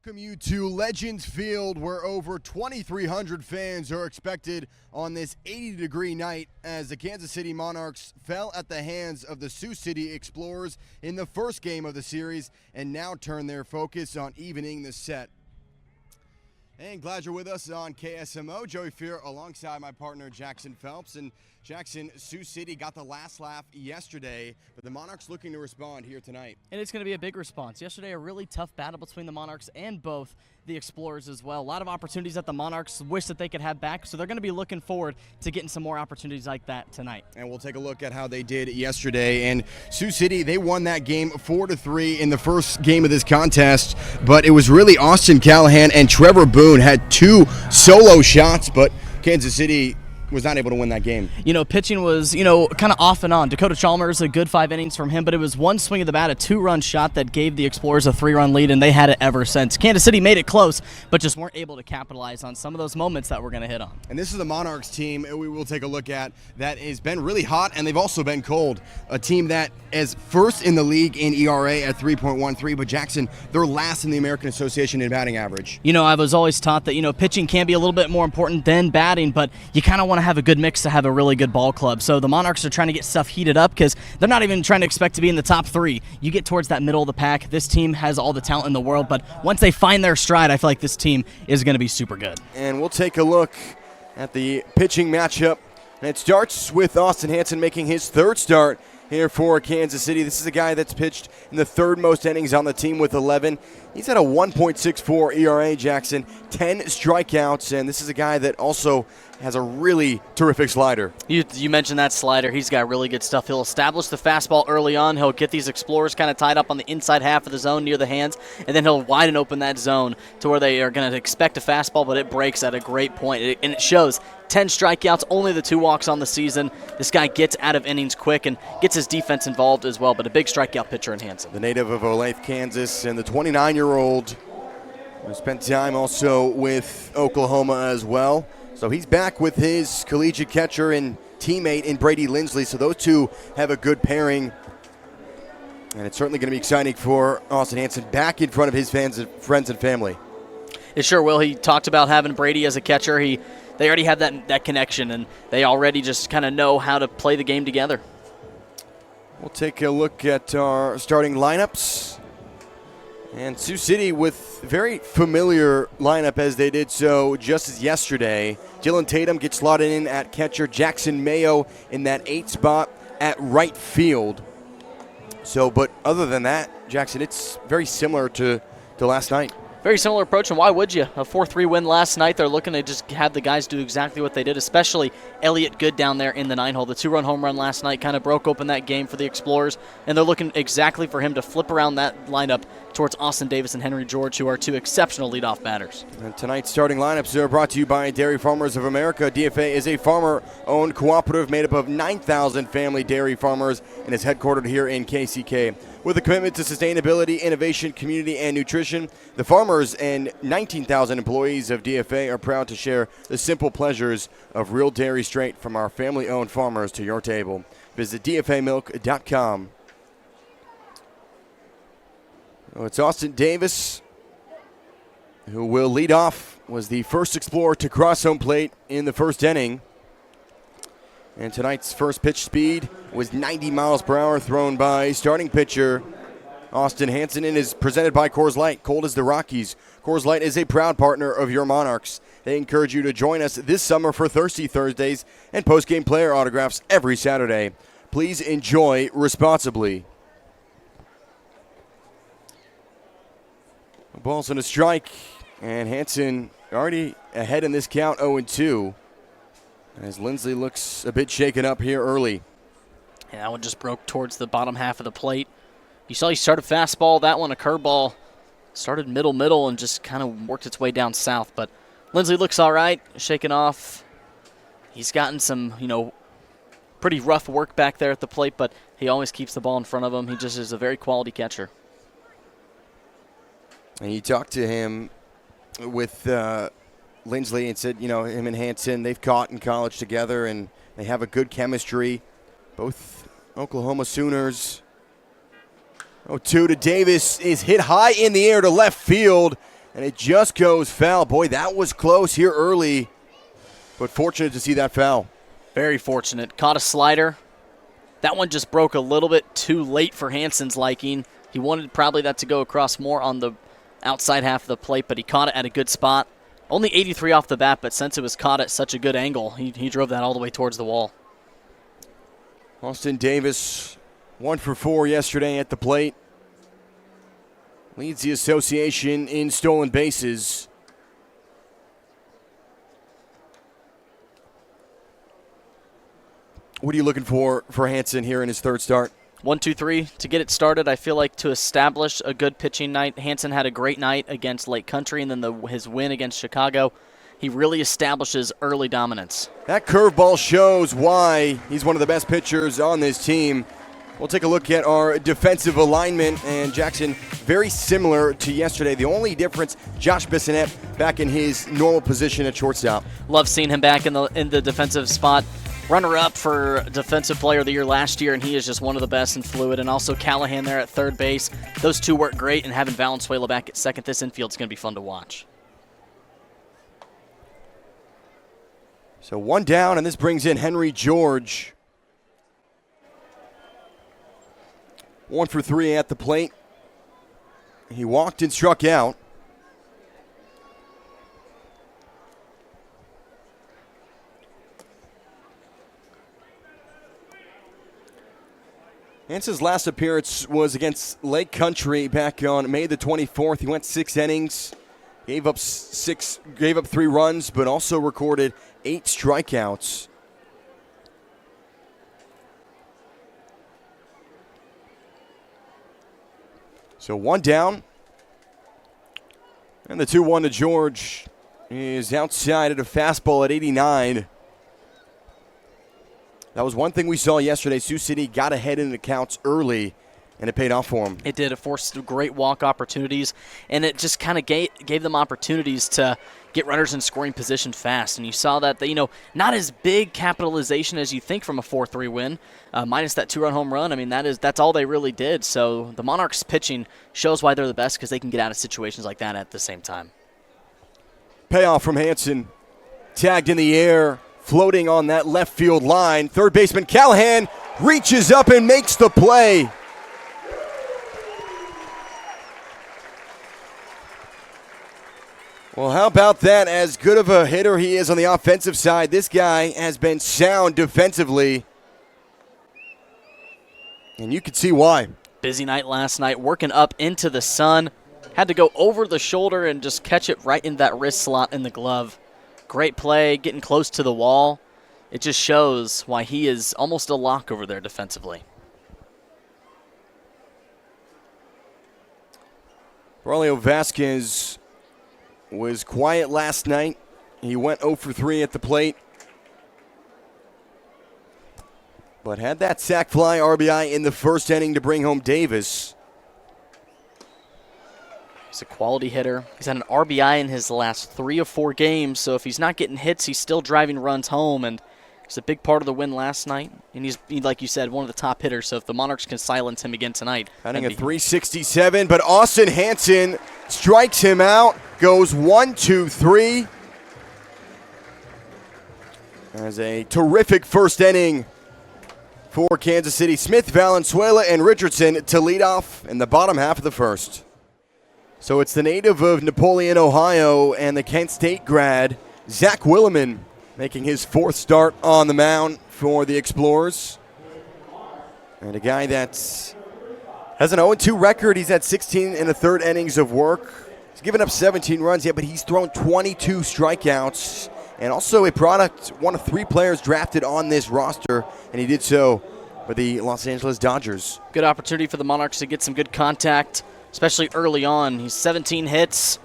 Welcome you to Legends Field, where over 2,300 fans are expected on this 80-degree night as the Kansas City Monarchs fell at the hands of the Sioux City Explorers in the first game of the series and now turn their focus on evening the set. And glad you're with us on KSMO. Joey Fear alongside my partner Jackson Phelps. And Jackson, Sioux City got the last laugh yesterday, but the Monarchs looking to respond here tonight. And it's going to be a big response. Yesterday, a really tough battle between the Monarchs and both the Explorers as well. A lot of opportunities that the Monarchs wish that they could have back, so they're going to be looking forward to getting some more opportunities like that tonight. And we'll take a look at how they did yesterday. And Sioux City, they won that game 4-3 in the first game of this contest, but it was really Austin Callahan and Trevor Boone had two solo shots, but Kansas City was not able to win that game. You know, pitching was, kind of off and on. Dakota Chalmers, a good 5 innings from him, but it was one swing of the bat, a 2-run shot that gave the Explorers a 3-run lead, and they had it ever since. Kansas City made it close, but just weren't able to capitalize on some of those moments that we're going to hit on. And this is the Monarchs team we will take a look at that has been really hot, and they've also been cold. A team that is first in the league in ERA at 3.13, but Jackson, they're last in the American Association in batting average. You know, I was always taught that, pitching can be a little bit more important than batting, but you kind of want to have a good mix to have a really good ball club. So the Monarchs are trying to get stuff heated up because they're not even trying to expect to be in the top 3. You get towards that middle of the pack, this team has all the talent in the world, but once they find their stride, I feel like this team is going to be super good. And we'll take a look at the pitching matchup. And it starts with Austin Hansen making his third start here for Kansas City. This is a guy that's pitched in the third most innings on the team with 11. He's at a 1.64 ERA, Jackson, 10 strikeouts, and this is a guy that also has a really terrific slider. You mentioned that slider. He's got really good stuff. He'll establish the fastball early on. He'll get these Explorers kind of tied up on the inside half of the zone near the hands, and then he'll widen open that zone to where they are going to expect a fastball, but it breaks at a great point, and it shows. 10 strikeouts, only the 2 walks on the season. This guy gets out of innings quick and gets his defense involved as well, but a big strikeout pitcher in Hansen. The native of Olathe, Kansas, and the 29-year-old who spent time also with Oklahoma as well. So he's back with his collegiate catcher and teammate in Brady Lindley, so those two have a good pairing. And it's certainly going to be exciting for Austin Hansen back in front of his fans and friends and family. It sure will. He talked about having Brady as a catcher. They already have that connection, and they already just kind of know how to play the game together. We'll take a look at our starting lineups. And Sioux City with very familiar lineup as they did so just as yesterday. Dylan Tatum gets slotted in at catcher. Jackson Mayo in that 8 spot at right field. So, but other than that, Jackson, it's very similar to last night. Very similar approach, and why would you? A 4-3 win last night. They're looking to just have the guys do exactly what they did, especially Elliott Good down there in the 9-hole. The 2-run home run last night kind of broke open that game for the Explorers, and they're looking exactly for him to flip around that lineup towards Austin Davis and Henry George, who are 2 exceptional leadoff batters. And tonight's starting lineups are brought to you by Dairy Farmers of America. DFA is a farmer-owned cooperative made up of 9,000 family dairy farmers and is headquartered here in KCK. With a commitment to sustainability, innovation, community, and nutrition, the farmers and 19,000 employees of DFA are proud to share the simple pleasures of real dairy straight from our family-owned farmers to your table. Visit dfamilk.com. Well, it's Austin Davis who will lead off, was the first Explorer to cross home plate in the first inning. And tonight's first pitch speed was 90 miles per hour, thrown by starting pitcher Austin Hansen, and is presented by Coors Light, cold as the Rockies. Coors Light is a proud partner of your Monarchs. They encourage you to join us this summer for Thirsty Thursdays and post-game player autographs every Saturday. Please enjoy responsibly. Ball's on a strike, and Hansen already ahead in this count, 0-2. As Lindley looks a bit shaken up here early. Yeah, that one just broke towards the bottom half of the plate. You saw he started fastball, that one a curveball. Started middle, and just kind of worked its way down south. But Lindley looks all right, shaken off. He's gotten some, pretty rough work back there at the plate, but he always keeps the ball in front of him. He just is a very quality catcher. And you talked to him with Lindley and said, him and Hansen, they've caught in college together and they have a good chemistry. Both Oklahoma Sooners. 0-2 to Davis is hit high in the air to left field. and it just goes foul. Boy, that was close here early, but fortunate to see that foul. Very fortunate. Caught a slider. That one just broke a little bit too late for Hansen's liking. He wanted probably that to go across more on the outside half of the plate, but he caught it at a good spot. Only 83 off the bat, but since it was caught at such a good angle, he drove that all the way towards the wall. Austin Davis, 1 for 4 yesterday at the plate. Leads the association in stolen bases. What are you looking for Hansen here in his third start? 1, 2, 3 to get it started. I feel like to establish a good pitching night. Hansen had a great night against Lake Country, and then his win against Chicago. He really establishes early dominance. That curveball shows why he's one of the best pitchers on this team. We'll take a look at our defensive alignment, and Jackson, very similar to yesterday. The only difference, Josh Besonette back in his normal position at shortstop. Love seeing him back in the defensive spot. Runner-up for Defensive Player of the Year last year, and he is just one of the best and fluid. And also Callahan there at third base. Those two work great, and having Valenzuela back at second, this infield is going to be fun to watch. So 1 down, and this brings in Henry George. 1 for 3 at the plate. He walked and struck out. Hansen's last appearance was against Lake Country back on May the 24th. He went 6 innings, gave up 3 runs, but also recorded 8 strikeouts. So 1 down, and the 2-1 to George is outside at a fastball at 89. That was one thing we saw yesterday. Sioux City got ahead in the counts early, and it paid off for them. It did. It forced great walk opportunities, and it just kind of gave them opportunities to get runners in scoring position fast. And you saw that, not as big capitalization as you think from a 4-3 win, minus that 2-run home run. I mean, that's all they really did. So the Monarchs pitching shows why they're the best, because they can get out of situations like that at the same time. Payoff from Hansen. Tagged in the air, floating on that left field line. Third baseman Callahan reaches up and makes the play. Well, how about that? As good of a hitter he is on the offensive side, this guy has been sound defensively. And you can see why. Busy night last night, working up into the sun. Had to go over the shoulder and just catch it right in that wrist slot in the glove. Great play, getting close to the wall. It just shows why he is almost a lock over there defensively. Braulio Vasquez was quiet last night. He went 0 for 3 at the plate, but had that sac fly RBI in the first inning to bring home Davis. He's a quality hitter. He's had an RBI in his last 3 of 4 games, so if he's not getting hits, he's still driving runs home, and he's a big part of the win last night. And he's, like you said, one of the top hitters, so if the Monarchs can silence him again tonight. Batting at 367, but Austin Hansen strikes him out, goes 1, 2, 3. As a terrific first inning for Kansas City. Smith, Valenzuela, and Richardson to lead off in the bottom half of the first. So it's the native of Napoleon, Ohio, and the Kent State grad, Zach Willman, making his 4th start on the mound for the Explorers. And a guy that has an 0-2 record. He's had 16 1/3 innings of work. He's given up 17 runs yet, but he's thrown 22 strikeouts. And also a product, one of 3 players drafted on this roster, and he did so for the Los Angeles Dodgers. Good opportunity for the Monarchs to get some good contact, especially early on. He's 17 hits,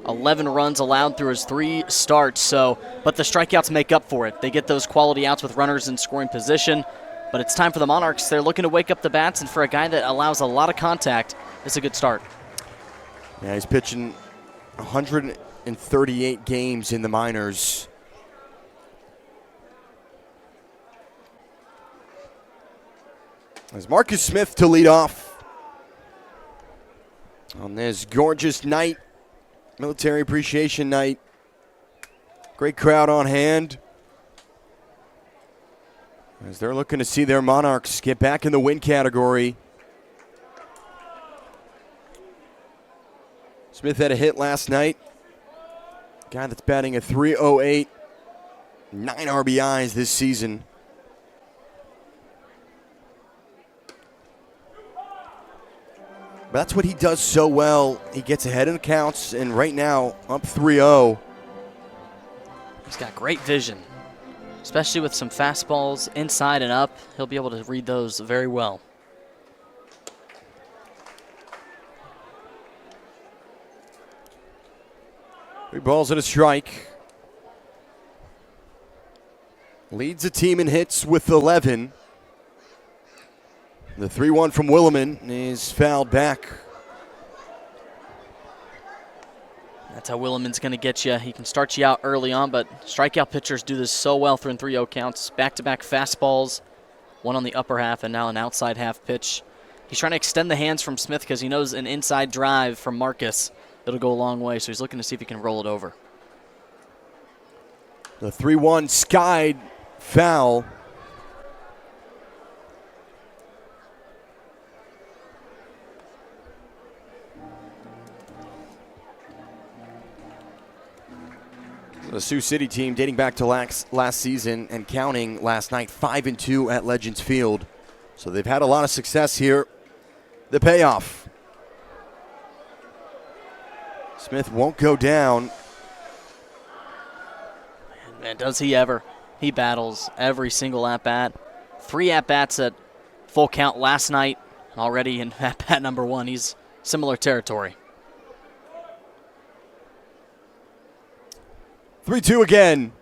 11 runs allowed through his 3 starts. But the strikeouts make up for it. They get those quality outs with runners in scoring position. But it's time for the Monarchs. They're looking to wake up the bats, and for a guy that allows a lot of contact, it's a good start. Yeah, he's pitching 138 games in the minors. As Marcus Smith to lead off on this gorgeous night Military Appreciation Night. Great crowd on hand as they're looking to see their Monarchs get back in the win category. Smith had a hit last night. Guy that's batting a .308, 9 RBIs this season. But that's what he does so well. He gets ahead in the counts, and right now, up 3-0. He's got great vision, especially with some fastballs inside and up. He'll be able to read those very well. Three balls and a strike. Leads the team in hits with 11. The 3-1 from Willman is fouled back. That's how Willman's going to get you. He can start you out early on, but strikeout pitchers do this so well through 3-0 counts. Back-to-back fastballs, one on the upper half and now an outside half pitch. He's trying to extend the hands from Smith because he knows an inside drive from Marcus, it'll go a long way, so he's looking to see if he can roll it over. The 3-1 skied foul. The Sioux City team dating back to last season and counting last night 5-2 at Legends Field. So they've had a lot of success here. The payoff. Smith won't go down. Man, does he ever. He battles every single at-bat. 3 at-bats at full count last night. Already in at-bat number 1. He's similar territory. 3-2 again.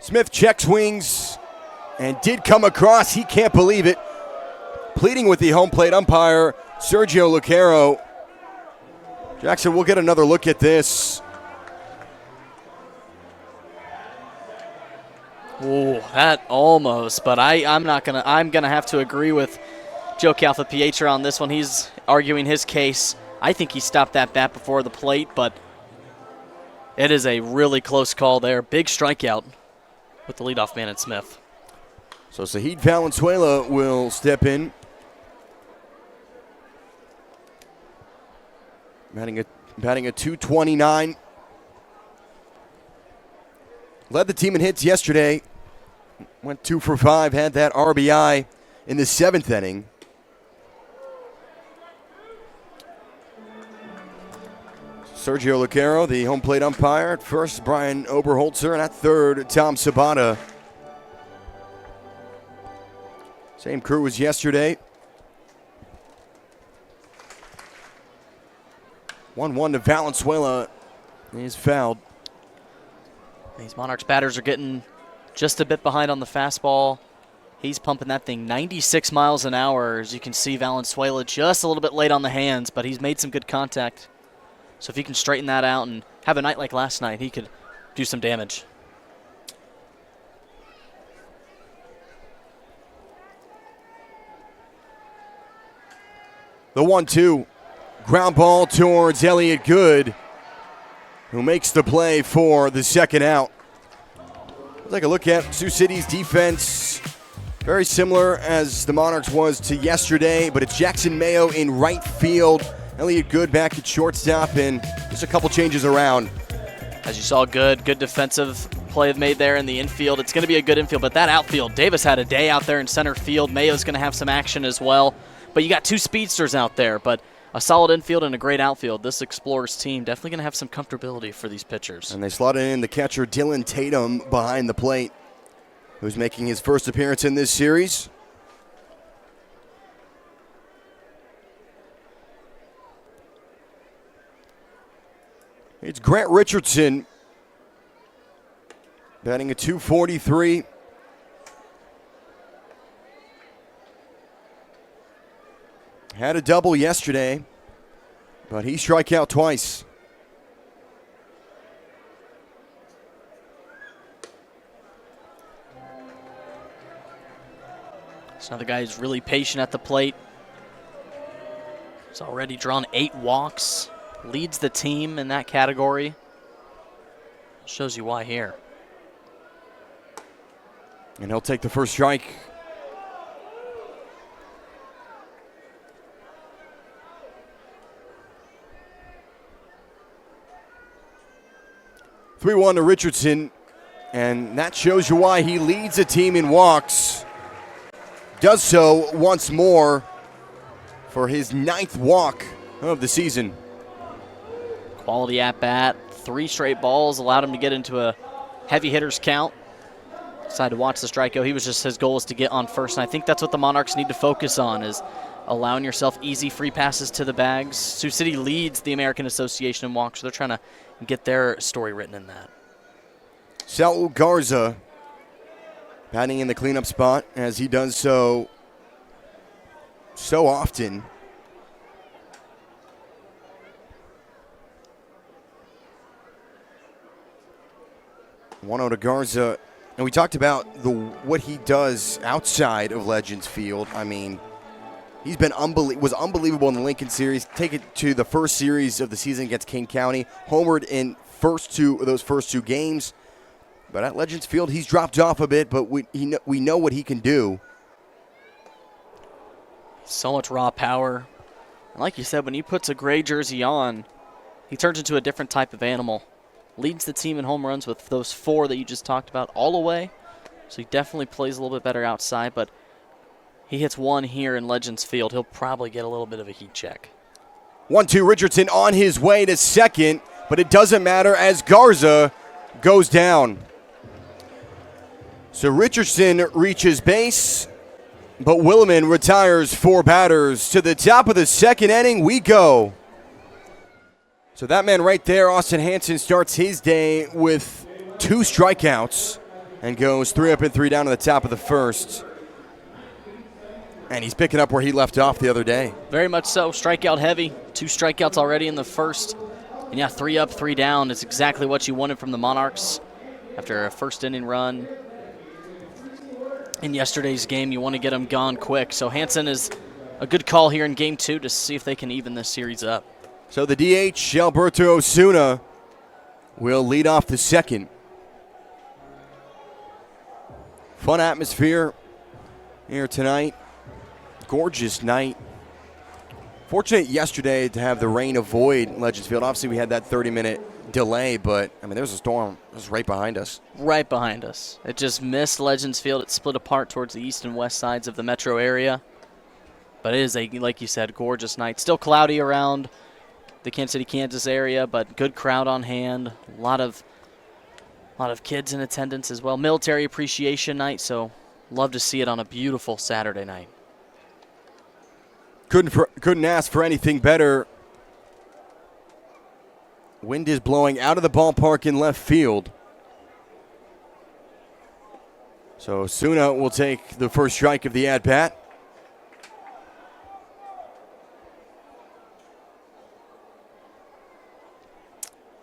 Smith check swings and did come across. He can't believe it. Pleading with the home plate umpire, Sergio Lucero. Jackson, we'll get another look at this. Ooh, that almost, but I'm gonna have to agree with Joe Calthapietra on this one. He's arguing his case. I think he stopped that bat before the plate, but it is a really close call there. Big strikeout with the leadoff man and Smith. So Sahid Valenzuela will step in. Batting a .229. Led the team in hits yesterday. Went 2 for 5. Had that RBI in the 7th inning. Sergio Lucero, the home plate umpire. At first, Brian Oberholzer, and at third, Tom Sabata. Same crew as yesterday. 1-1 to Valenzuela. He's fouled. These Monarchs batters are getting just a bit behind on the fastball. He's pumping that thing 96 miles an hour. As you can see, Valenzuela just a little bit late on the hands, but he's made some good contact. So if he can straighten that out and have a night like last night, he could do some damage. The 1-2. Ground ball towards Elliott Good, who makes the play for the second out. Let's take a look at Sioux City's defense. Very similar as the Monarchs was to yesterday, but it's Jackson Mayo in right field. Elliott Good back at shortstop, and just a couple changes around. As you saw, good defensive play made there in the infield. It's going to be a good infield, but that outfield, Davis had a day out there in center field. Mayo's going to have some action as well. But you got 2 speedsters out there, but a solid infield and a great outfield. This Explorers team definitely going to have some comfortability for these pitchers. And they slotted in the catcher Dylan Tatum behind the plate, who's making his first appearance in this series. It's Grant Richardson batting a .243. Had a double yesterday, but he struck out twice. It's another guy who's really patient at the plate. He's already drawn 8 walks. leads the team in that category. Shows you why here. And he'll take the first strike. (3-1) to Richardson, and that shows you why he leads the team in walks. Does so once more for his 9th walk of the season. Quality at bat, 3 straight balls allowed him to get into a heavy hitter's count. Decided to watch the strikeout. His goal is to get on first, and I think that's what the Monarchs need to focus on, is allowing yourself easy free passes to the bags. Sioux City leads the American Association in walks, so they're trying to get their story written in that. Saul Garza batting in the cleanup spot, as he does so often. One to Garza, and we talked about what he does outside of Legends Field. I mean, he's been was unbelievable in the Lincoln series. Take it to the first series of the season against King County. Homered in those first two games. But at Legends Field, he's dropped off a bit, but we know what he can do. So much raw power. And like you said, when he puts a gray jersey on, he turns into a different type of animal. Leads the team in home runs with those 4 that you just talked about all the way. So he definitely plays a little bit better outside, but he hits 1 here in Legends Field. He'll probably get a little bit of a heat check. 1-2, Richardson on his way to second, but it doesn't matter as Garza goes down. So Richardson reaches base, but Willman retires 4 batters. To the top of the second inning we go. So that man right there, Austin Hansen, starts his day with 2 strikeouts and goes 3 up and 3 down to the top of the first. And he's picking up where he left off the other day. Very much so. Strikeout heavy. 2 strikeouts already in the first. And yeah, 3 up, 3 down is exactly what you wanted from the Monarchs after a first inning run. In yesterday's game, you want to get them gone quick. So Hansen is a good call here in game 2 to see if they can even this series up. So the DH, Alberto Osuna, will lead off the second. Fun atmosphere here tonight. Gorgeous night. Fortunate yesterday to have the rain avoid Legends Field. Obviously, we had that 30-minute delay, but, I mean, there was a storm. It was right behind us. Right behind us. It just missed Legends Field. It split apart towards the east and west sides of the metro area. But it is, like you said, gorgeous night. Still cloudy around the Kansas City, Kansas area, but good crowd on hand. A lot of kids in attendance as well. Military appreciation night, so love to see it on a beautiful Saturday night. Couldn't ask for anything better. Wind is blowing out of the ballpark in left field. So Osuna will take the first strike of the at-bat.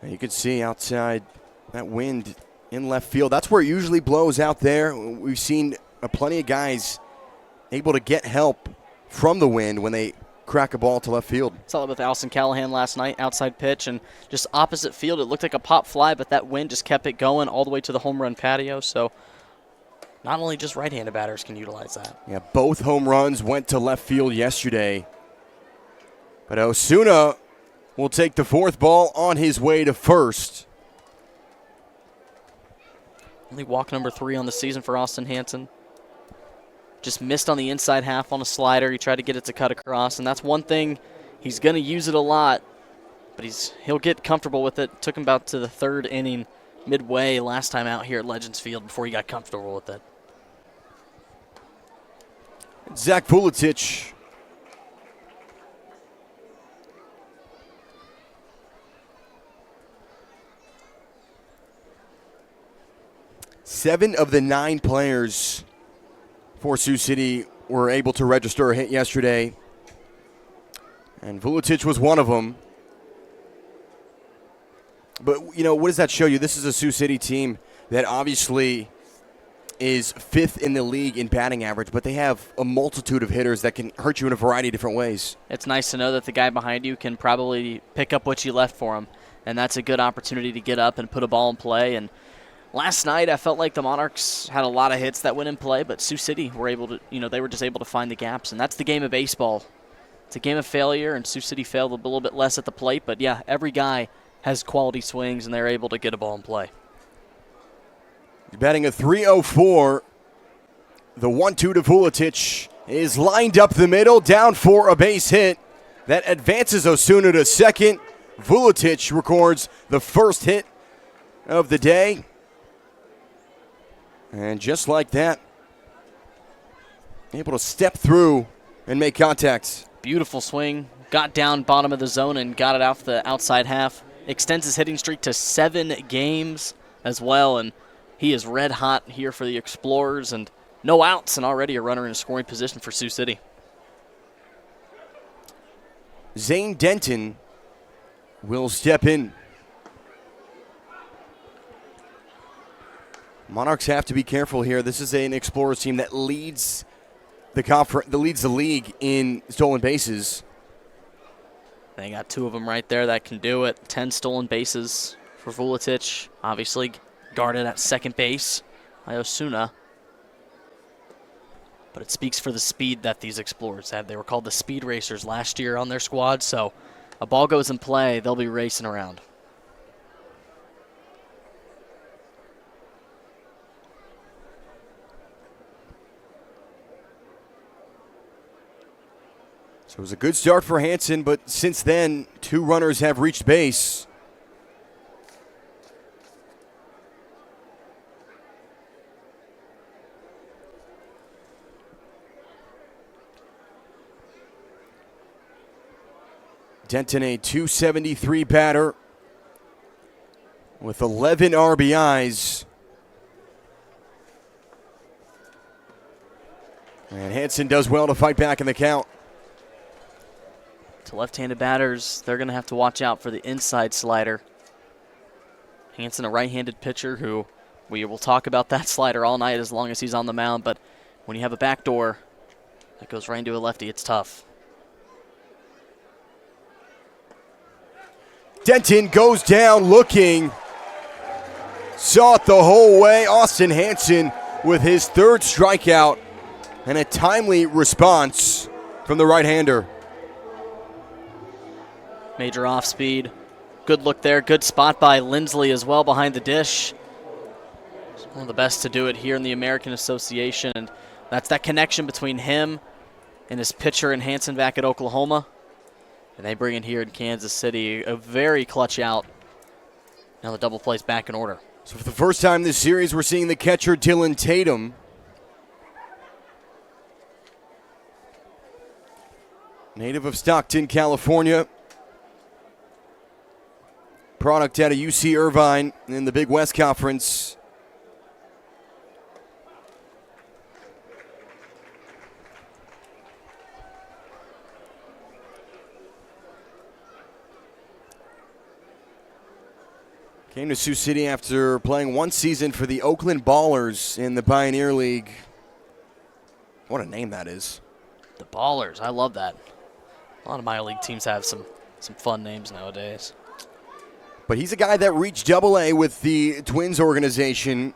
And you can see outside that wind in left field. That's where it usually blows out there. We've seen plenty of guys able to get help from the wind when they crack a ball to left field. Saw it with Allison Callahan last night, outside pitch, and just opposite field. It looked like a pop fly, but that wind just kept it going all the way to the home run patio. So not only just right-handed batters can utilize that. Yeah, both home runs went to left field yesterday. But Osuna will take the 4th ball on his way to first. Only walk number 3 on the season for Austin Hansen. Just missed on the inside half on a slider. He tried to get it to cut across, and that's one thing. He's going to use it a lot, but he'll get comfortable with it. Took him about to the 3rd inning midway last time out here at Legends Field before he got comfortable with it. Zach Vuletich. Seven of the 9 players for Sioux City were able to register a hit yesterday, and Vuletich was one of them. But, you know, what does that show you? This is a Sioux City team that obviously is 5th in the league in batting average, but they have a multitude of hitters that can hurt you in a variety of different ways. It's nice to know that the guy behind you can probably pick up what you left for him, and that's a good opportunity to get up and put a ball in play. And last night I felt like the Monarchs had a lot of hits that went in play, but Sioux City were able to, they were just able to find the gaps, and that's the game of baseball. It's a game of failure, and Sioux City failed a little bit less at the plate, but yeah, every guy has quality swings, and they're able to get a ball in play. He's batting a .304. The 1-2 to Vuletic is lined up the middle, down for a base hit. That advances Osuna to second. Vuletic records the first hit of the day. And just like that, able to step through and make contact. Beautiful swing. Got down bottom of the zone and got it off the outside half. Extends his hitting streak to 7 games as well, and he is red hot here for the Explorers, and no outs, and already a runner in a scoring position for Sioux City. Zane Denton will step in. Monarchs have to be careful here. This is an Explorers team that leads the league in stolen bases. They got 2 of them right there that can do it. 10 stolen bases for Vuletic. Obviously guarded at second base by Osuna. But it speaks for the speed that these Explorers have. They were called the Speed Racers last year on their squad, so a ball goes in play, they'll be racing around. So it was a good start for Hansen, but since then, 2 runners have reached base. Denton, a .273 batter with 11 RBIs. And Hansen does well to fight back in the count. To left-handed batters, they're going to have to watch out for the inside slider. Hansen, a right-handed pitcher who we will talk about that slider all night as long as he's on the mound, but when you have a backdoor that goes right into a lefty, it's tough. Denton goes down looking. Saw it the whole way. Austin Hansen with his 3rd strikeout and a timely response from the right-hander. Major off speed. Good look there. Good spot by Lindley as well behind the dish. He's one of the best to do it here in the American Association, and that's that connection between him and his pitcher and Hansen back at Oklahoma. And they bring it here in Kansas City. A very clutch out. Now the double play's back in order. So for the first time this series, we're seeing the catcher Dylan Tatum. Native of Stockton, California. Product out of UC Irvine in the Big West Conference. Came to Sioux City after playing 1 season for the Oakland Ballers in the Pioneer League. What a name that is. The Ballers, I love that. A lot of minor league teams have some fun names nowadays. But he's a guy that reached Double-A with the Twins organization.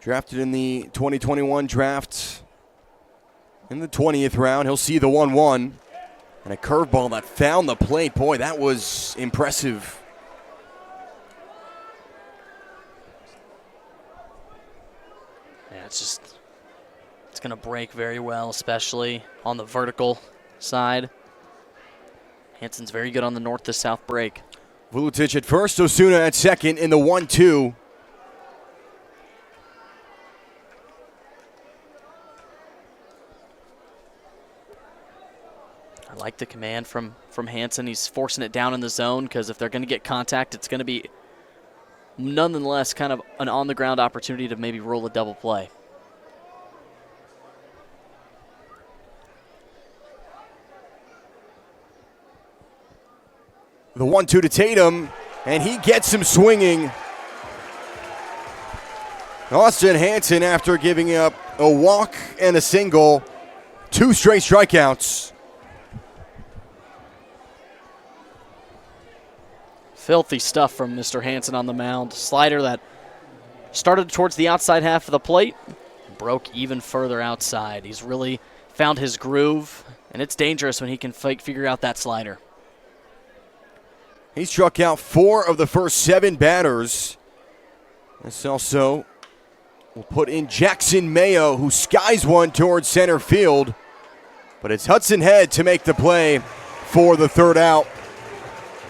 Drafted in the 2021 draft in the 20th round. He'll see the 1-1. And a curveball that found the plate. Boy, that was impressive. Yeah, it's going to break very well, especially on the vertical side. Hansen's very good on the north to south break. Vuletic at first, Osuna at second in the 1-2. I like the command from Hansen. He's forcing it down in the zone because if they're going to get contact, it's going to be nonetheless kind of an on-the-ground opportunity to maybe roll a double play. The 1-2 to Tatum, and he gets him swinging. Austin Hansen, after giving up a walk and a single, 2 straight strikeouts. Filthy stuff from Mr. Hansen on the mound. Slider that started towards the outside half of the plate, broke even further outside. He's really found his groove, and it's dangerous when he can figure out that slider. He struck out 4 of the first 7 batters. This also will put in Jackson Mayo, who skies one towards center field. But it's Hudson Head to make the play for the 3rd out.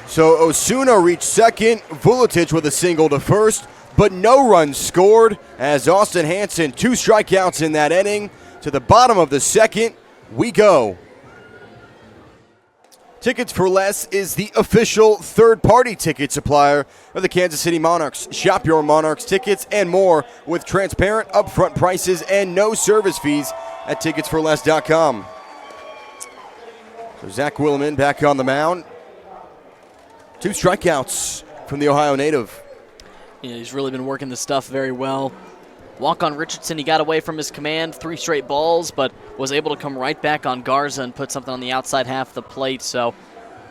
So Osuna reached second, Vuletic with a single to first, but no runs scored as Austin Hansen, 2 strikeouts in that inning. To the bottom of the 2nd, we go. Tickets for Less is the official third-party ticket supplier of the Kansas City Monarchs. Shop your Monarchs tickets and more with transparent upfront prices and no service fees at ticketsforless.com. So Zach Willman back on the mound. 2 strikeouts from the Ohio native. Yeah, he's really been working the stuff very well. Walk on Richardson, he got away from his command, 3 straight balls, but was able to come right back on Garza and put something on the outside half of the plate. So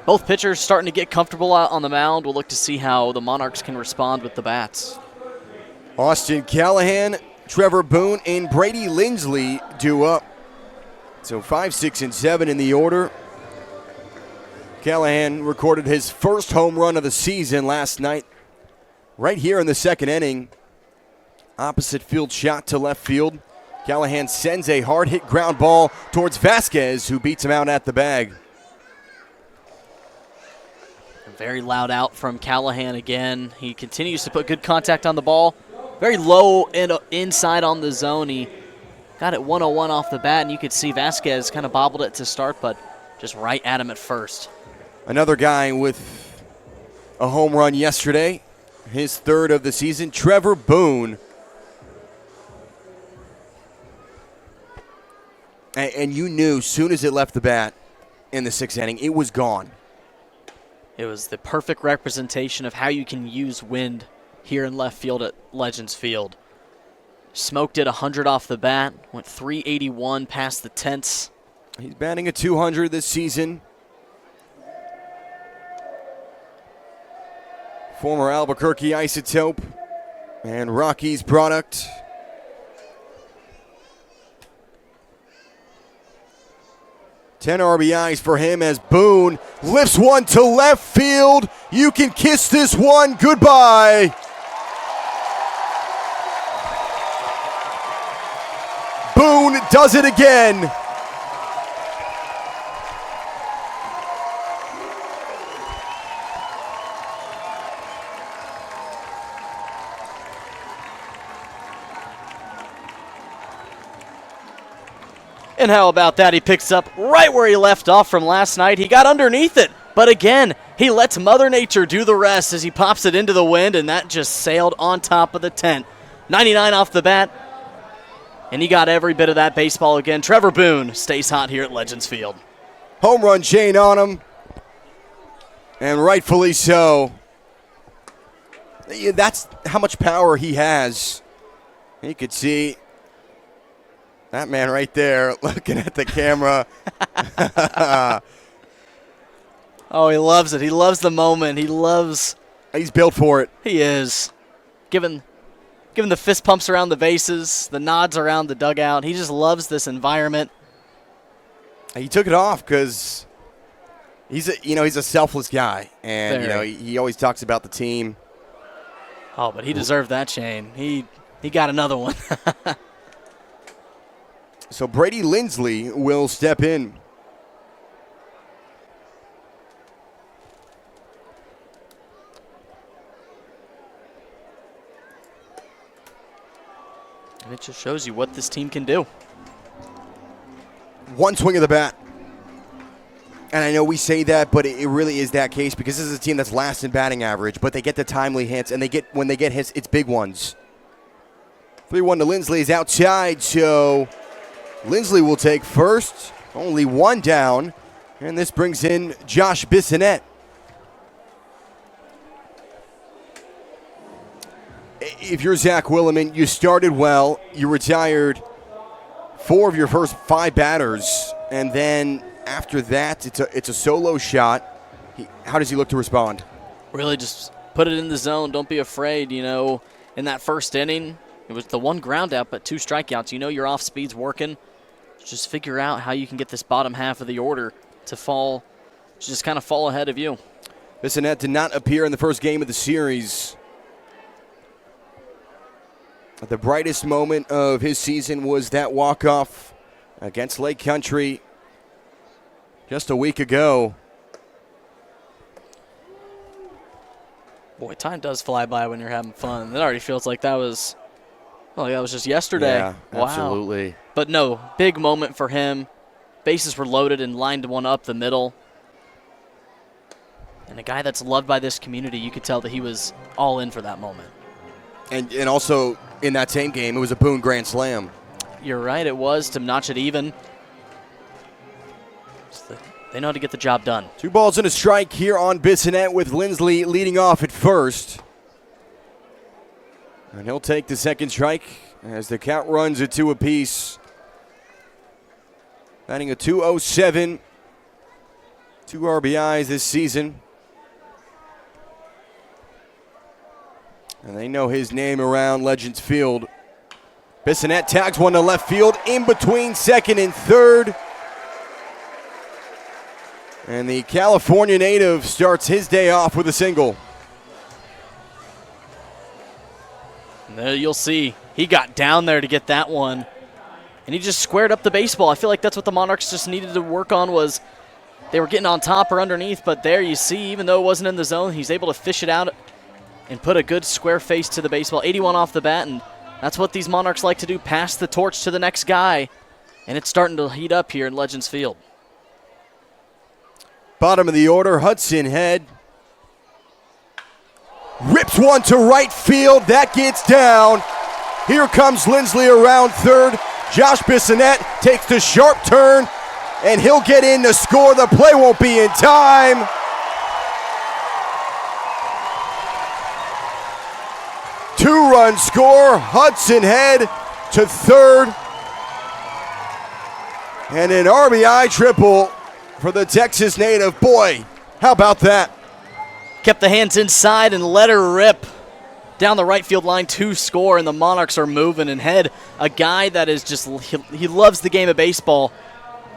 both pitchers starting to get comfortable out on the mound. We'll look to see how the Monarchs can respond with the bats. Austin Callahan, Trevor Boone, and Brady Lindley due up. So 5, 6, and 7 in the order. Callahan recorded his first home run of the season last night, right here in the 2nd inning. Opposite field shot to left field. Callahan sends a hard hit ground ball towards Vasquez, who beats him out at the bag. A very loud out from Callahan again. He continues to put good contact on the ball. Very low and inside on the zone. He got it 101 off the bat, and you could see Vasquez kind of bobbled it to start, but just right at him at first. Another guy with a home run yesterday, his 3rd of the season, Trevor Boone. And you knew as soon as it left the bat in the 6th inning, it was gone. It was the perfect representation of how you can use wind here in left field at Legends Field. Smoked it 100 off the bat, went 381 past the tenths. He's batting a 200 this season. Former Albuquerque Isotope and Rockies product. Ten RBIs for him as Boone lifts one to left field. You can kiss this one goodbye. Boone does it again. And how about that? He picks up right where he left off from last night. He got underneath it, but again, he lets Mother Nature do the rest as he pops it into the wind, and that just sailed on top of the tent. 99 off the bat, and he got every bit of that baseball again. Trevor Boone stays hot here at Legends Field. Home run chain on him, and rightfully so. That's how much power he has. You could see that man right there looking at the camera. Oh, he loves it. He loves the moment. He's built for it. He is. Giving the fist pumps around the bases, the nods around the dugout. He just loves this environment. He took it off because he's a selfless guy, and he always talks about the team. Oh, but he deserved that chain. He got another one. So Brady Lindley will step in. And it just shows you what this team can do. One swing of the bat. And I know we say that, but it really is that case because this is a team that's last in batting average, but they get the timely hits, and when they get hits, it's big ones. 3-1 to Lindley is outside, so Lindley will take first. Only one down, and this brings in Josh Besonette. if you're Zach Willman, you started well, you retired 4 of your first 5 batters, and then after that, it's a solo shot. How does he look to respond? Really just put it in the zone. Don't be afraid. You know, in that first inning, it was the 1 ground out, but 2 strikeouts. You know your off speed's working. Just figure out how you can get this bottom half of the order to just kind of fall ahead of you. Besonette did not appear in the first game of the series. The brightest moment of his season was that walk-off against Lake Country just a week ago. Boy, time does fly by when you're having fun. It already feels like that was just yesterday. Yeah, wow. Absolutely. But no, big moment for him. Bases were loaded and lined one up the middle. And a guy that's loved by this community, you could tell that he was all in for that moment. And also, in that same game, it was a Boone grand slam. You're right, it was to notch it even. They know how to get the job done. 2 balls and a strike here on Besonette with Lindley leading off at first. And he'll take the second strike as the count runs at 2 apiece. Batting a .207. 2 RBIs this season. And they know his name around Legends Field. Besonette tags one to left field in between second and third. And the California native starts his day off with a single. And there you'll see he got down there to get that one. And he just squared up the baseball. I feel like that's what the Monarchs just needed to work on, was they were getting on top or underneath. But there you see, even though it wasn't in the zone, he's able to fish it out and put a good square face to the baseball. 81 off the bat, and that's what these Monarchs like to do, pass the torch to the next guy. And it's starting to heat up here in Legends Field. Bottom of the order, Hudson Head. Rips one to right field. That gets down. Here comes Lindley around third. Josh Besonette takes the sharp turn, and he'll get in to score. The play won't be in time. Two-run score. Hudson Head to third. And an RBI triple for the Texas native. Boy, how about that? Kept the hands inside and let her rip down the right field line to score, and the Monarchs are moving. And Head, a guy that is just, he loves the game of baseball,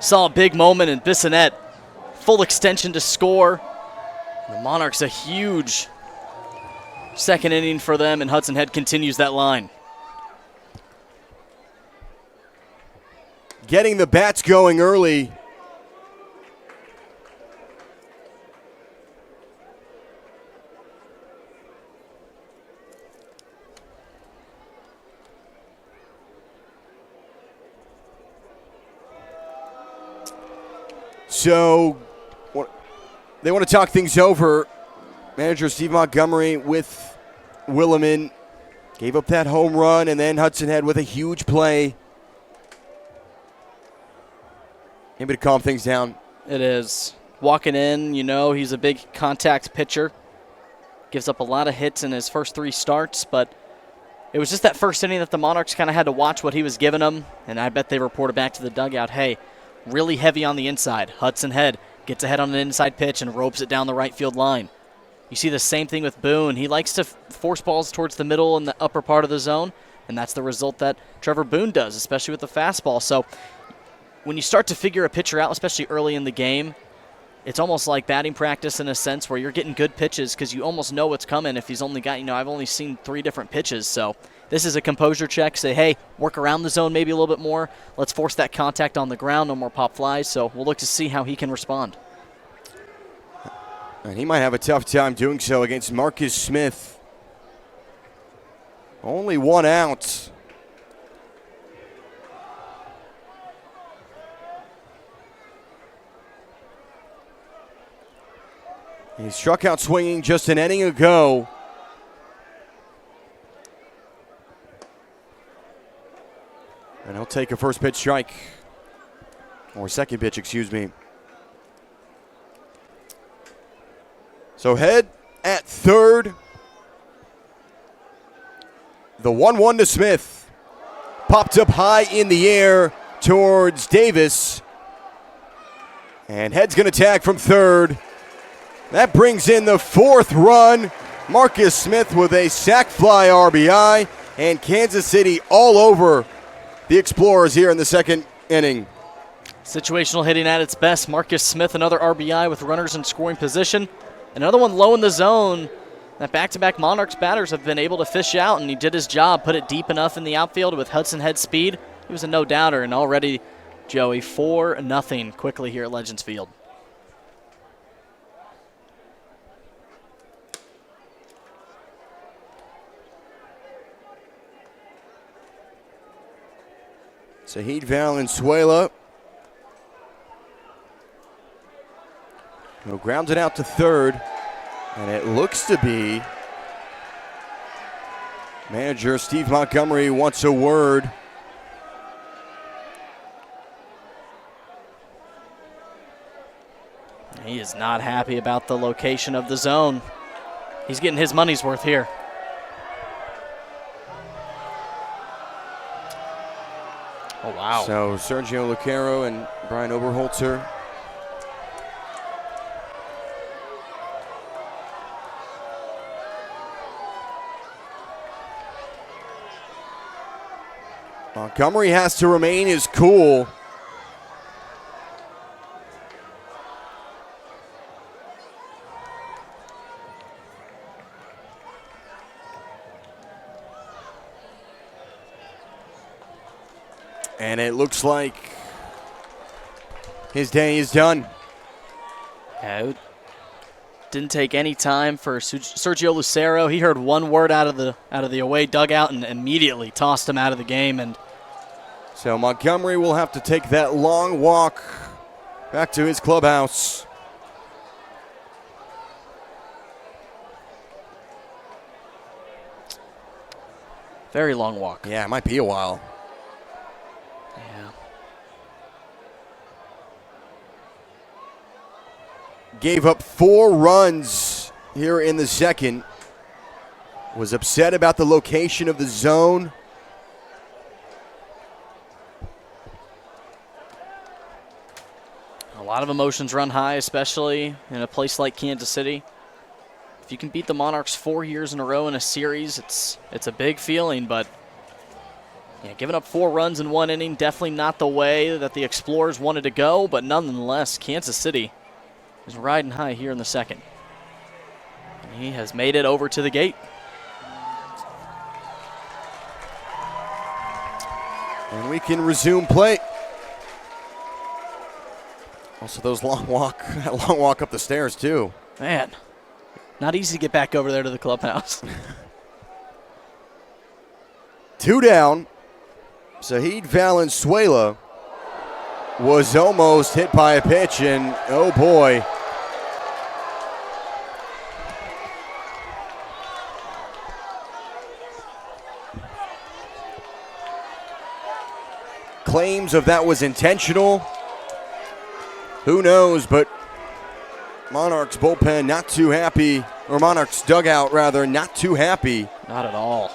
saw a big moment in Besonette, full extension to score. The Monarchs, a huge second inning for them, and Hudson Head continues that line. Getting the bats going early. So they want to talk things over. Manager Steve Montgomery with Willman gave up that home run, and then Hudson Head with a huge play. Maybe to calm things down. It is. Walking in, you know, he's a big contact pitcher. Gives up a lot of hits in his first 3 starts, but it was just that first inning that the Monarchs kind of had to watch what he was giving them, and I bet they reported back to the dugout, hey, really heavy on the inside. Hudson Head gets ahead on an inside pitch and ropes it down the right field line. You see the same thing with Boone. He likes to force balls towards the middle and the upper part of the zone, and that's the result that Trevor Boone does, especially with the fastball. So when you start to figure a pitcher out, especially early in the game, it's almost like batting practice in a sense where you're getting good pitches because you almost know what's coming. If he's only got, I've only seen 3 different pitches. So this is a composure check. Say, hey, work around the zone maybe a little bit more. Let's force that contact on the ground. No more pop flies. So we'll look to see how he can respond. And he might have a tough time doing so against Marcus Smith. Only 1 out. He struck out swinging just an inning ago. And he'll take a first pitch strike. Or second pitch, excuse me. So Head at third. The 1-1 to Smith. Popped up high in the air towards Davis. And Head's going to tag from third. That brings in the 4th run. Marcus Smith with a sac fly RBI. And Kansas City all over the Explorers here in the 2nd inning. Situational hitting at its best. Marcus Smith, another RBI with runners in scoring position. Another one low in the zone that back-to-back Monarchs batters have been able to fish out, and he did his job, put it deep enough in the outfield with Hudson Head speed. He was a no-doubter, and already, Joey, 4-0 quickly here at Legends Field. Zahid Valenzuela will ground it out to third, and it looks to be manager Steve Montgomery wants a word. He is not happy about the location of the zone. He's getting his money's worth here. Oh, wow. So Sergio Lucero and Brian Oberholzer. Montgomery has to remain his cool. And it looks like his day is done. Yeah, it didn't take any time for Sergio Lucero. He heard one word out of the away dugout and immediately tossed him out of the game. And so Montgomery will have to take that long walk back to his clubhouse. Very long walk. Yeah, it might be a while. Yeah. Gave up 4 runs here in the 2nd. Was upset about the location of the zone. A lot of emotions run high, especially in a place like Kansas City. If you can beat the Monarchs 4 years in a row in a series, it's a big feeling, but yeah, giving up 4 runs in 1 inning, definitely not the way that the Explorers wanted to go, but nonetheless, Kansas City is riding high here in the 2nd. And he has made it over to the gate. And we can resume play. Also, that long walk up the stairs too. Man, not easy to get back over there to the clubhouse. 2 down. Zahid Valenzuela was almost hit by a pitch, and oh boy. Claims of that was intentional. Who knows, but Monarchs bullpen not too happy, or Monarchs dugout rather, not too happy. Not at all.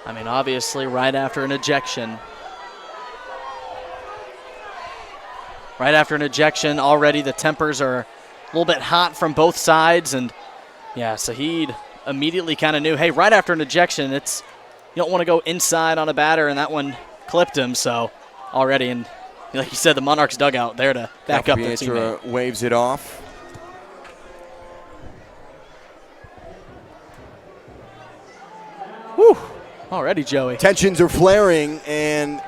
I mean, obviously, right after an ejection. Right after an ejection, already the tempers are a little bit hot from both sides. And, yeah, Zahid immediately kind of knew, hey, right after an ejection, you don't want to go inside on a batter, and that one clipped him. So, already, and like you said, the Monarchs dugout there to back up their teammate. Waves it off. Whew. Already, Joey. Tensions are flaring, and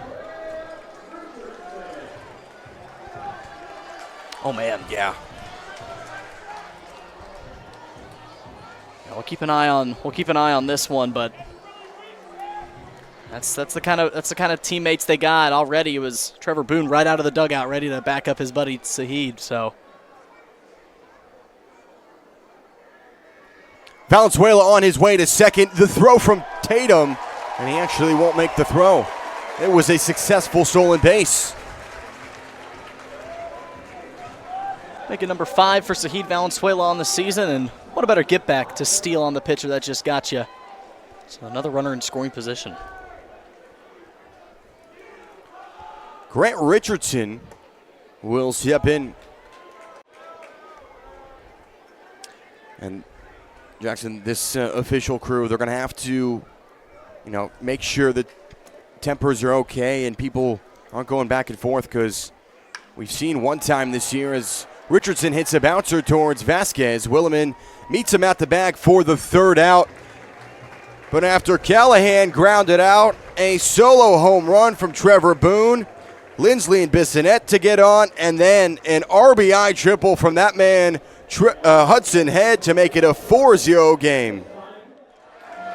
oh man, yeah. We'll keep an eye on this one, but that's the kind of teammates they got already. It was Trevor Boone right out of the dugout, ready to back up his buddy Zahid. So Valenzuela on his way to second. The throw from Tatum, and he actually won't make the throw. It was a successful stolen base. Making number 5 for Zahid Valenzuela on the season, and what a better get back to steal on the pitcher that just got you. So another runner in scoring position. Grant Richardson will step in. And Jackson, this official crew, they're going to have to, make sure that tempers are okay and people aren't going back and forth, because we've seen one time this year as Richardson hits a bouncer towards Vasquez. Willman meets him at the bag for the third out. But after Callahan grounded out, a solo home run from Trevor Boone, Lindley and Besonette to get on, and then an RBI triple from that man, Hudson Head, to make it a 4-0 game.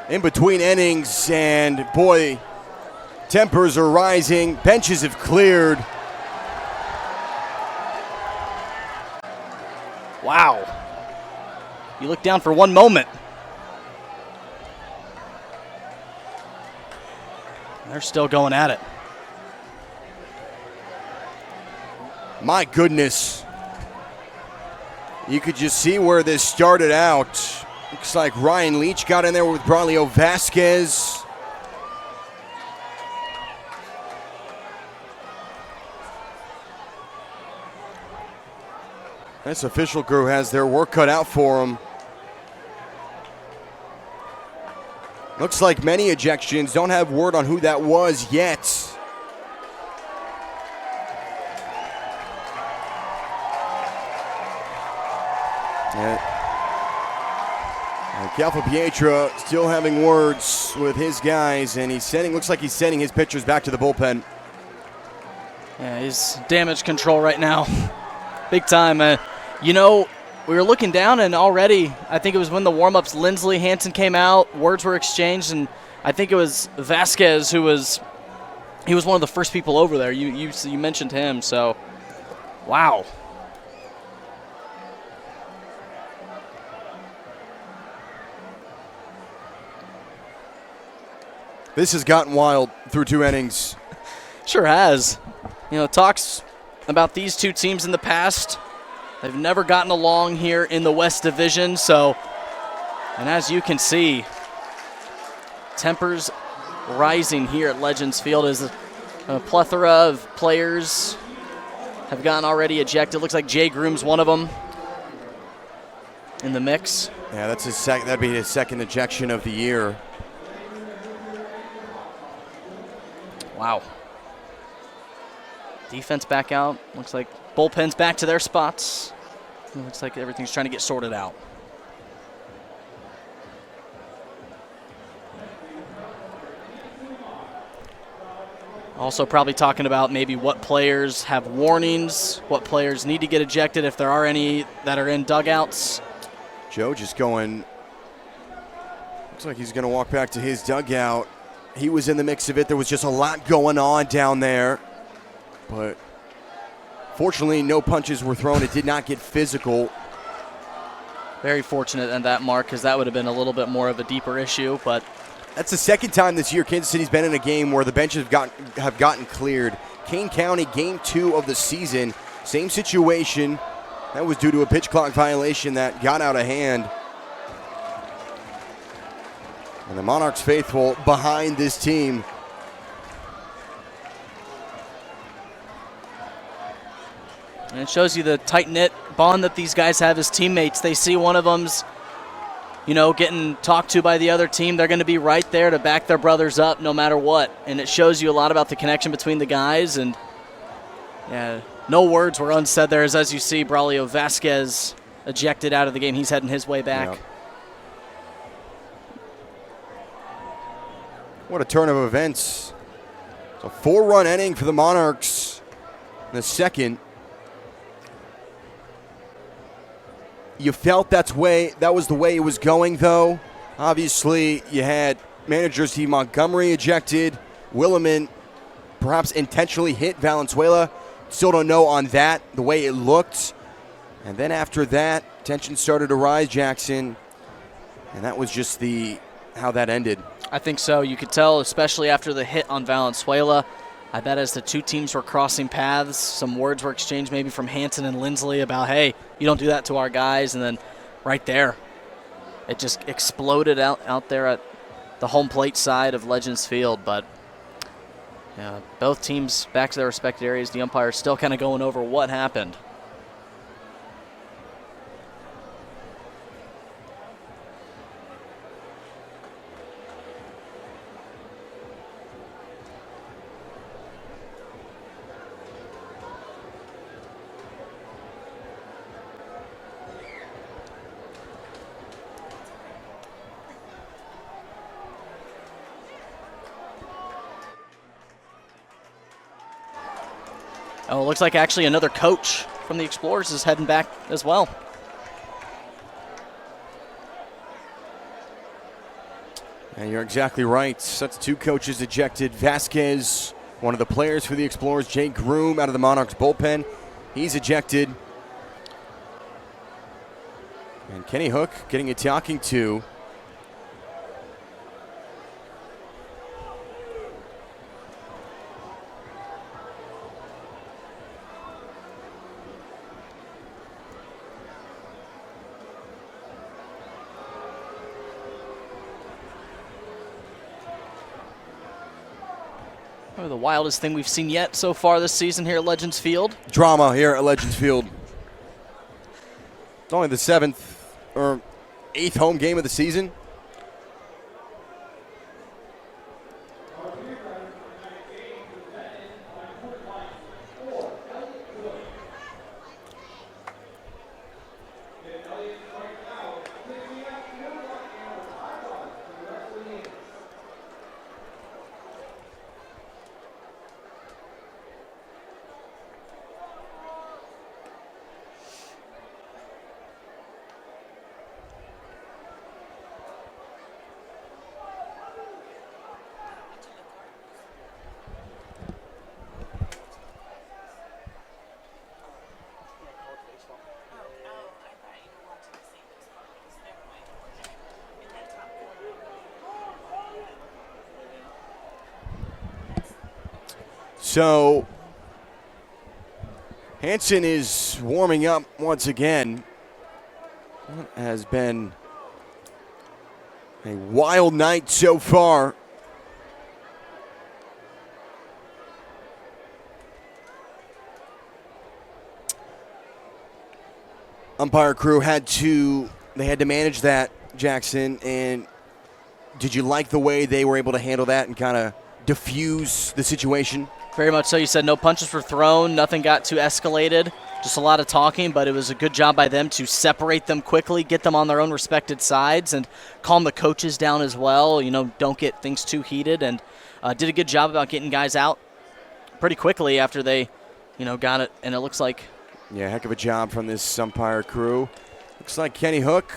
In between innings, and boy, tempers are rising. Benches have cleared. Wow. You look down for one moment. They're still going at it. My goodness. You could just see where this started out. Looks like Ryan Leach got in there with Braulio Vasquez. This official crew has their work cut out for them. Looks like many ejections. Don't have word on who that was yet. Calfa Pietra still having words with his guys, and looks like he's sending his pitchers back to the bullpen. Yeah, he's damage control right now. Big time. We were looking down, and already, I think it was when the warm-ups, Lindley, Hansen came out, words were exchanged, and I think it was Vasquez he was one of the first people over there. You mentioned him, so wow. This has gotten wild through 2 innings. Sure has. Talks about these two teams in the past. They've never gotten along here in the West Division, and as you can see, tempers rising here at Legends Field as a plethora of players have gotten already ejected. Looks like Jay Groom's one of them in the mix. Yeah, that'd be his second ejection of the year. Wow. Defense back out. Looks like bullpen's back to their spots. It looks like everything's trying to get sorted out. Also probably talking about maybe what players have warnings, what players need to get ejected if there are any that are in dugouts. Joe just going, looks like he's going to walk back to his dugout. He was in the mix of it. There was just a lot going on down there. But fortunately, no punches were thrown. It did not get physical. Very fortunate in that, Mark, because that would have been a little bit more of a deeper issue. But that's the second time this year Kansas City's been in a game where the benches have gotten cleared. Kane County, game 2 of the season. Same situation. That was due to a pitch clock violation that got out of hand. And the Monarchs faithful behind this team. And it shows you the tight-knit bond that these guys have as teammates. They see one of them's, getting talked to by the other team. They're going to be right there to back their brothers up no matter what. And it shows you a lot about the connection between the guys. And, yeah, no words were unsaid there as you see Braulio Vasquez ejected out of the game. He's heading his way back. Yep. What a turn of events. It's a 4-run inning for the Monarchs in the second. You felt that was the way it was going, though. Obviously, you had manager Steve Montgomery ejected. Willman perhaps intentionally hit Valenzuela. Still don't know on that, the way it looked. And then after that, tension started to rise, Jackson. And that was just how that ended. I think so. You could tell, especially after the hit on Valenzuela. I bet as the two teams were crossing paths, some words were exchanged maybe from Hansen and Lindley about, hey, you don't do that to our guys. And then right there, it just exploded out there at the home plate side of Legends Field, but both teams back to their respective areas. The umpire is still kind of going over what happened. Oh, it looks like actually another coach from the Explorers is heading back as well. And you're exactly right. That's two coaches ejected. Vasquez, one of the players for the Explorers, Jake Groom out of the Monarchs bullpen. He's ejected. And Kenny Hook getting a talking to. The wildest thing we've seen yet so far this season here at Legends Field. Drama here at Legends Field. It's only the 7th or 8th home game of the season. So Hansen is warming up once again. It has been a wild night so far. Umpire crew had to manage that, Jackson. And did you like the way they were able to handle that and kind of diffuse the situation? Very much so. You said no punches were thrown, nothing got too escalated, just a lot of talking, but it was a good job by them to separate them quickly, get them on their own respected sides, and calm the coaches down as well. You know, don't get things too heated, and did a good job about getting guys out pretty quickly after they, got it. And it looks like, yeah, heck of a job from this umpire crew. Looks like Kenny Hook,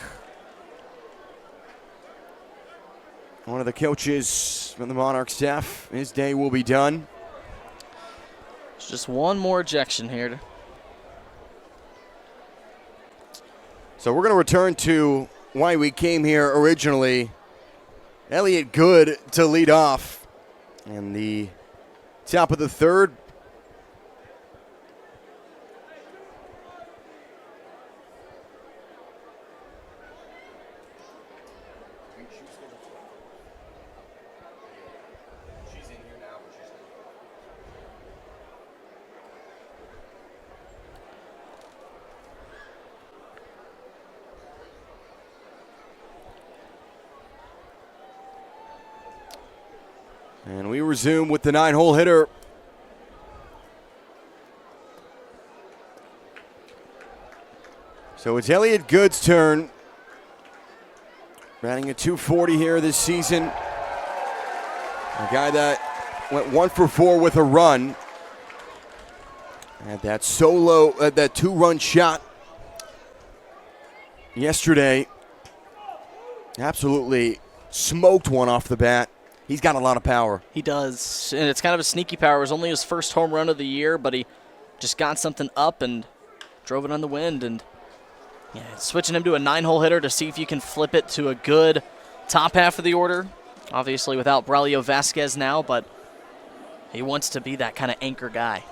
one of the coaches from the Monarch staff, his day will be done. It's just one more ejection here. So we're going to return to why we came here originally. Elliot Good to lead off. And the top of the third. And we resume with the 9-hole hitter. So it's Elliot Good's turn. Batting at .240 here this season. A guy that went 1 for 4 with a run. Had that that 2-run shot yesterday. Absolutely smoked one off the bat. He's got a lot of power. He does, and it's kind of a sneaky power. It was only his first home run of the year, but he just got something up and drove it on the wind. And switching him to a 9-hole hitter to see if you can flip it to a good top half of the order. Obviously without Braulio Vasquez now, but he wants to be that kind of anchor guy.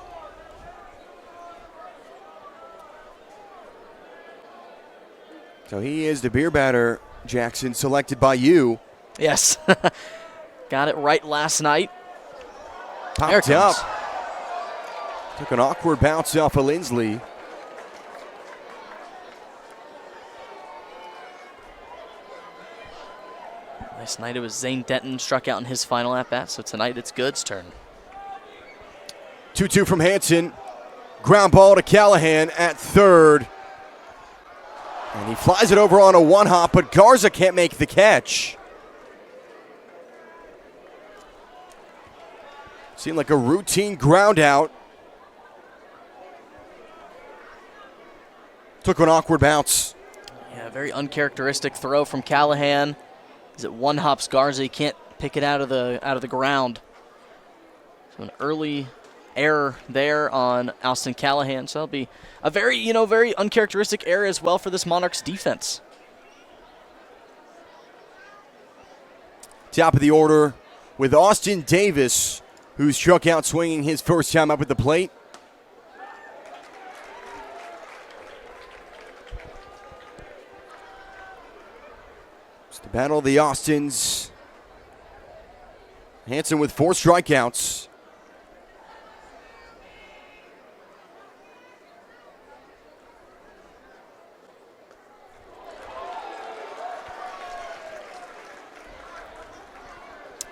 So he is the beer batter, Jackson, selected by you. Yes. Got it right last night. Popped up. Took an awkward bounce off of Lindley. Last night it was Zane Denton struck out in his final at-bat, so tonight it's Good's turn. 2-2 from Hansen. Ground ball to Callahan at third. And he flies it over on a one-hop, but Garza can't make the catch. Seemed like a routine ground out. Took an awkward bounce. Yeah, very uncharacteristic throw from Callahan. Is it one hops Garza? He can't pick it out of the ground. So an early error there on Alston Callahan. So it'll be a very uncharacteristic error as well for this Monarchs defense. Top of the order with Austin Davis, who struck out swinging his first time up at the plate. It's the battle of the Austins. Hansen with 4 strikeouts.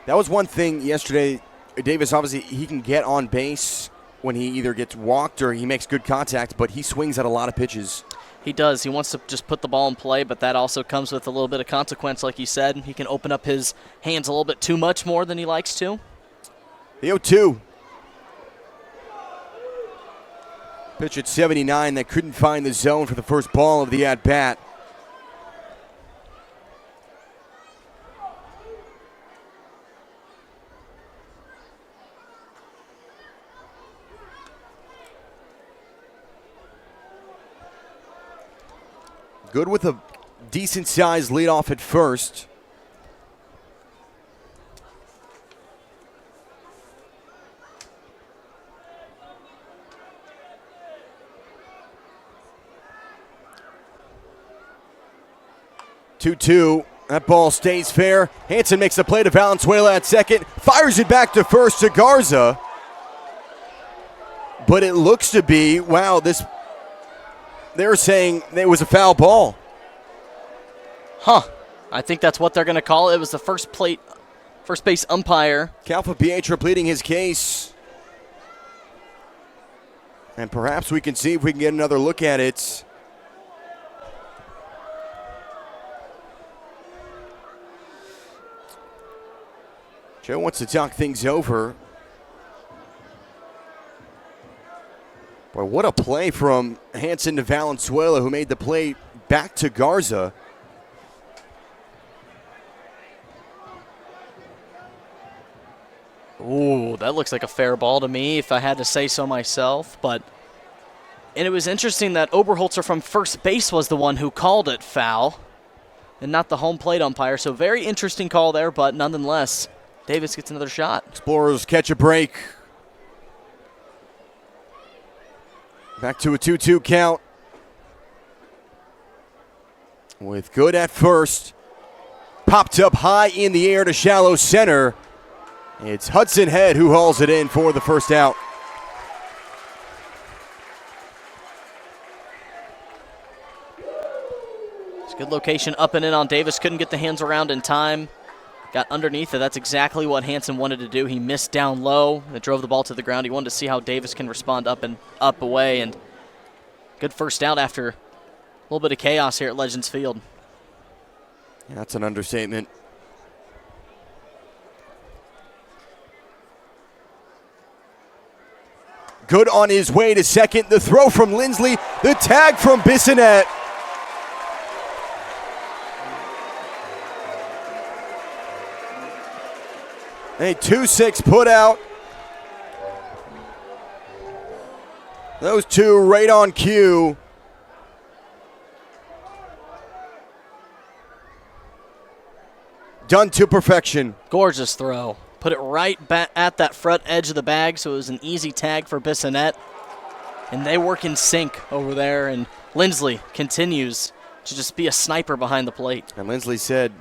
That was one thing yesterday. Davis, obviously, he can get on base when he either gets walked or he makes good contact, but he swings at a lot of pitches. He does. He wants to just put the ball in play, but that also comes with a little bit of consequence, like you said. He can open up his hands a little bit too much more than he likes to. The 0-2. Pitch at 79 that couldn't find the zone for the first ball of the at-bat. Good with a decent-sized leadoff at first. Two-two. That ball stays fair. Hansen makes the play to Valenzuela at second. Fires it back to first to Garza. But it looks to be, wow, this... They're saying it was a foul ball. Huh. I think that's what they're going to call it. It was the first base umpire. Calfa Pietra pleading his case. And perhaps we can see if we can get another look at it. Joe wants to talk things over. Boy, what a play from Hansen to Valenzuela, who made the play back to Garza. Ooh, that looks like a fair ball to me, if I had to say so myself. And it was interesting that Oberholzer from first base was the one who called it foul, and not the home plate umpire. So very interesting call there, but nonetheless, Davis gets another shot. Explorers catch a break. Back to a 2-2 count. With Good at first. Popped up high in the air to shallow center. It's Hudson Head who hauls it in for the first out. It's a good location up and in on Davis. Couldn't get the hands around in time. Got underneath it. That's exactly what Hansen wanted to do. He missed down low. It drove the ball to the ground. He wanted to see how Davis can respond up and up away. And good first out after a little bit of chaos here at Legends Field. Yeah, that's an understatement. Good on his way to second. The throw from Lindley. The tag from Besonette. A 2-6 put out. Those two right on cue. Done to perfection. Gorgeous throw. Put it right at that front edge of the bag, so it was an easy tag for Besonette. And they work in sync over there, and Lindley continues to just be a sniper behind the plate. And Lindley said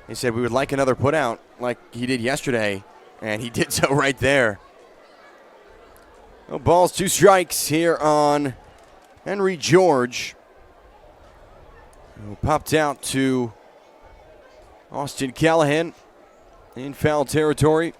He said we would like another putout like he did yesterday, and he did so right there. No balls, 2 strikes here on Henry George, who popped out to Austin Callahan in foul territory.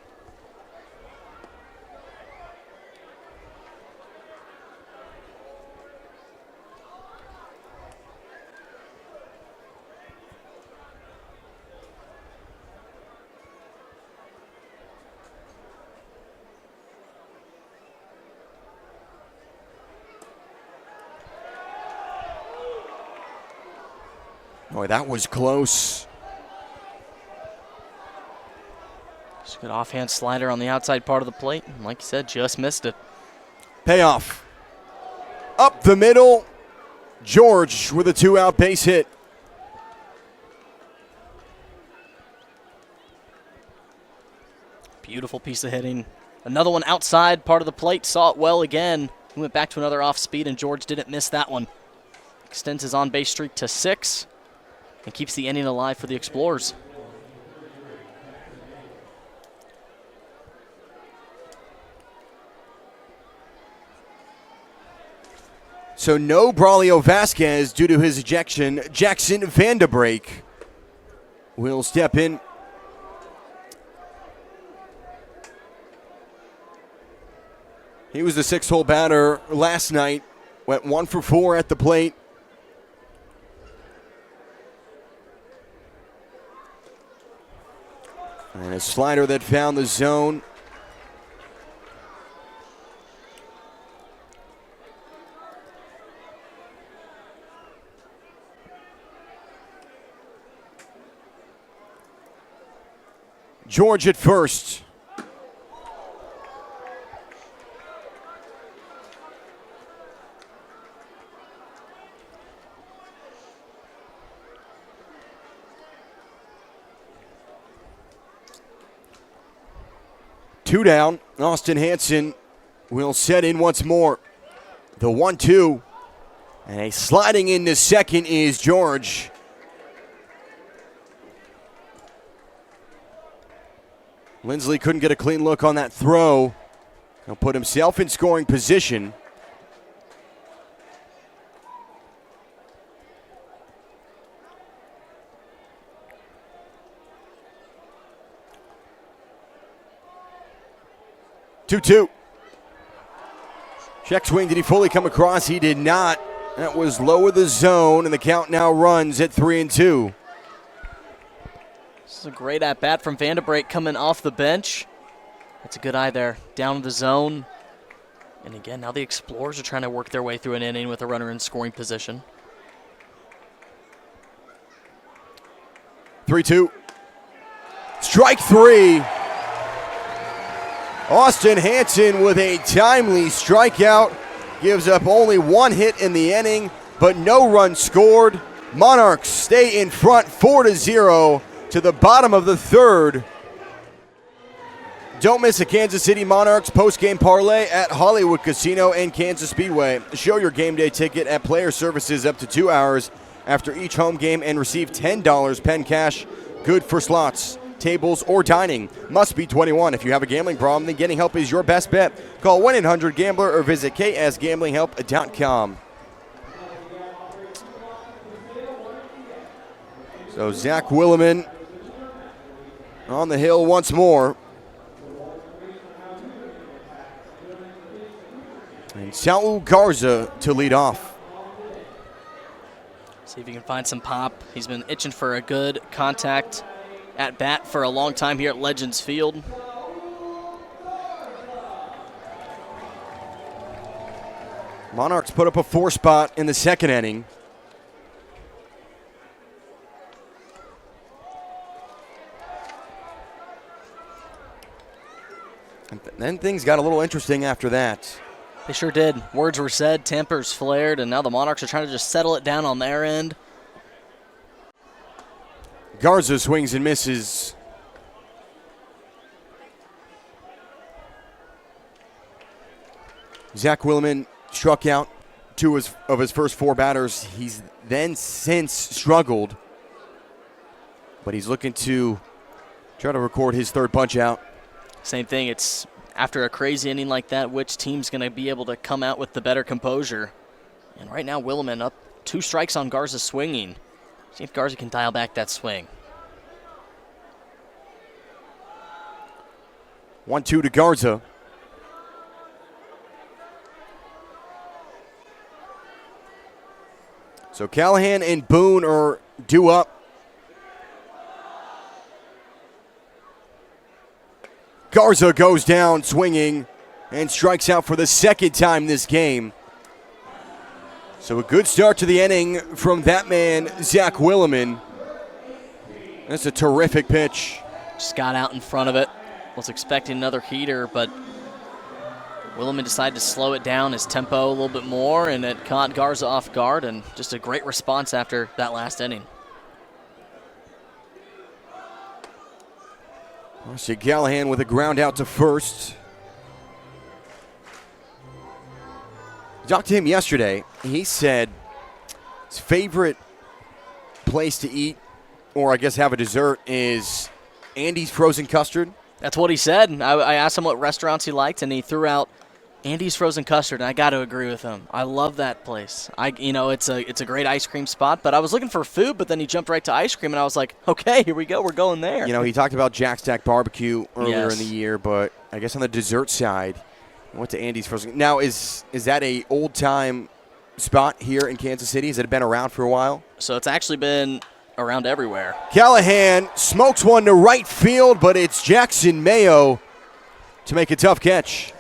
Boy, that was close. Just a good offhand slider on the outside part of the plate. And like you said, just missed it. Payoff. Up the middle. George with a 2-out base hit. Beautiful piece of hitting. Another one outside part of the plate. Saw it well again. He went back to another off speed, and George didn't miss that one. Extends his on-base streak to 6 and keeps the inning alive for the Explorers. So no Braulio Vasquez due to his ejection. Jackson Vanderbreak will step in. He was the 6-hole batter last night. Went 1 for 4 at the plate. And a slider that found the zone. George at first. Two down. Austin Hansen will set in once more. The 1-2. And a sliding into second is George. Lindley couldn't get a clean look on that throw. He'll put himself in scoring position. Two. Check swing. Did he fully come across? He did not. That was low of the zone, and the count now runs at 3-2. This is a great at-bat from Vanderbreak coming off the bench. That's a good eye there. Down the zone. And again, now the Explorers are trying to work their way through an inning with a runner in scoring position. 3-2. Strike 3. Austin Hansen with a timely strikeout. Gives up only 1 hit in the inning, but no runs scored. Monarchs stay in front 4-0 to the bottom of the 3rd. Don't miss a Kansas City Monarchs post-game parlay at Hollywood Casino and Kansas Speedway. Show your game day ticket at Player Services up to 2 hours after each home game and receive $10 pen cash. Good for slots, tables, or dining. Must be 21. If you have a gambling problem, then getting help is your best bet. Call 1-800-GAMBLER or visit ksgamblinghelp.com. So Zach Willman on the hill once more. And Saul Garza to lead off. See if he can find some pop. He's been itching for a good contact at bat for a long time here at Legends Field. Monarchs put up a 4 spot in the 2nd inning. And then things got a little interesting after that. They sure did. Words were said, tempers flared, and now the Monarchs are trying to just settle it down on their end. Garza swings and misses. Zach Willman struck out 2 of his first 4 batters. He's then since struggled. but he's looking to try to record his third punch out. Same thing. It's after a crazy inning like that, which team's going to be able to come out with the better composure? And right now, Willman up 2 strikes on Garza swinging. See if Garza can dial back that swing. 1-2 to Garza. So Callahan and Boone are due up. Garza goes down swinging and strikes out for the second time this game. So a good start to the inning from that man, Zach Willman. That's a terrific pitch. Just got out in front of it. Was expecting another heater, but Willman decided to slow it down, his tempo a little bit more, and it caught Garza off guard, and just a great response after that last inning. We'll see Callahan with a ground out to first. I talked to him yesterday. He said his favorite place to eat, or I guess have a dessert, is Andy's frozen custard. That's what he said. I asked him what restaurants he liked, and he threw out Andy's frozen custard, and I got to agree with him. I love that place. It's a great ice cream spot, but I was looking for food, but then he jumped right to ice cream, and I was like, okay, here we go. We're going there. He talked about Jack Stack Barbecue earlier in the Yes. year, but I guess on the dessert side, he went to Andy's frozen. Now, is that a old-time spot here in Kansas City? Has it been around for a while? So it's actually been around everywhere. Callahan smokes one to right field, but it's Jackson Mayo to make a tough catch.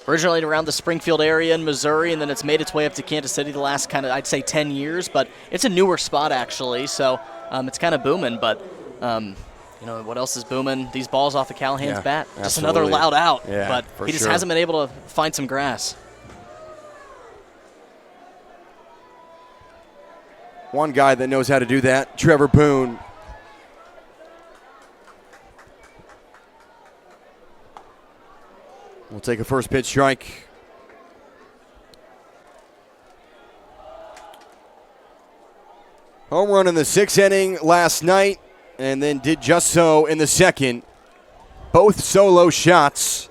Originally around the Springfield area in Missouri, and then it's made its way up to Kansas City the last I'd say 10 years, but it's a newer spot actually, so it's kind of booming, but what else is booming? These balls off of Callahan's bat. Just absolutely. another loud out, Yeah, but for he just sure. hasn't been able to find some grass. One guy that knows how to do that, Trevor Boone. We'll take a first pitch strike. Home run in the 6th inning last night, and then did just so in the 2nd. Both solo shots.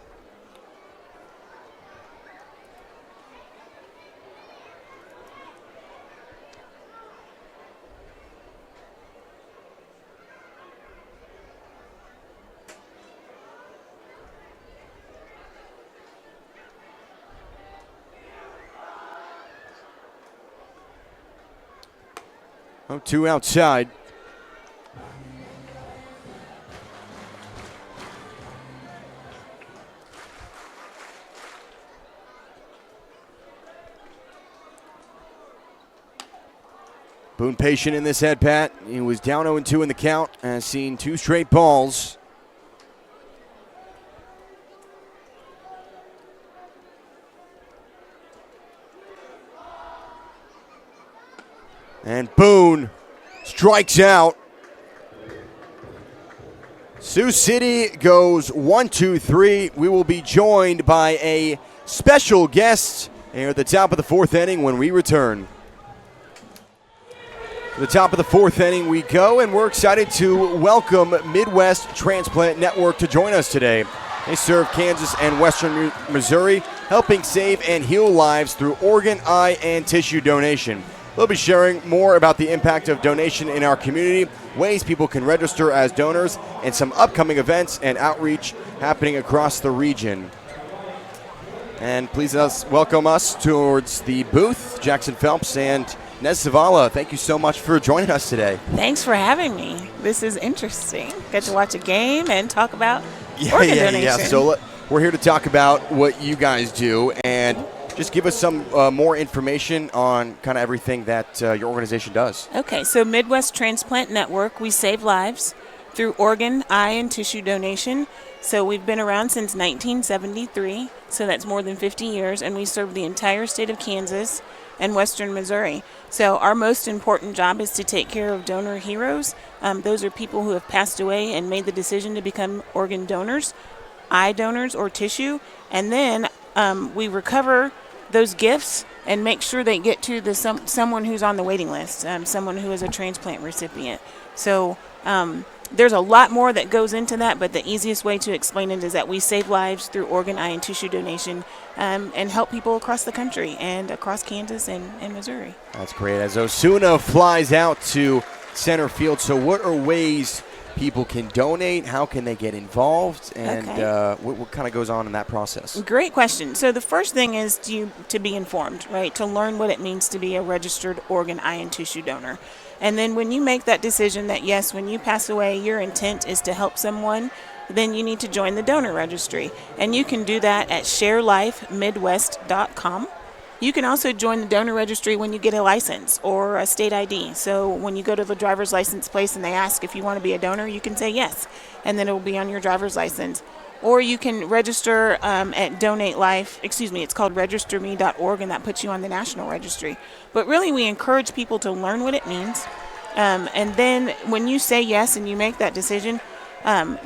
Oh, 2 outside. Boone patient in this at-bat. He was down 0-2 in the count and has seen 2 straight balls. And Boone strikes out. Sioux City goes 1-2-3. We will be joined by a special guest here at the top of the 4th inning when we return. To the top of the 4th inning we go, and we're excited to welcome Midwest Transplant Network to join us today. They serve Kansas and Western Missouri, helping save and heal lives through organ, eye, and tissue donation. They'll be sharing more about the impact of donation in our community, ways people can register as donors, and some upcoming events and outreach happening across the region. And please welcome us towards the booth, Jackson Phelps and Nez Zavala. Thank you so much for joining us today. Thanks for having me. This is interesting. Get to watch a game and talk about organ donation. So we're here to talk about what you guys do, and just give us some more information on kind of everything that your organization does. Okay, so Midwest Transplant Network, we save lives through organ, eye, and tissue donation. So we've been around since 1973, so that's more than 50 years, and we serve the entire state of Kansas and Western Missouri. So our most important job is to take care of donor heroes. Those are people who have passed away and made the decision to become organ donors, eye donors, or tissue, and then we recover those gifts and make sure they get to the someone who's on the waiting list, someone who is a transplant recipient. So there's a lot more that goes into that, but the easiest way to explain it is that we save lives through organ, eye, and tissue donation, and help people across the country and across Kansas and Missouri. That's great. As Osuna flies out to center field, so what are ways people can donate? How can they get involved? And what kind of goes on in that process? Great question. So the first thing is to be informed, right? To learn what it means to be a registered organ, eye, and tissue donor. And then when you make that decision that, yes, when you pass away, your intent is to help someone, then you need to join the donor registry. And you can do that at sharelifemidwest.com. You can also join the donor registry when you get a license or a state ID. So when you go to the driver's license place and they ask if you want to be a donor, you can say yes, and then it will be on your driver's license. Or you can register at Donate Life. It's called registerme.org, and that puts you on the national registry. But really, we encourage people to learn what it means. And then when you say yes and you make that decision,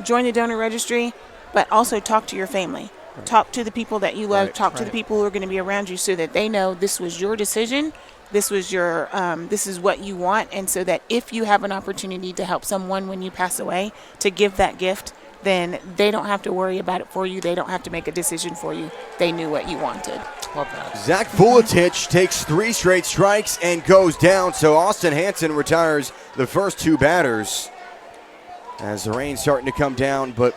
join the donor registry, but also talk to your family. Right. Talk to the people that you love. Talk to the people who are going to be around you so that they know this was your decision. This was your, this is what you want. And so that if you have an opportunity to help someone when you pass away, to give that gift, then they don't have to worry about it for you. They don't have to make a decision for you. They knew what you wanted. Love that. Zach Fulatich takes 3 straight strikes and goes down. So Austin Hansen retires the first 2 batters as the rain's starting to come down. But,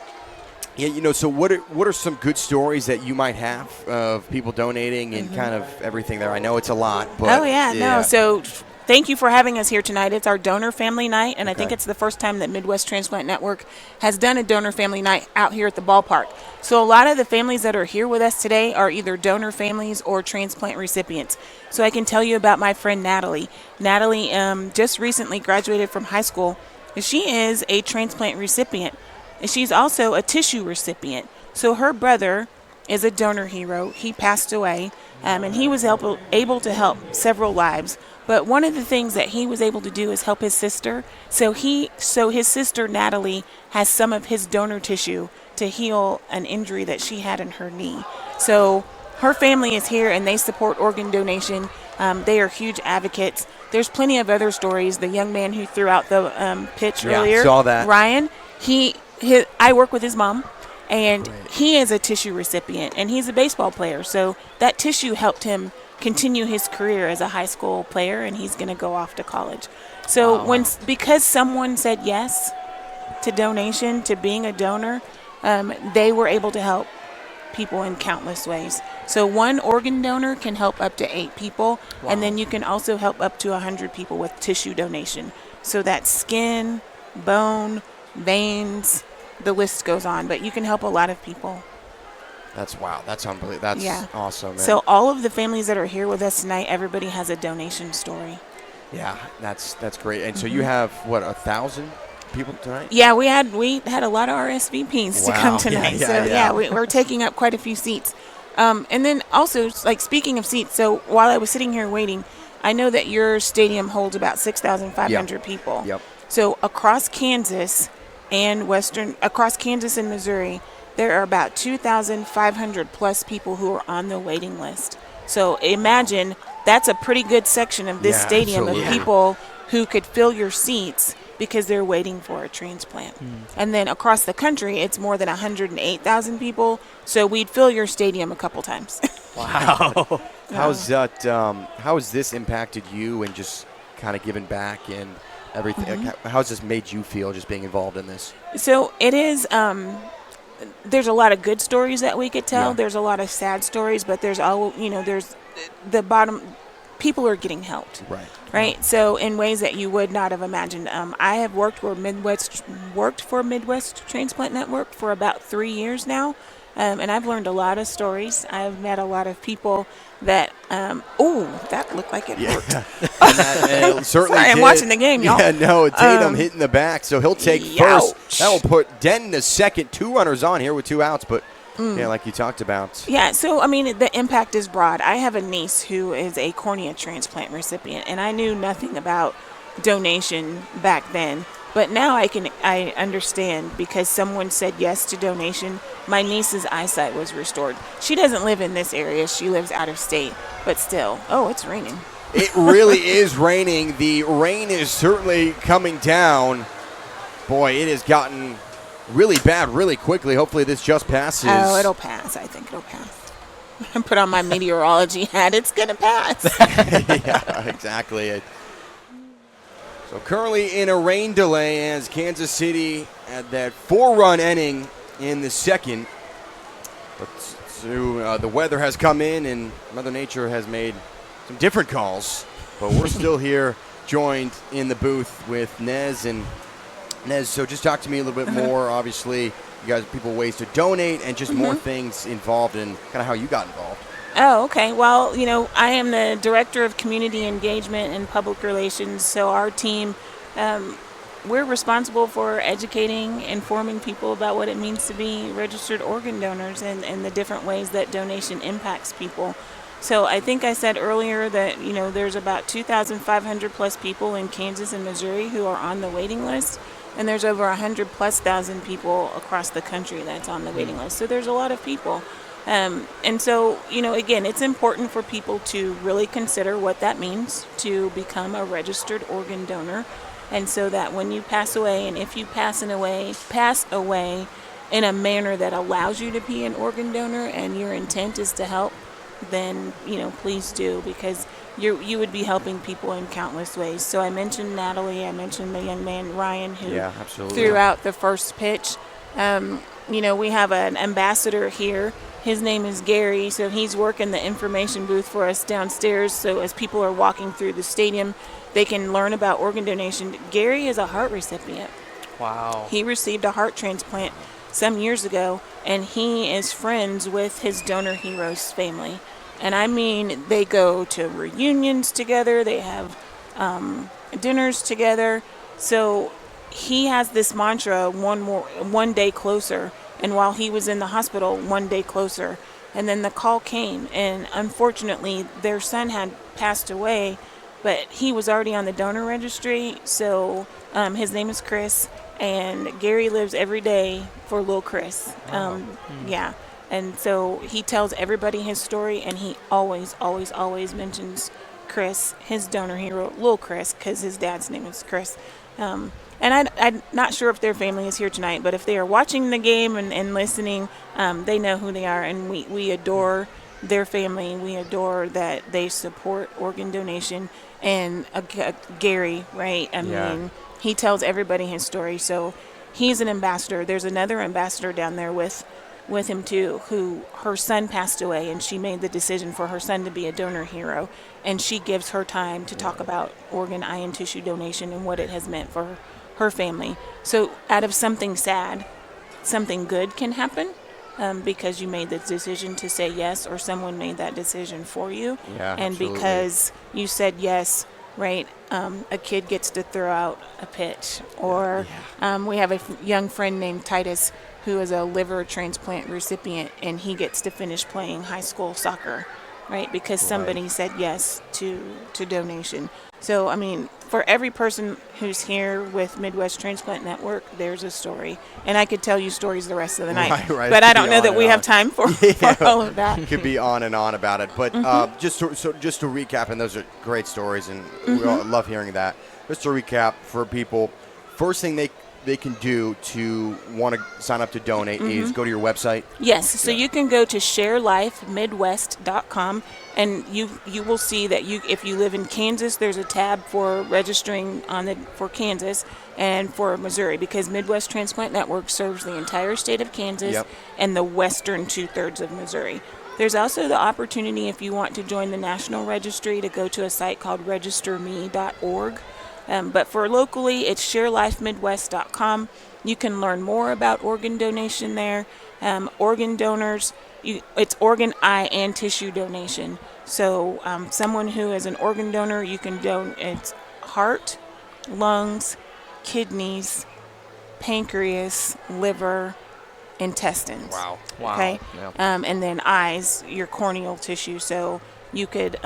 yeah, so what are some good stories that you might have of people donating and kind of everything there? I know it's a lot. But no. So thank you for having us here tonight. It's our donor family night, and I think it's the first time that Midwest Transplant Network has done a donor family night out here at the ballpark. So a lot of the families that are here with us today are either donor families or transplant recipients. So I can tell you about my friend Natalie. Natalie just recently graduated from high school. She is a transplant recipient, and she's also a tissue recipient. So her brother is a donor hero. He passed away, and he was able to help several lives. But one of the things that he was able to do is help his sister. So his sister Natalie has some of his donor tissue to heal an injury that she had in her knee. So her family is here and they support organ donation. They are huge advocates. There's plenty of other stories. The young man who threw out the pitch earlier, saw that. Ryan, I work with his mom. And he is a tissue recipient, and he's a baseball player. So that tissue helped him continue his career as a high school player, and he's going to go off to college. So because someone said yes to donation, to being a donor, they were able to help people in countless ways. So one organ donor can help up to 8 people, and then you can also help up to 100 people with tissue donation. So that's skin, bone, veins, the list goes on, but you can help a lot of people. That's That's unbelievable. That's awesome. Man. So all of the families that are here with us tonight, everybody has a donation story. Yeah, that's great. And so you have 1,000 people tonight? Yeah, we had a lot of RSVPs to come tonight. We're taking up quite a few seats. And then also, like, speaking of seats, so while I was sitting here waiting, I know that your stadium holds about 6,500 people. Yep. So across Kansas and Missouri, there are about 2,500 plus people who are on the waiting list. So imagine that's a pretty good section of this stadium of people who could fill your seats because they're waiting for a transplant. And then across the country, it's more than 108,000 people. So we'd fill your stadium a couple times. Wow. How has this impacted you and just kind of giving back and everything? How has this made you feel just being involved in this? So it is, there's a lot of good stories that we could tell. There's a lot of sad stories, but there's the bottom, people are getting helped. Right. So in ways that you would not have imagined. I have worked for Midwest Transplant Network for about 3 years now. And I've learned a lot of stories. I've met a lot of people that, that looked like it worked. It certainly Sorry, I'm watching the game, y'all. Yeah, no, Tatum hitting the back, so he'll take first. That will put Denton to second. 2 runners on here with 2 outs, but like you talked about. Yeah, so, I mean, the impact is broad. I have a niece who is a cornea transplant recipient, and I knew nothing about donation back then. But now I understand because someone said yes to donation. My niece's eyesight was restored. She doesn't live in this area. She lives out of state. But still, oh, it's raining. It really is raining. The rain is certainly coming down. Boy, it has gotten really bad really quickly. Hopefully this just passes. Oh, it'll pass. I think it'll pass. I put on my meteorology hat. It's going to pass. Yeah, exactly. So currently in a rain delay as Kansas City had that 4-run inning in the second. But so, the weather has come in and Mother Nature has made some different calls. But we're still here joined in the booth with Nez. And Nez, so just talk to me a little bit more. Obviously, you guys people ways to donate and just more things involved and kind of how you got involved. Oh, okay. Well, you know, I am the Director of Community Engagement and Public Relations, so our team, we're responsible for educating, informing people about what it means to be registered organ donors and the different ways that donation impacts people. So I think I said earlier that, you know, there's about 2,500 plus people in Kansas and Missouri who are on the waiting list, and there's over 100 plus thousand people across the country that's on the waiting list. So there's a lot of people. And so, you know, again, it's important for people to really consider what that means to become a registered organ donor. And so that when you pass away, and if you pass away in a manner that allows you to be an organ donor and your intent is to help, then, you know, please do, because you would be helping people in countless ways. So I mentioned Natalie, I mentioned the young man Ryan who threw out the first pitch. You know, we have an ambassador here. His name is Gary, so he's working the information booth for us downstairs. So as people are walking through the stadium, they can learn about organ donation. Gary is a heart recipient. Wow. He received a heart transplant some years ago, and he is friends with his donor heroes family. And I mean, they go to reunions together, they have dinners together. So he has this mantra, one day closer. And while he was in the hospital, one day closer. And then the call came, and unfortunately their son had passed away, but he was already on the donor registry. So his name is Chris, and Gary lives every day for little Chris. Yeah. And so he tells everybody his story, and he always, always, always mentions Chris, his donor hero, little Chris, because his dad's name is Chris. And I'm not sure if their family is here tonight, but if they are watching the game and listening, they know who they are, and we adore their family. We adore that they support organ donation. And Gary, right? I mean, he tells everybody his story, so he's an ambassador. There's another ambassador down there with him too, who her son passed away, and she made the decision for her son to be a donor hero, and she gives her time to talk about organ, eye, and tissue donation and what it has meant for her family. So out of something sad, something good can happen, because you made the decision to say yes, or someone made that decision for you. Yeah, and absolutely. Because you said yes, right, a kid gets to throw out a pitch. Or we have a young friend named Titus who is a liver transplant recipient, and he gets to finish playing high school soccer, right, because somebody said yes to donation. So, I mean, for every person who's here with Midwest Transplant Network, there's a story. And I could tell you stories the rest of the night. Right. But I don't know that we have time for all of that. Could be on and on about it. But just to recap, and those are great stories, and we all love hearing that. Just to recap for people, first thing they can do to want to sign up to donate is go to your website. Yes, so you can go to sharelifemidwest.com, and you will see that if you live in Kansas, there's a tab for registering for Kansas and for Missouri, because Midwest Transplant Network serves the entire state of Kansas and the western 2/3 of Missouri. There's also the opportunity, if you want to join the national registry, to go to a site called registerme.org. But for locally, it's sharelifemidwest.com. You can learn more about organ donation there. Organ donors, it's organ, eye, and tissue donation. So someone who is an organ donor, you can donate it's heart, lungs, kidneys, pancreas, liver, intestines. Wow. Okay. Yeah. And then eyes, your corneal tissue. So you could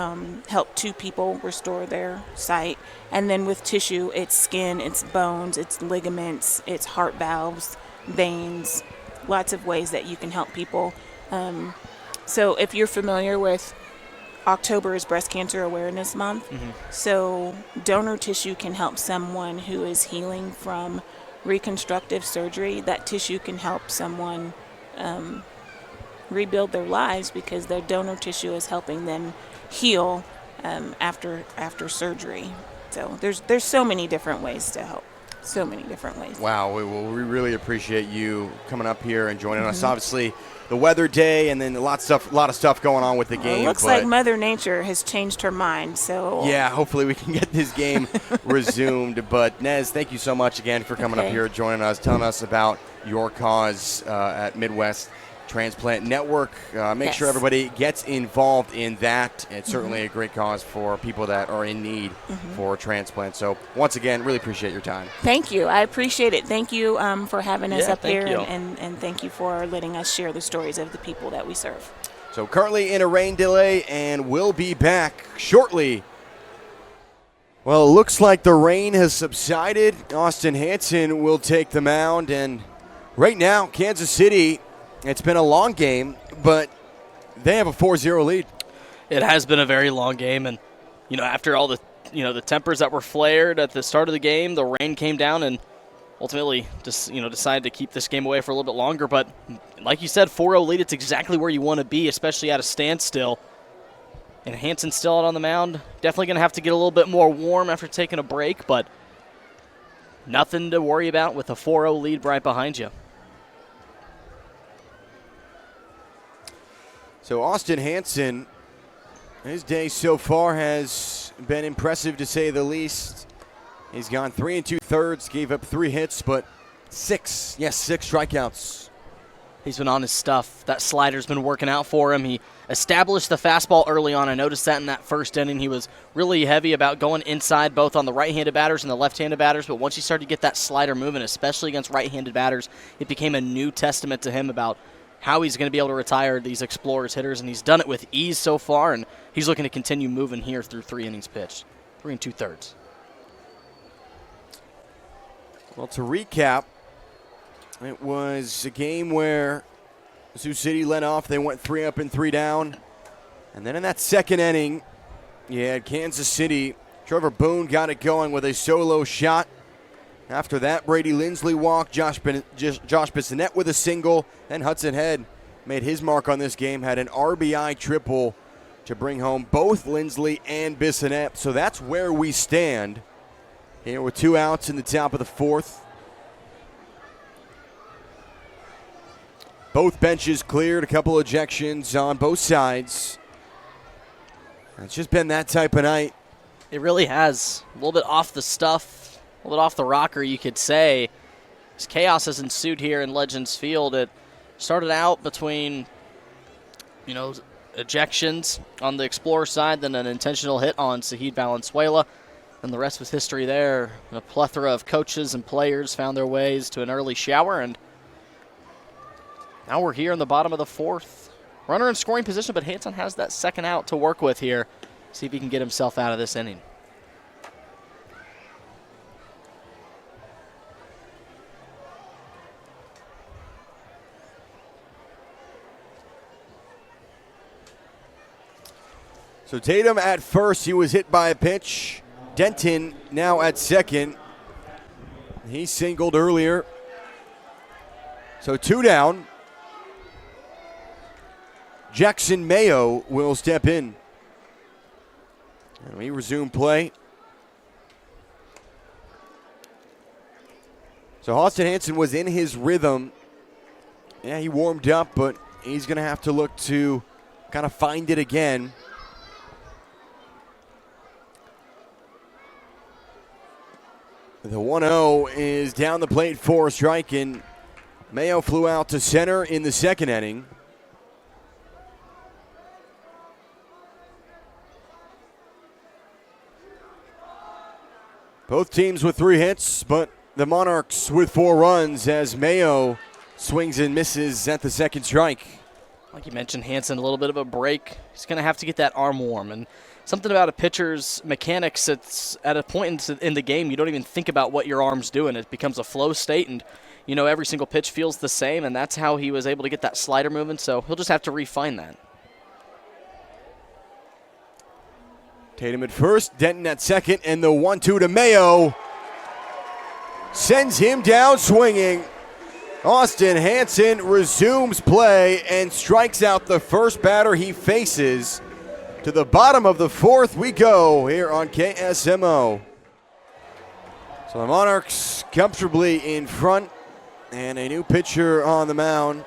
help 2 people restore their sight. And then with tissue, it's skin, it's bones, it's ligaments, it's heart valves, veins, lots of ways that you can help people. So if you're familiar with October is Breast Cancer Awareness Month, so donor tissue can help someone who is healing from reconstructive surgery. That tissue can help someone rebuild their lives because their donor tissue is helping them heal after surgery. So there's so many different ways to help. So many different ways. Wow, we really appreciate you coming up here and joining us. Obviously, the weather day, and then a lot of stuff going on with the game. It looks like Mother Nature has changed her mind. So yeah, hopefully we can get this game resumed. But Nez, thank you so much again for coming up here, joining us, telling us about your cause at Midwest Transplant Network. Make sure everybody gets involved in that. It's certainly a great cause for people that are in need for transplant. So once again, really appreciate your time. Thank you. I appreciate it. Thank you for having us up here, you. and thank you for letting us share the stories of the people that we serve. So currently in a rain delay, and we'll be back shortly. Well, it looks like the rain has subsided. Austin Hansen will take the mound, and right now, Kansas City, it's been a long game, but they have a 4-0 lead. It has been a very long game, and after all the the tempers that were flared at the start of the game, the rain came down and ultimately just decided to keep this game away for a little bit longer. But like you said, 4-0 lead, it's exactly where you want to be, especially at a standstill. And Hansen's still out on the mound. Definitely going to have to get a little bit more warm after taking a break, but nothing to worry about with a 4-0 lead right behind you. So Austin Hansen, his day so far has been impressive to say the least. He's gone 3 2/3, gave up 3 hits, but 6 strikeouts. He's been on his stuff. That slider's been working out for him. He established the fastball early on. I noticed that in that first inning. He was really heavy about going inside both on the right-handed batters and the left-handed batters, but once he started to get that slider moving, especially against right-handed batters, it became a new testament to him about how he's going to be able to retire these Explorers hitters, and he's done it with ease so far, and he's looking to continue moving here through 3 innings pitched, 3 2/3. Well, to recap, it was a game where Sioux City led off. They went 3 up and 3 down. And then in that second inning, you had Kansas City. Trevor Boone got it going with a solo shot. After that, Brady Lindley walked, Josh Besonette with a single, and Hudson Head made his mark on this game, had an RBI triple to bring home both Lindley and Besonette. So that's where we stand here with 2 outs in the top of the 4th. Both benches cleared, a couple ejections on both sides. It's just been that type of night. It really has. A little bit off the stuff. A little off the rocker, you could say. This chaos has ensued here in Legends Field. It started out between, ejections on the Explorer side, then an intentional hit on Valenzuela, and the rest was history there. A plethora of coaches and players found their ways to an early shower, and now we're here in the bottom of the 4th. Runner in scoring position, but Hansen has that second out to work with here. See if he can get himself out of this inning. So Tatum at first, he was hit by a pitch. Denton now at second. He singled earlier. So 2 down. Jackson Mayo will step in. And we resume play. So Austin Hansen was in his rhythm. Yeah, he warmed up, but he's going to have to look to kind of find it again. The 1-0 is down the plate for a strike, and Mayo flew out to center in the second inning. Both teams with 3 hits, but the Monarchs with 4 runs as Mayo swings and misses at the second strike. Like you mentioned, Hansen, a little bit of a break. He's going to have to get that arm warm. And something about a pitcher's mechanics, it's at a point in the game, you don't even think about what your arm's doing. It becomes a flow state, and every single pitch feels the same, and that's how he was able to get that slider moving. So he'll just have to refine that. Tatum at first, Denton at second, and the 1-2 to Mayo sends him down swinging. Austin Hansen resumes play and strikes out the first batter he faces. To the bottom of the fourth we go here on KSMO. So the Monarchs comfortably in front, and a new pitcher on the mound.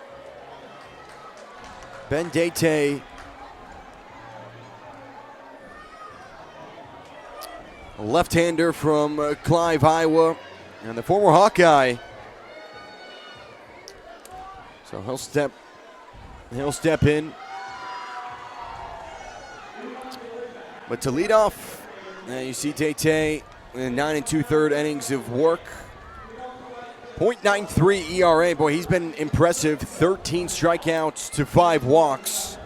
Besonette, a left-hander from Clive, Iowa, and the former Hawkeye. So he'll step in. But to lead off, you see Tate in 9 2/3 innings of work. .93 ERA. Boy, he's been impressive. 13 strikeouts to 5 walks.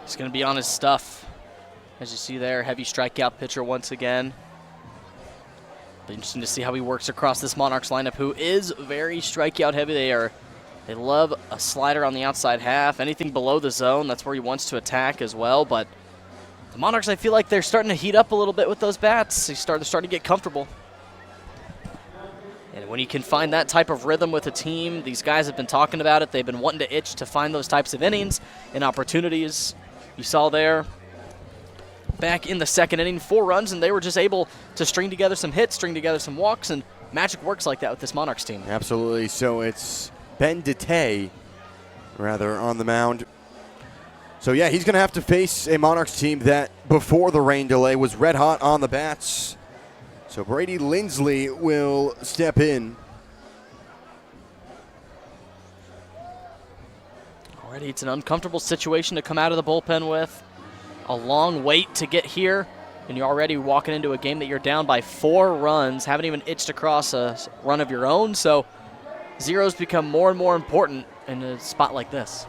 He's going to be on his stuff. As you see there, heavy strikeout pitcher once again. Be interesting to see how he works across this Monarchs lineup, who is very strikeout heavy. They love a slider on the outside half. Anything below the zone, that's where he wants to attack as well. But the Monarchs, I feel like they're starting to heat up a little bit with those bats. They're starting to get comfortable. And when you can find that type of rhythm with a team, these guys have been talking about it. They've been wanting to itch to find those types of innings and opportunities. You saw there back in the second inning, 4 runs, and they were just able to string together some hits, string together some walks, and magic works like that with this Monarchs team. Absolutely. So it's Besonette, on the mound. So, yeah, he's going to have to face a Monarchs team that, before the rain delay, was red hot on the bats. So Brady Lindley will step in. Already it's an uncomfortable situation to come out of the bullpen with. A long wait to get here, and you're already walking into a game that you're down by 4 runs, haven't even itched across a run of your own, so zeros become more and more important in a spot like this.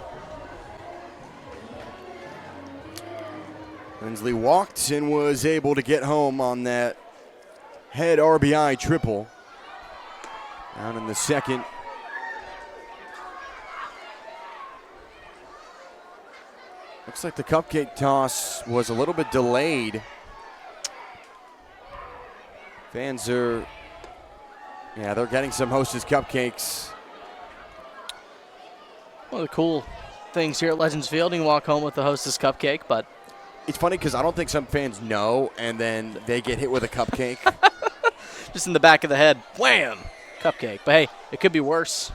Lindley walked and was able to get home on that Head RBI triple. Down in the second. Looks like the cupcake toss was a little bit delayed. Fans are, they're getting some Hostess cupcakes. One of the cool things here at Legends Field, you can walk home with the Hostess cupcake, but it's funny because I don't think some fans know, and then they get hit with a cupcake. Just in the back of the head, wham, cupcake. But hey, it could be worse.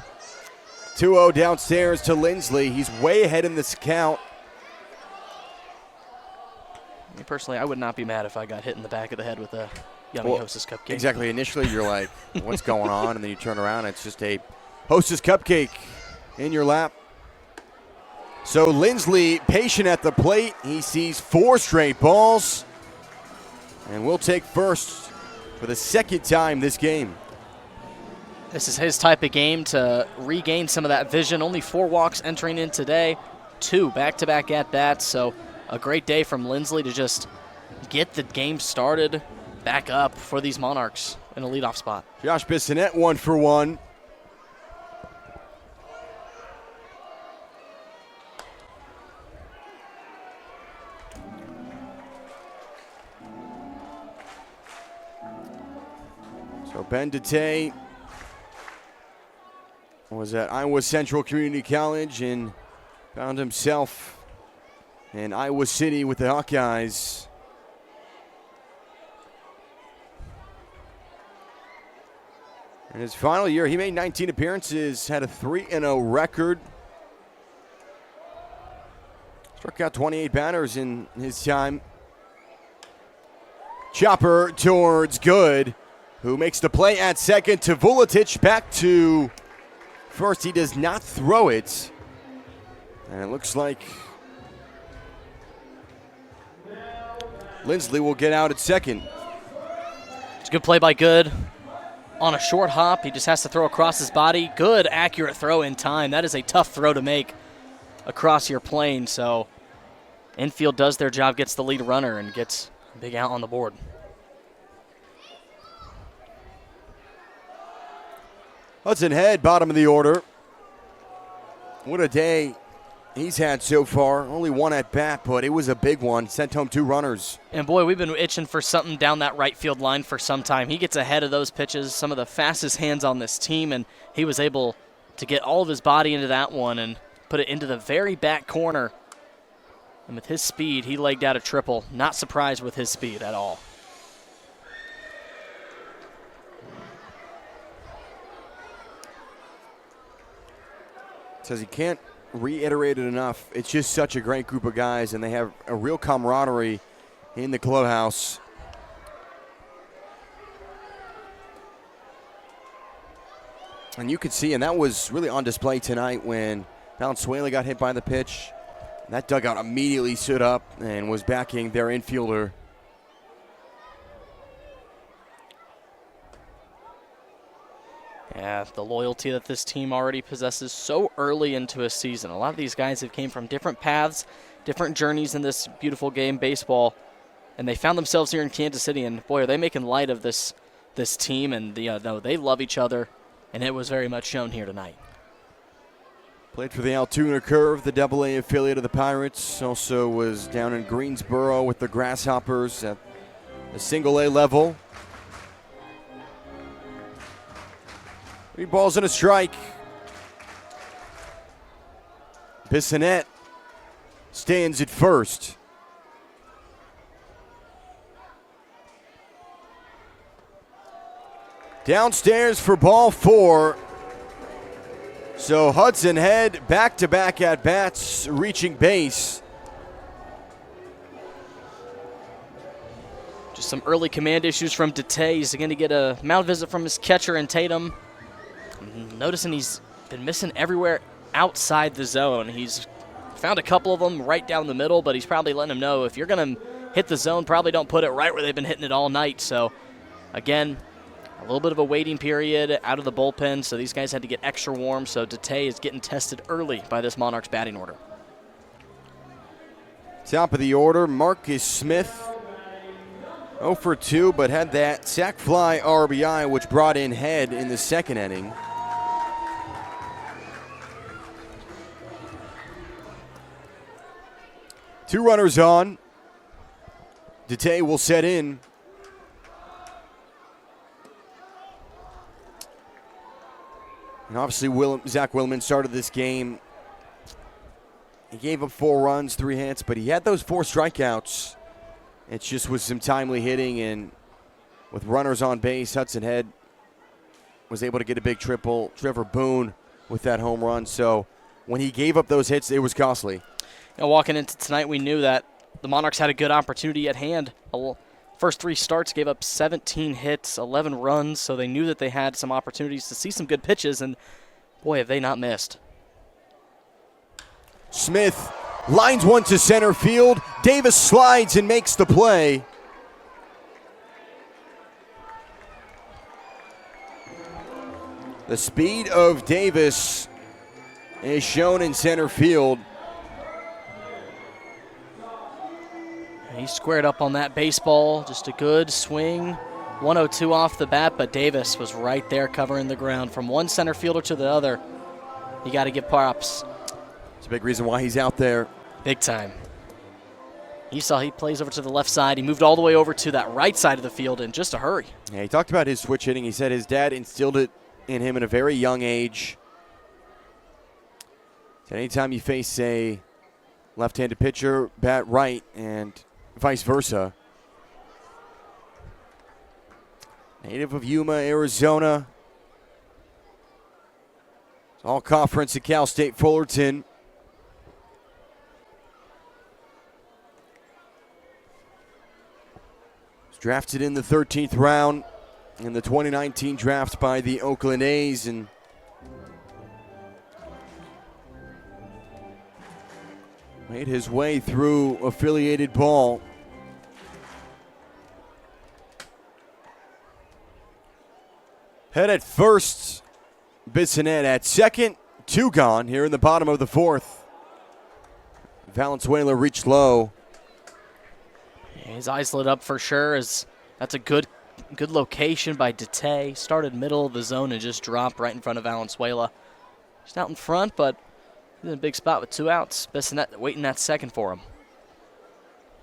2-0 downstairs to Lindley. He's way ahead in this count. Me personally, I would not be mad if I got hit in the back of the head with a yummy Hostess cupcake. Exactly. Initially, you're like, what's going on? And then you turn around, and it's just a Hostess cupcake in your lap. So Lindley patient at the plate. He sees 4 straight balls. And we'll take first for the second time this game. This is his type of game to regain some of that vision. Only 4 walks entering in today. 2 back-to-back at-bats. So a great day from Lindley to just get the game started back up for these Monarchs in a leadoff spot. Josh Besonette 1 for 1. So Besonette was at Iowa Central Community College and found himself in Iowa City with the Hawkeyes. In his final year, he made 19 appearances, had a 3-0 record. Struck out 28 batters in his time. Chopper towards Good, who makes the play at second to Vuletic. Back to first. He does not throw it. And it looks like Lindley will get out at second. It's a good play by Good. on a short hop. He just has to throw across his body. Good, accurate throw in time. That is a tough throw to make across your plane. So infield does their job, gets the lead runner, and gets a big out on the board. Hudson Head, bottom of the order. What a day he's had so far. Only one at bat, but it was a big one. Sent home 2 runners. And boy, we've been itching for something down that right field line for some time. He gets ahead of those pitches, some of the fastest hands on this team, and he was able to get all of his body into that one and put it into the very back corner. And with his speed, he legged out a triple. Not surprised with his speed at all. Says he can't reiterate it enough. It's just such a great group of guys, and they have a real camaraderie in the clubhouse. And you could see, and that was really on display tonight when Valenzuela got hit by the pitch. That dugout immediately stood up and was backing their infielder. Yeah, the loyalty that this team already possesses so early into a season. A lot of these guys have came from different paths, different journeys in this beautiful game, baseball, and they found themselves here in Kansas City, and boy, are they making light of this team, and they love each other, and it was very much shown here tonight. Played for the Altoona Curve, the AA affiliate of the Pirates. Also was down in Greensboro with the Grasshoppers at the single A level. 3 balls and a strike. Besonette stands at first. Downstairs for ball 4. So Hudson Head back-to-back at-bats, reaching base. Just some early command issues from Dete. He's going to get a mound visit from his catcher and Tatum. Noticing he's been missing everywhere outside the zone. He's found a couple of them right down the middle, but he's probably letting them know if you're going to hit the zone, probably don't put it right where they've been hitting it all night. So, again, a little bit of a waiting period out of the bullpen, so these guys had to get extra warm. So Dete is getting tested early by this Monarchs batting order. Top of the order, Marcus Smith. 0 for 2, but had that sac fly RBI, which brought in Head in the second inning. Two runners on. Dete will set in. And obviously, Zach Willman started this game. He gave up 4 runs, 3 hits, but he had those 4 strikeouts. It just was some timely hitting, and with runners on base, Hudson Head was able to get a big triple. Trevor Boone with that home run. So when he gave up those hits, it was costly. You know, walking into tonight, we knew that the Monarchs had a good opportunity at hand. First 3 starts gave up 17 hits, 11 runs, so they knew that they had some opportunities to see some good pitches, and boy, have they not missed. Smith lines one to center field. Davis slides and makes the play. The speed of Davis is shown in center field. He squared up on that baseball, just a good swing. 102 off the bat, but Davis was right there covering the ground. From one center fielder to the other, you got to give props. It's a big reason why he's out there. Big time. You saw he plays over to the left side. He moved all the way over to that right side of the field in just a hurry. Yeah, he talked about his switch hitting. He said his dad instilled it in him at a very young age. So anytime you face a left-handed pitcher, bat right, and vice versa. Native of Yuma, Arizona. All conference at Cal State Fullerton. Was drafted in the 13th round in the 2019 draft by the Oakland A's, and made his way through affiliated ball. Head at first. Besonette at second. 2 gone here in the bottom of the 4th. Valenzuela reached low. His eyes lit up for sure, as that's a good location by Dete. Started middle of the zone and just dropped right in front of Valenzuela. Just out in front, but he's in a big spot with 2 outs. Besonette waiting that second for him.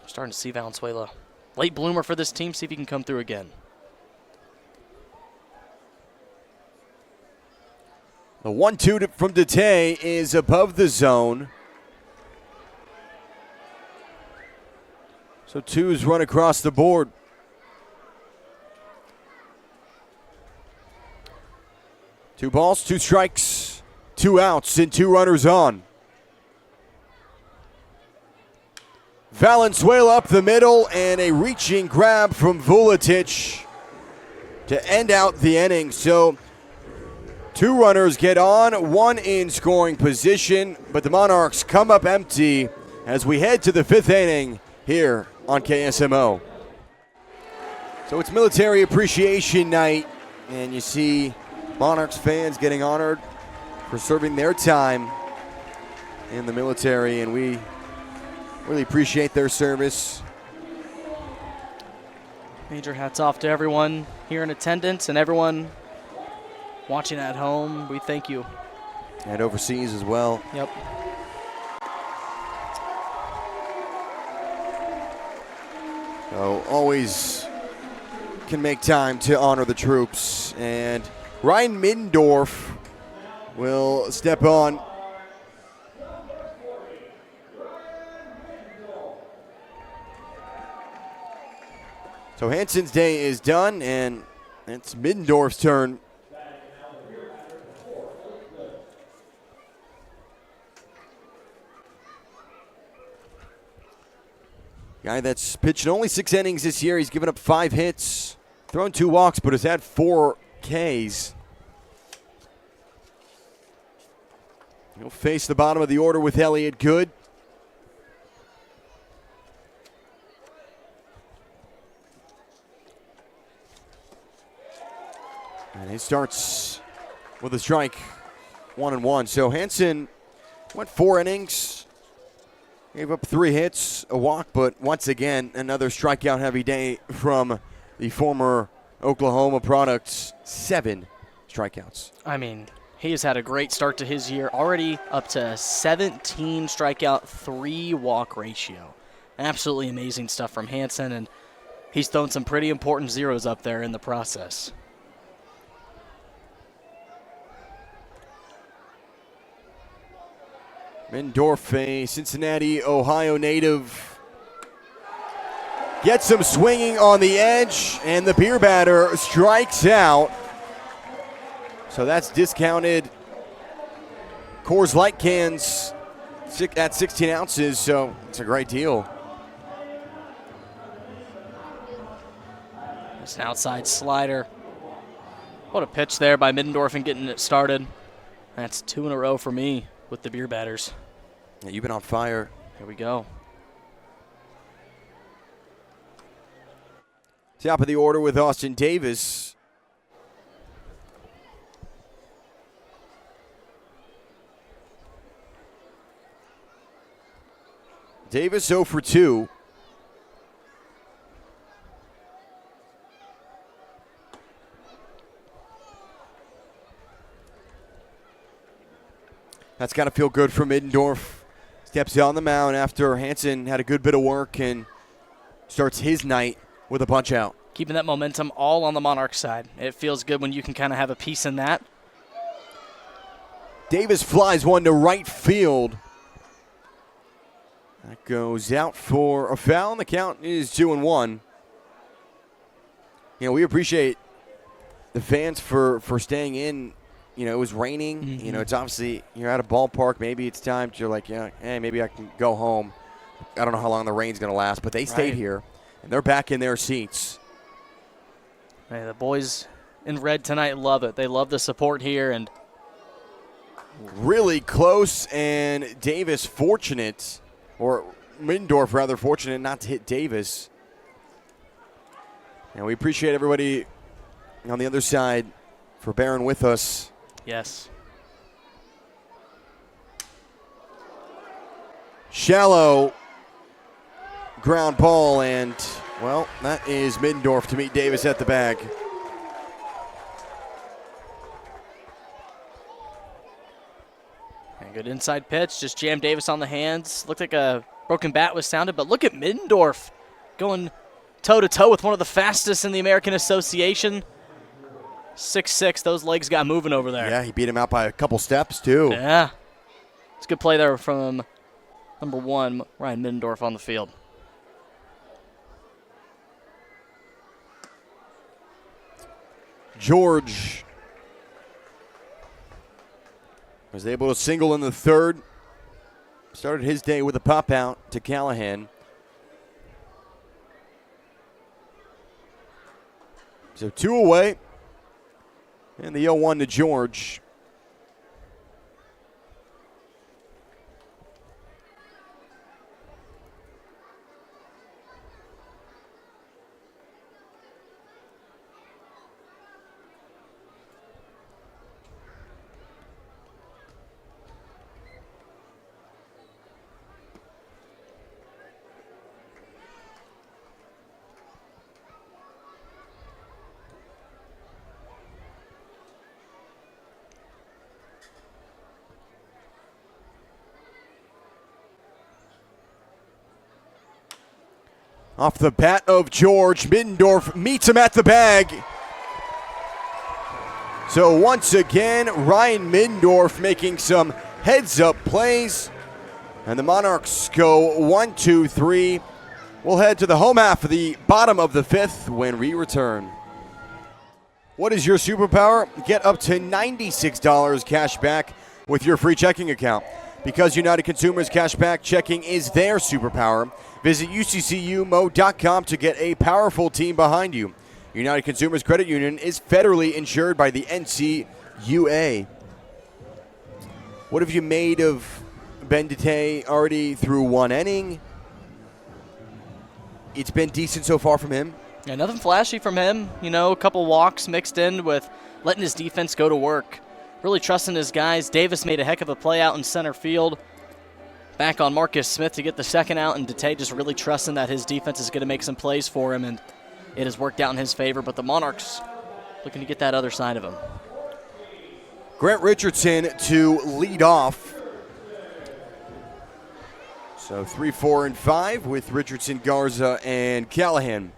Starting to see Valenzuela. Late bloomer for this team. See if he can come through again. The 1-2 from Dete is above the zone. So 2s run across the board. Two balls, 2 strikes, 2 outs, and 2 runners on. Valenzuela up the middle, and a reaching grab from Vuletic to end out the inning. So 2 runners get on, 1 in scoring position, but the Monarchs come up empty as we head to the 5th inning here on KSMO. So it's Military Appreciation Night, and you see Monarchs fans getting honored for serving their time in the military, and we really appreciate their service. Major hats off to everyone here in attendance and everyone watching at home. We thank you. And overseas as well. Yep. So always can make time to honor the troops. And Ryan Mandorf will step on. So Hansen's day is done, and it's Middendorf's turn. Guy that's pitched in only 6 innings this year. He's given up 5 hits, thrown 2 walks, but has had 4 Ks. He'll face the bottom of the order with Elliott Good. And he starts with a strike, 1-1. So Hansen went 4 innings. Gave up 3 hits, a walk, but once again, another strikeout-heavy day from the former Oklahoma product. 7 strikeouts. I mean, he has had a great start to his year. Already up to 17 strikeout, 3 walk ratio. Absolutely amazing stuff from Hansen, and he's thrown some pretty important zeros up there in the process. Mandorf, a Cincinnati, Ohio native, gets him swinging on the edge, and the beer batter strikes out. So that's discounted Coors Light cans at 16 ounces, so it's a great deal. It's an outside slider. What a pitch there by Middendorf and getting it started. That's 2 in a row for me with the beer batters. Yeah, you've been on fire. Here we go. Top of the order with Austin Davis. Davis 0 for 2. That's got to feel good for Middendorf. Steps on the mound after Hansen had a good bit of work and starts his night with a punch out. Keeping that momentum all on the Monarch side. It feels good when you can kind of have a piece in that. Davis flies one to right field. That goes out for a foul, and the count is 2-1. You know, we appreciate the fans for staying in. You know, it was raining. Mm-hmm. You know, it's obviously, you're at a ballpark. Maybe it's time to, like, yeah, hey, maybe I can go home. I don't know how long the rain's going to last, but they stayed here, and they're back in their seats. Hey, the boys in red tonight love it. They love the support here. And really close, and Davis fortunate, or Middendorf rather fortunate not to hit Davis. And we appreciate everybody on the other side for bearing with us. Yes. Shallow ground ball, and, well, that is Mandorf to meet Davis at the bag. And good inside pitch, just jammed Davis on the hands. Looked like a broken bat was sounded, but look at Mandorf going toe-to-toe with one of the fastest in the American Association. 6'6", those legs got moving over there. Yeah, he beat him out by a couple steps, too. Yeah. It's a good play there from number 1, Ryan Mandorf on the field. George was able to single in the third. Started his day with a pop out to Callahan. So 2 away. And the 0-1 to George. Off the bat of George, Middendorf meets him at the bag. So once again, Ryan Middendorf making some heads-up plays. And the Monarchs go 1-2-3. We'll head to the home half of the bottom of the 5th when we return. What is your superpower? Get up to $96 cash back with your free checking account. Because United Consumers Cashback Checking is their superpower, visit uccumo.com to get a powerful team behind you. United Consumers Credit Union is federally insured by the NCUA. What have you made of Ben Dete already through 1 inning? It's been decent so far from him. Yeah, nothing flashy from him. You know, a couple walks mixed in with letting his defense go to work. Really trusting his guys. Davis made a heck of a play out in center field. Back on Marcus Smith to get the second out, and Dete just really trusting that his defense is going to make some plays for him, and it has worked out in his favor. But the Monarchs looking to get that other side of him. Grant Richardson to lead off. So 3, 4, and 5 with Richardson, Garza, and Callahan.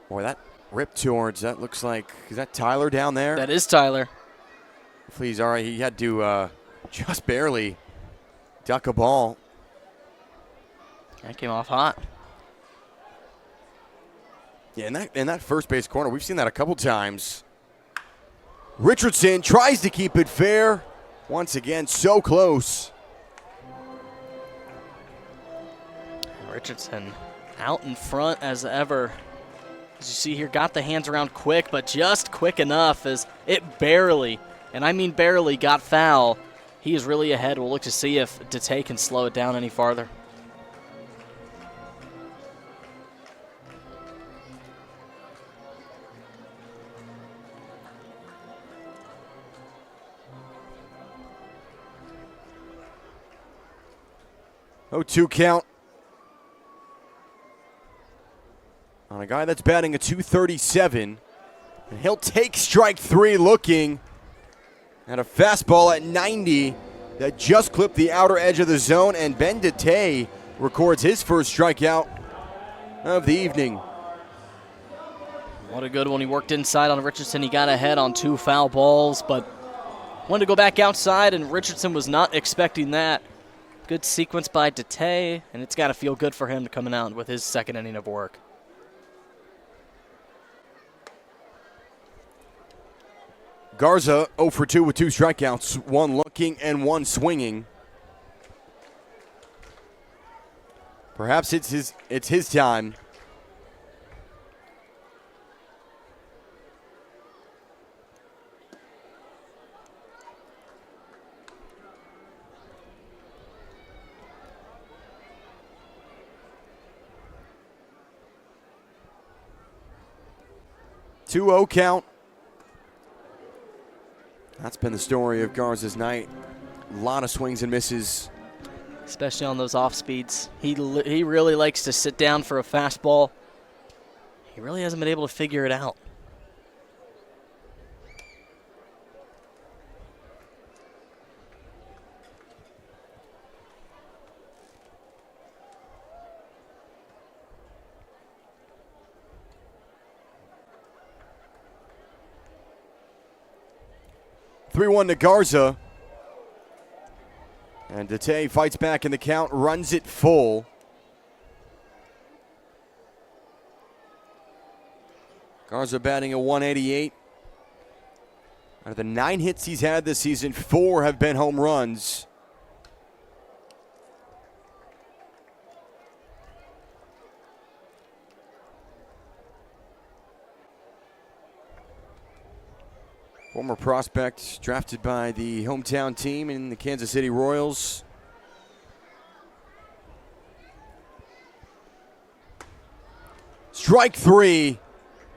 Boy, that rip towards, that looks like, is that Tyler down there? That is Tyler. Hopefully he's all right. He had to just barely duck a ball. That came off hot. Yeah, in that first base corner, we've seen that a couple times. Richardson tries to keep it fair. Once again, so close. Richardson out in front as ever. As you see here, got the hands around quick, but just quick enough as it barely, and I mean barely, got foul. He is really ahead. We'll look to see if Dete can slow it down any farther. Oh, 2 count on a guy that's batting a .237. And he'll take strike 3 looking at a fastball at 90 that just clipped the outer edge of the zone, and Ben Dete records his first strikeout of the evening. What a good one. He worked inside on Richardson. He got ahead on 2 foul balls, but wanted to go back outside, and Richardson was not expecting that. Good sequence by Dete, and it's got to feel good for him coming out with his second inning of work. Garza 0 for 2 with 2 strikeouts, 1 looking and 1 swinging. Perhaps it's his time. 2-0 count. That's been the story of Garza's night. A lot of swings and misses. Especially on those off speeds. He really likes to sit down for a fastball. He really hasn't been able to figure it out. (3-1) to Garza. And Dete fights back in the count, runs it full. Garza batting a 188. Out of the 9 hits he's had this season, 4 have been home runs. Former prospect, drafted by the hometown team in the Kansas City Royals. Strike 3.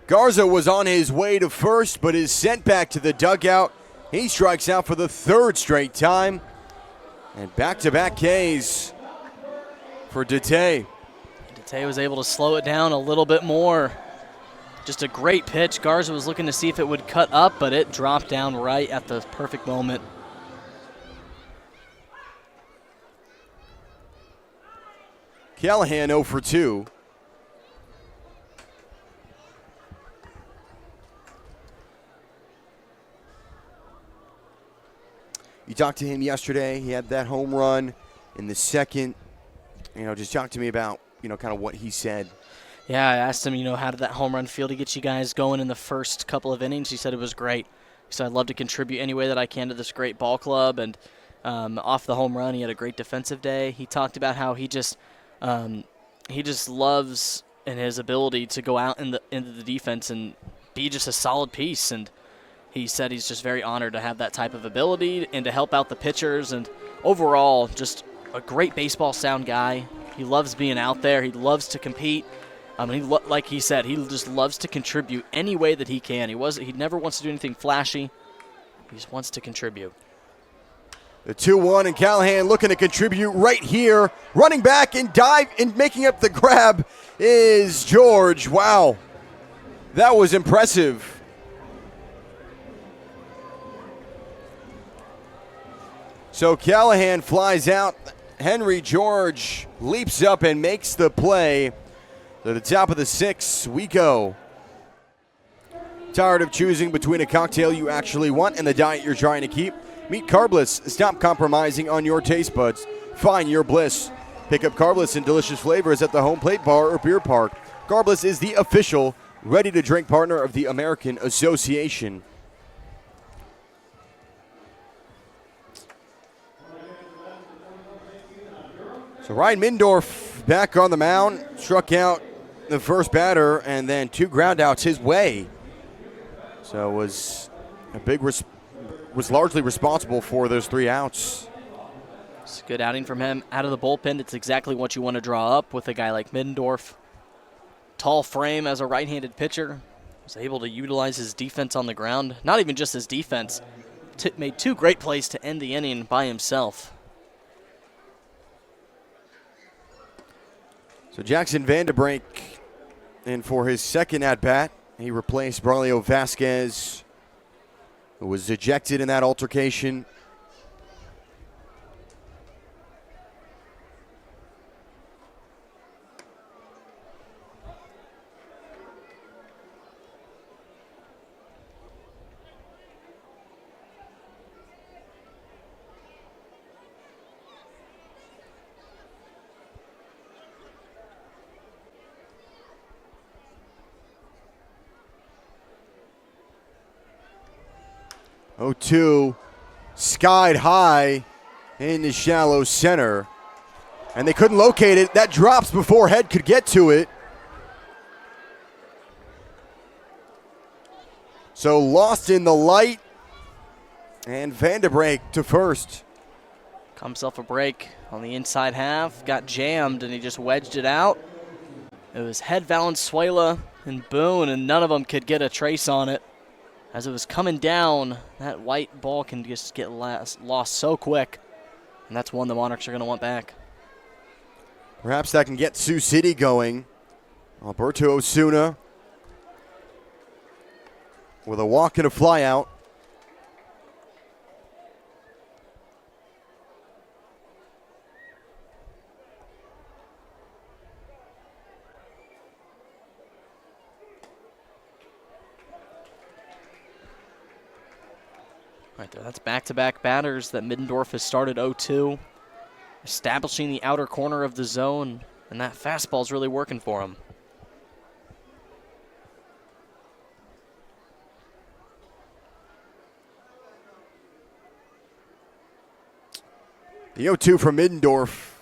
Garza was on his way to first, but is sent back to the dugout. He strikes out for the 3rd straight time. And back-to-back Ks for Dete. Dete was able to slow it down a little bit more. Just a great pitch. Garza was looking to see if it would cut up, but it dropped down right at the perfect moment. Callahan 0 for 2. You talked to him yesterday. He had that home run in the 2nd. Just talk to me about, kind of what he said. Yeah, I asked him, how did that home run feel to get you guys going in the first couple of innings? He said it was great. He said, I'd love to contribute any way that I can to this great ball club. And off the home run, he had a great defensive day. He talked about how he just loves and his ability to go out into the defense and be just a solid piece. And he said he's just very honored to have that type of ability and to help out the pitchers. And overall, just a great baseball sound guy. He loves being out there. He loves to compete. Like he said, he just loves to contribute any way that he can. He never wants to do anything flashy. He just wants to contribute. The 2-1, and Callahan looking to contribute right here. Running back and dive and making up the grab is George. Wow, that was impressive. So Callahan flies out. Henry George leaps up and makes the play. To the top of the 6th we go. Tired of choosing between a cocktail you actually want and the diet you're trying to keep? Meet Carbless. Stop compromising on your taste buds. Find your bliss. Pick up Carbless in delicious flavors at the home plate bar or beer park. Carbless is the official ready-to-drink partner of the American Association. So Ryan Mandorf back on the mound, struck out the first batter, and then 2 ground outs his way. So was largely responsible for those 3 outs. It's a good outing from him. Out of the bullpen, it's exactly what you want to draw up with a guy like Mandorf. Tall frame as a right-handed pitcher. Was able to utilize his defense on the ground. Not even just his defense. Made 2 great plays to end the inning by himself. So Jackson Vanderbreak in for his 2nd at-bat. He replaced Braulio Vasquez, who was ejected in that altercation. Oh, 2 skied high in the shallow center. And they couldn't locate it. That drops before Head could get to it. So lost in the light. And Vanderbreak to first. Got himself a break on the inside half. Got jammed and he just wedged it out. It was Head Valenzuela and Boone, and none of them could get a trace on it. As it was coming down, that white ball can just get lost so quick, and that's one the Monarchs are going to want back. Perhaps that can get Sioux City going. Alberto Osuna with a walk and a fly out. Right there, that's back-to-back batters that Middendorf has started 0-2, establishing the outer corner of the zone, and that fastball's really working for him. The 0-2 from Middendorf.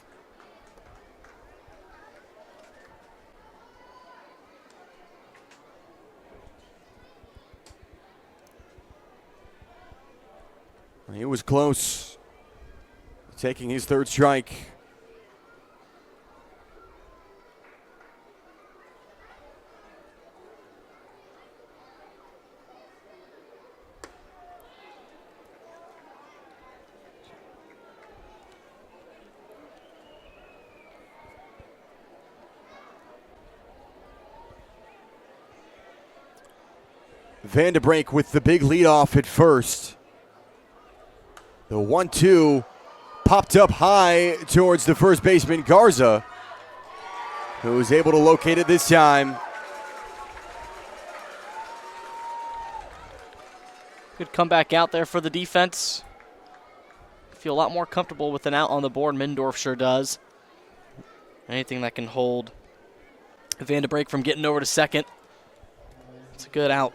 He was close, taking his third strike. Vanderbreak with the big leadoff at first. The 1-2 popped up high towards the first baseman, Garza, who was able to locate it this time. Good comeback out there for the defense. Feel a lot more comfortable with an out on the board. Mindorf sure does. Anything that can hold Vanderbreak from getting over to second. It's a good out.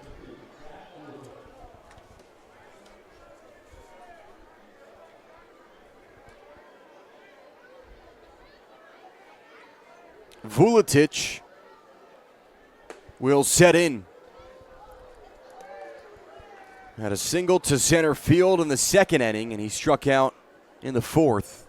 Vuletic will set in. Had a single to center field in the second inning, and he struck out in the fourth.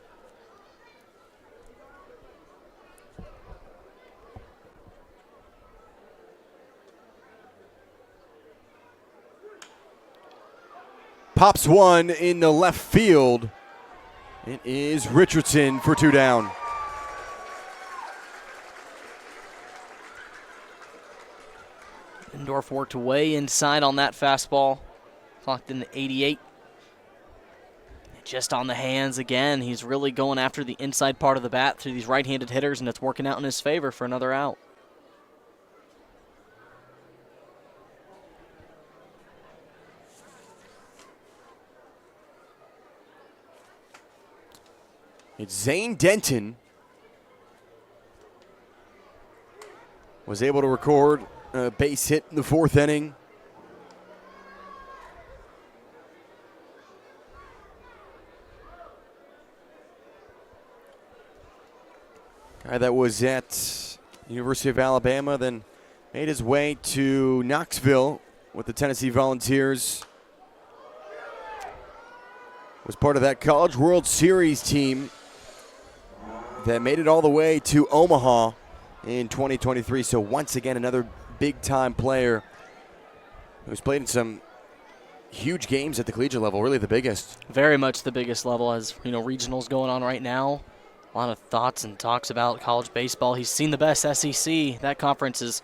Pops one in the left field. It is Richardson for 2 down. Mandorf worked way inside on that fastball. Clocked in the 88. Just on the hands again. He's really going after the inside part of the bat through these right-handed hitters, and it's working out in his favor for another out. It's Zane Denton. Was able to record a base hit in the fourth inning. Guy that was at University of Alabama, then made his way to Knoxville with the Tennessee Volunteers. Was part of that College World Series team that made it all the way to Omaha in 2023. So once again, another big-time player who's played in some huge games at the collegiate level, really the biggest. Very much the biggest level, as you know, regionals going on right now. A lot of thoughts and talks about college baseball. He's seen the best SEC. That conference is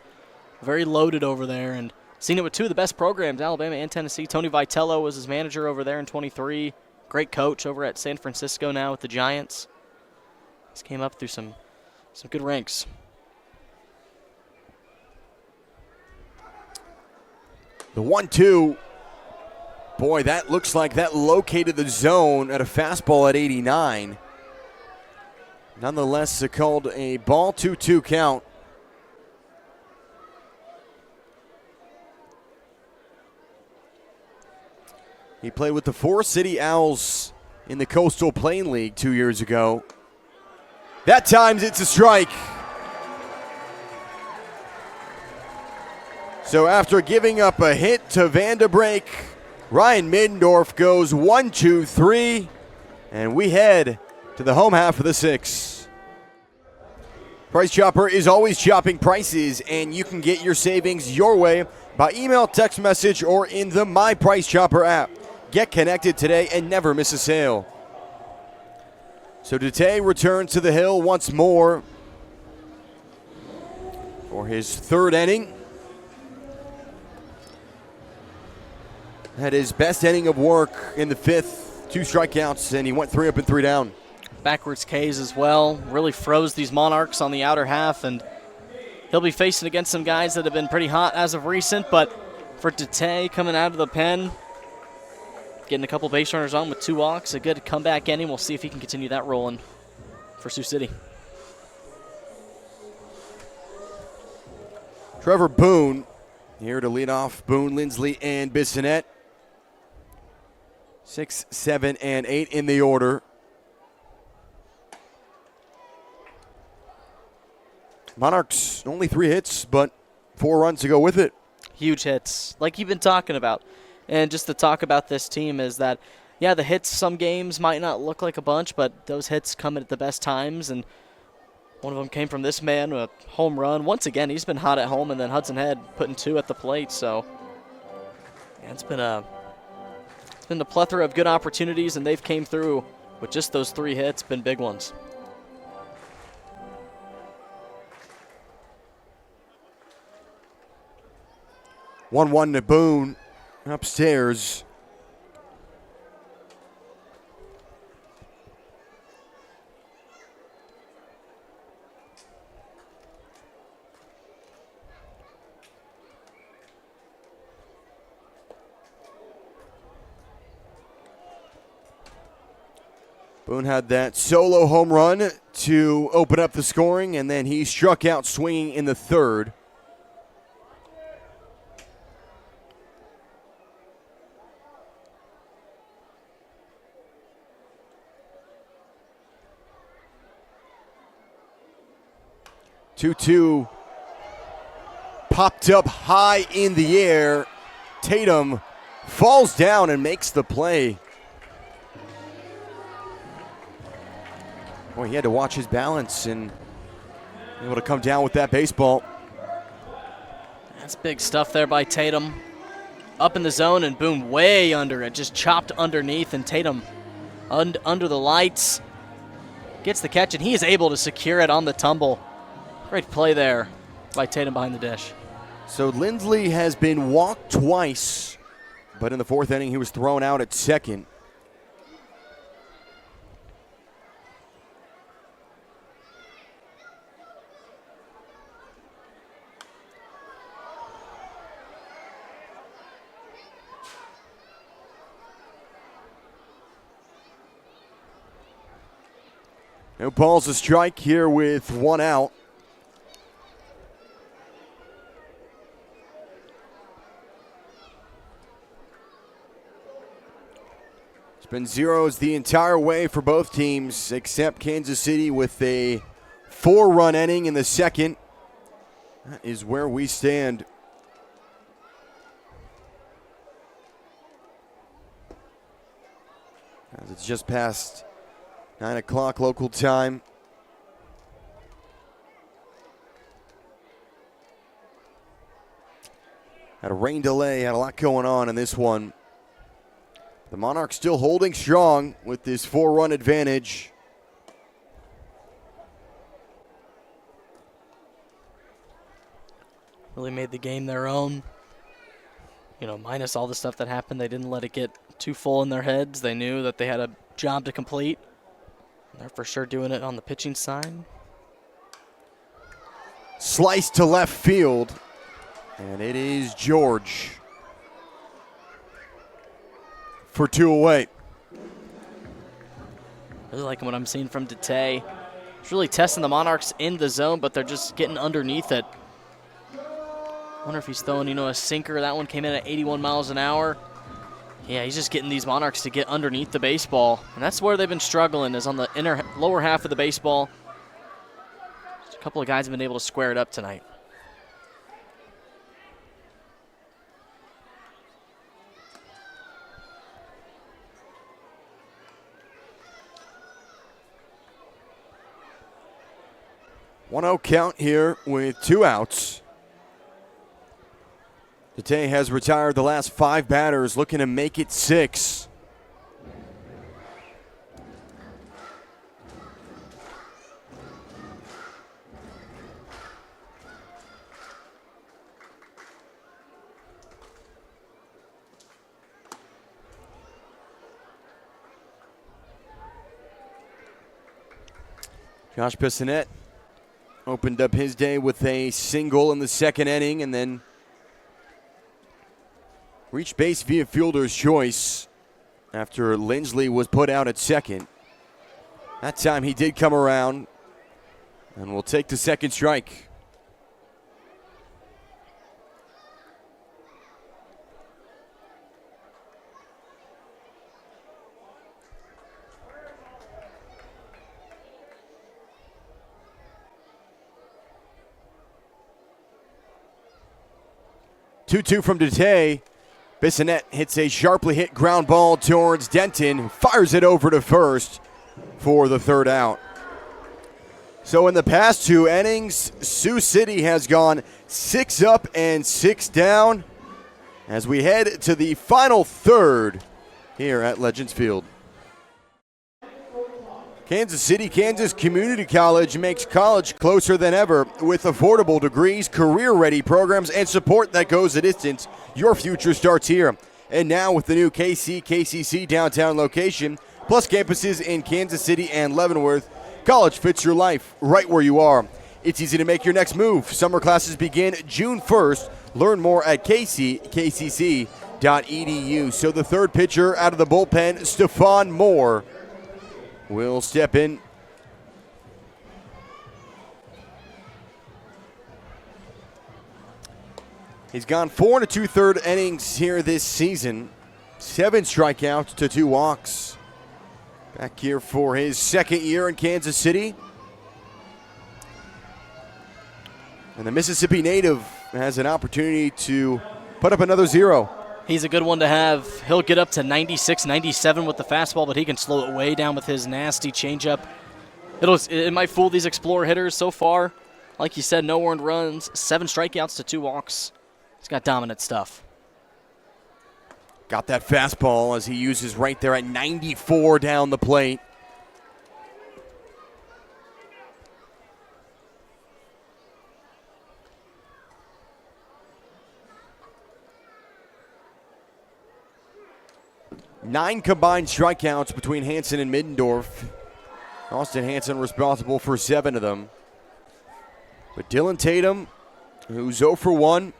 very loaded over there, and seen it with two of the best programs, Alabama and Tennessee. Tony Vitello was his manager over there in 23. Great coach over at San Francisco now with the Giants. He's came up through some good ranks. The 1-2, boy, that looks like that located the zone at a fastball at 89. Nonetheless, it called a ball 2-2 count. He played with the Forest City Owls in the Coastal Plain League 2 years ago. That time it's a strike. So after giving up a hit to Vanderbreak, Ryan Middendorf goes 1-2-3, and we head to the home half of the sixth. Price Chopper is always chopping prices, and you can get your savings your way by email, text message, or in the My Price Chopper app. Get connected today and never miss a sale. So Dete returns to the hill once more for his third inning. Had his best inning of work in the fifth, 2 strikeouts, and he went 3 up and 3 down. Backwards K's as well. Really froze these Monarchs on the outer half, and he'll be facing against some guys that have been pretty hot as of recent, but for Dete coming out of the pen, getting a couple base runners on with 2 walks, a good comeback inning. We'll see if he can continue that rolling for Sioux City. Trevor Boone here to lead off Boone, Lindley, and Besonette. 6, 7, and 8 in the order. Monarchs only 3 hits, but 4 runs to go with it. Huge hits, like you've been talking about. And just to talk about this team is that, yeah, the hits some games might not look like a bunch, but those hits come at the best times. And one of them came from this man, a home run. Once again, he's been hot at home, and then Hudson Head putting 2 at the plate. So yeah, it's been a plethora of good opportunities, and they've came through with just those 3 hits, been big ones. One to Boone upstairs. Boone had that solo home run to open up the scoring, and then he struck out swinging in the third. Two popped up high in the air. Tatum falls down and makes the play. Boy, he had to watch his balance and able to come down with that baseball. That's big stuff there by Tatum. Up in the zone, and Boone way under it, just chopped underneath, and Tatum under the lights gets the catch, and he is able to secure it on the tumble. Great play there by Tatum behind the dish. So Lindley has been walked twice, but in the 4th inning he was thrown out at second. No balls, a strike here with 1 out. It's been zeros the entire way for both teams, except Kansas City with a 4-run inning in the second. That is where we stand. As it's just past 9 o'clock local time. Had a rain delay, had a lot going on in this one. The Monarchs still holding strong with this 4-run advantage. Really made the game their own. You know, minus all the stuff that happened, they didn't let it get too full in their heads. They knew that they had a job to complete. They're for sure doing it on the pitching side. Slice to left field, and it is George for 2 away. Really liking what I'm seeing from Dete. It's really testing the Monarchs in the zone, but they're just getting underneath it. Wonder if he's throwing, a sinker. That one came in at 81 miles an hour. Yeah, he's just getting these Monarchs to get underneath the baseball, and that's where they've been struggling, is on the lower half of the baseball. Just a couple of guys have been able to square it up tonight. 1-0 count here with 2 outs. Tate has retired the last 5 batters, looking to make it 6. Josh Besonette opened up his day with a single in the second inning and then reached base via fielder's choice after Lindley was put out at second. That time he did come around and will take the second strike. 2-2 from Tate. Besonette hits a sharply hit ground ball towards Denton, fires it over to first for the third out. So in the past 2 innings, Sioux City has gone 6 up and 6 down as we head to the final third here at Legends Field. Kansas City, Kansas Community College makes college closer than ever with affordable degrees, career-ready programs, and support that goes the distance. Your future starts here. And now with the new KCC downtown location, plus campuses in Kansas City and Leavenworth, college fits your life right where you are. It's easy to make your next move. Summer classes begin June 1st. Learn more at kccc.edu. So the third pitcher out of the bullpen, Stefan Moore, will step in. He's gone 4 2/3 innings here this season. 7 strikeouts to 2 walks. Back here for his second year in Kansas City. And the Mississippi native has an opportunity to put up another 0. He's a good one to have. He'll get up to 96, 97 with the fastball, but he can slow it way down with his nasty changeup. It might fool these Explorer hitters so far. Like you said, no earned runs, 7 strikeouts to 2 walks. He's got dominant stuff. Got that fastball as he uses right there at 94 down the plate. Nine combined strikeouts between Hansen and Mandorf. Austin Hansen responsible for 7 of them. But Dylan Tatum, who's 0 for 1,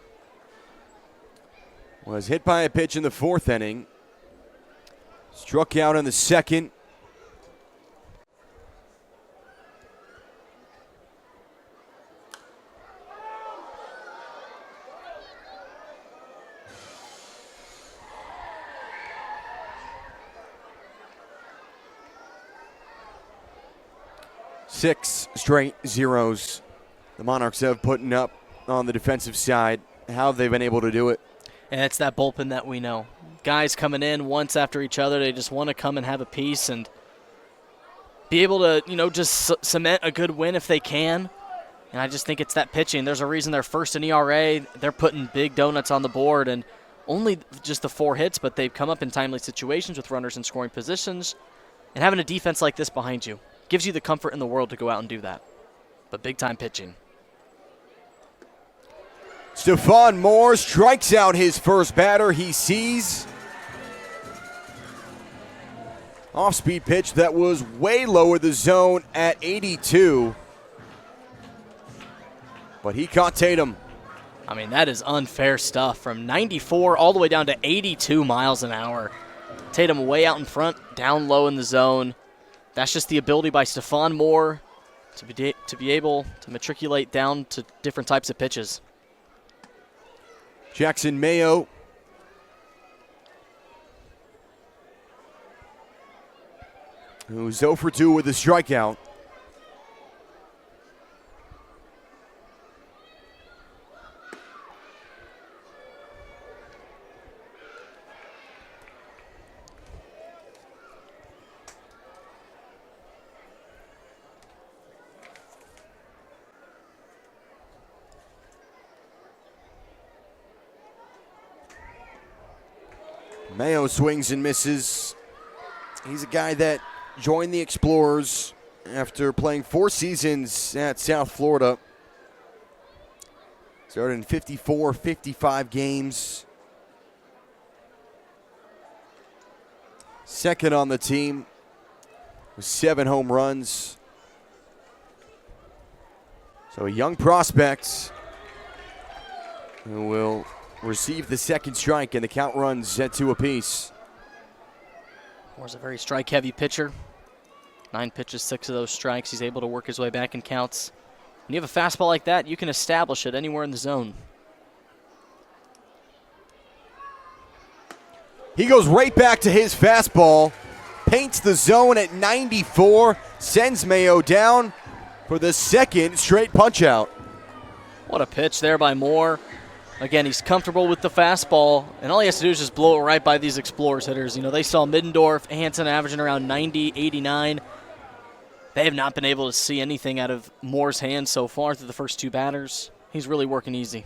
was hit by a pitch in the 4th inning. Struck out in the 2nd. Six straight zeros the Monarchs have putting up on the defensive side. How have they been able to do it? And it's that bullpen that we know. Guys coming in once after each other. They just want to come and have a piece and be able to, just cement a good win if they can. And I just think it's that pitching. There's a reason they're first in ERA. They're putting big donuts on the board, and only just the 4 hits, but they've come up in timely situations with runners in scoring positions. And having a defense like this behind you gives you the comfort in the world to go out and do that. But big-time pitching. Stefan Moore strikes out his first batter. He sees off-speed pitch that was way lower the zone at 82. But he caught Tatum. I mean, that is unfair stuff. From 94 all the way down to 82 miles an hour. Tatum way out in front, down low in the zone. That's just the ability by Stefan Moore to be able to matriculate down to different types of pitches. Jackson Mayo who's 0 for 2 with a strikeout. Mayo swings and misses. He's a guy that joined the Explorers after playing 4 seasons at South Florida. Started in 54, 55 games. Second on the team with 7 home runs. So a young prospect who will receive the second strike, and the count runs at 2 apiece. Moore's a very strike-heavy pitcher. 9 pitches, 6 of those strikes. He's able to work his way back in counts. When you have a fastball like that, you can establish it anywhere in the zone. He goes right back to his fastball, paints the zone at 94, sends Mayo down for the second straight punch-out. What a pitch there by Moore. Again, he's comfortable with the fastball, and all he has to do is just blow it right by these Explorers hitters. You know, they saw Mandorf, Hansen averaging around 90, 89. They have not been able to see anything out of Moore's hands so far through the first 2 batters. He's really working easy.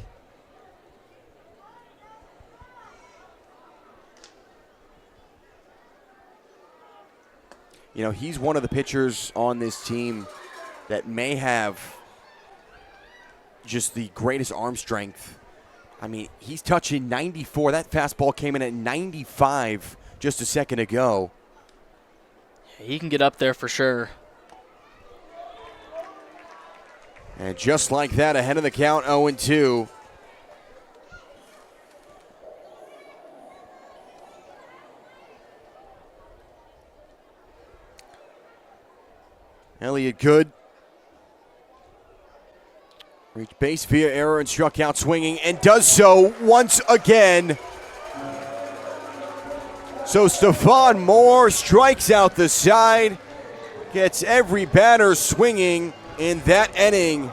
You know, he's one of the pitchers on this team that may have just the greatest arm strength. I mean, he's touching 94. That fastball came in at 95 just a second ago. He can get up there for sure. And just like that, ahead of the count, 0-2. Elliott Good reached base via error and struck out swinging, and does so once again. So Stefan Moore strikes out the side, gets every batter swinging in that inning.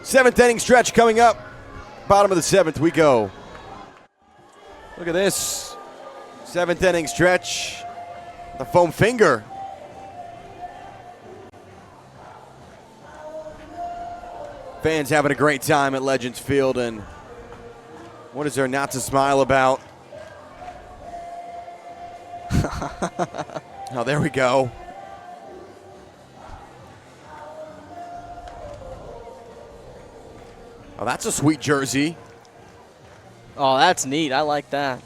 7th inning stretch coming up. Bottom of the 7th we go. Look at this. 7th inning stretch. The foam finger. Fans having a great time at Legends Field, and what is there not to smile about? Oh, there we go. Oh, that's a sweet jersey. Oh, that's neat. I like that.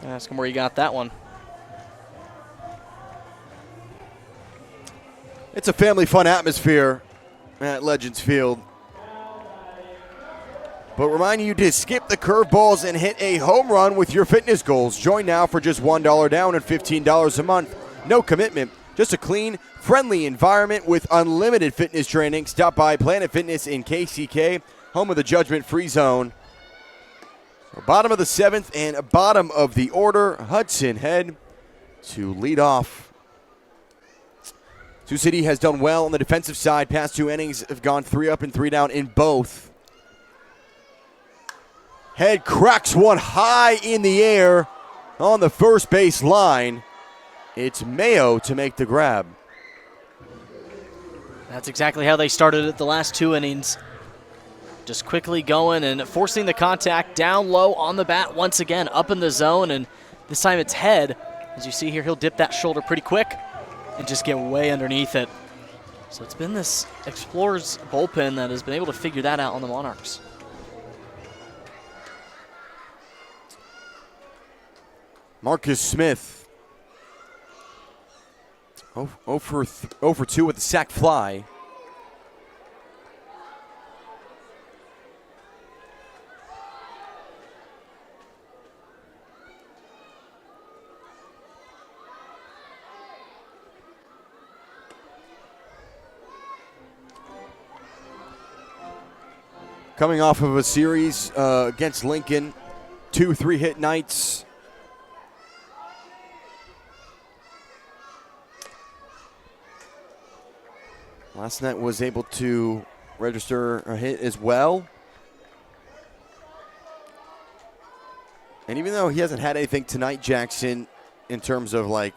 Ask him where you got that one. It's a family fun atmosphere at Legends Field. But remind you to skip the curveballs and hit a home run with your fitness goals. Join now for just $1 down and $15 a month. No commitment, just a clean, friendly environment with unlimited fitness training. Stop by Planet Fitness in KCK, home of the judgment-free zone. So bottom of the 7th and bottom of the order, Hudson Head to lead off. Sioux City has done well on the defensive side. Past 2 innings have gone 3 up and 3 down in both. Head cracks one high in the air on the first base line. It's Mayo to make the grab. That's exactly how they started it the last 2 innings. Just quickly going and forcing the contact down low on the bat once again, up in the zone, and this time it's Head. As you see here, he'll dip that shoulder pretty quick and just get way underneath it. So it's been this Explorers bullpen that has been able to figure that out on the Monarchs. Marcus Smith, 0 for 2 with the sac fly. Coming off of a series against Lincoln, 2 3-hit nights. Last night was able to register a hit as well. And even though he hasn't had anything tonight, Jackson, in terms of like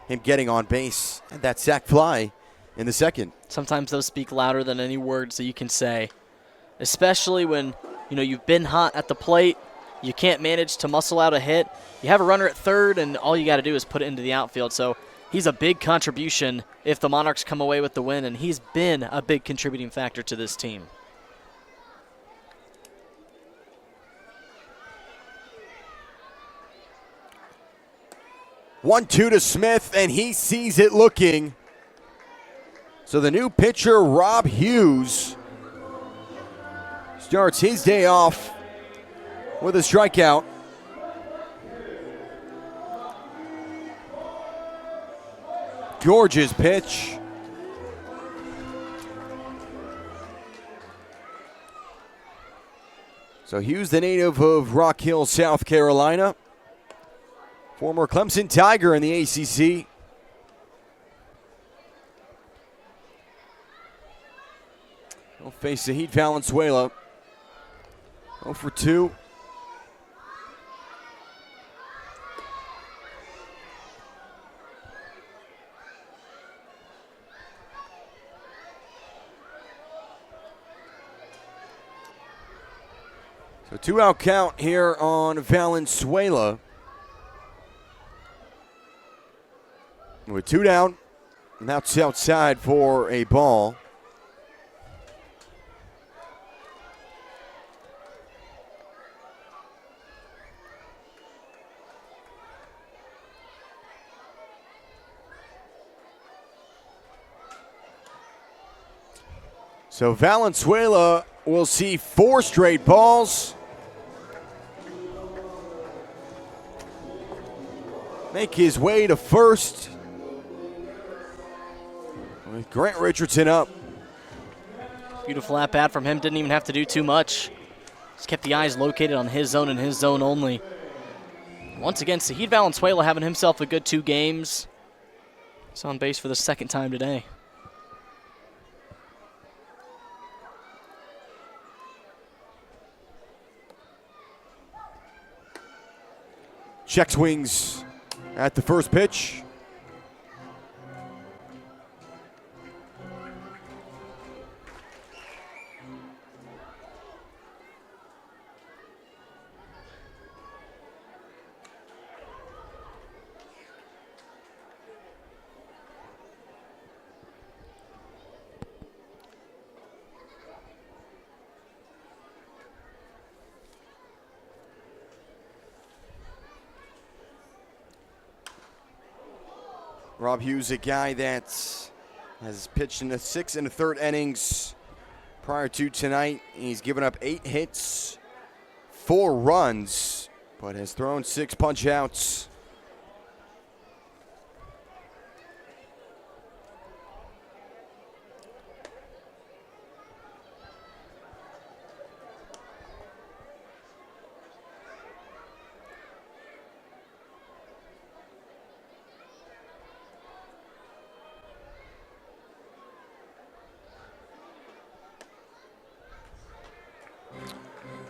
him getting on base, and that sac fly in the second. Sometimes those speak louder than any words that you can say, especially when, you know, you've been hot at the plate you can't manage to muscle out a hit. You have a runner at third, and all you got to do is put it into the outfield. So he's a big contribution if the Monarchs come away with the win, and he's been a big contributing factor to this team. One-two to Smith, and he sees it looking. So the new pitcher, Rob Hughes, starts his day off with a strikeout. Gorgeous pitch. So Hughes, the native of Rock Hill, South Carolina. Former Clemson Tiger in the ACC. He'll face Zahid Valenzuela. 0 for 2. So 2-out count here on Valenzuela. With 2 down, and that's outside for a ball. So Valenzuela will see 4 straight balls. Make his way to first. With Grant Richardson up. Beautiful at bat from him. Didn't even have to do too much. Just kept the eyes located on his zone and his zone only. Once again, Zahid Valenzuela having himself a good 2 games. He's on base for the 2nd time today. Check swings at the first pitch. Rob Hughes, a guy that has pitched in the 6 and 1/3 innings prior to tonight. He's given up 8 hits, 4 runs, but has thrown 6 punch outs.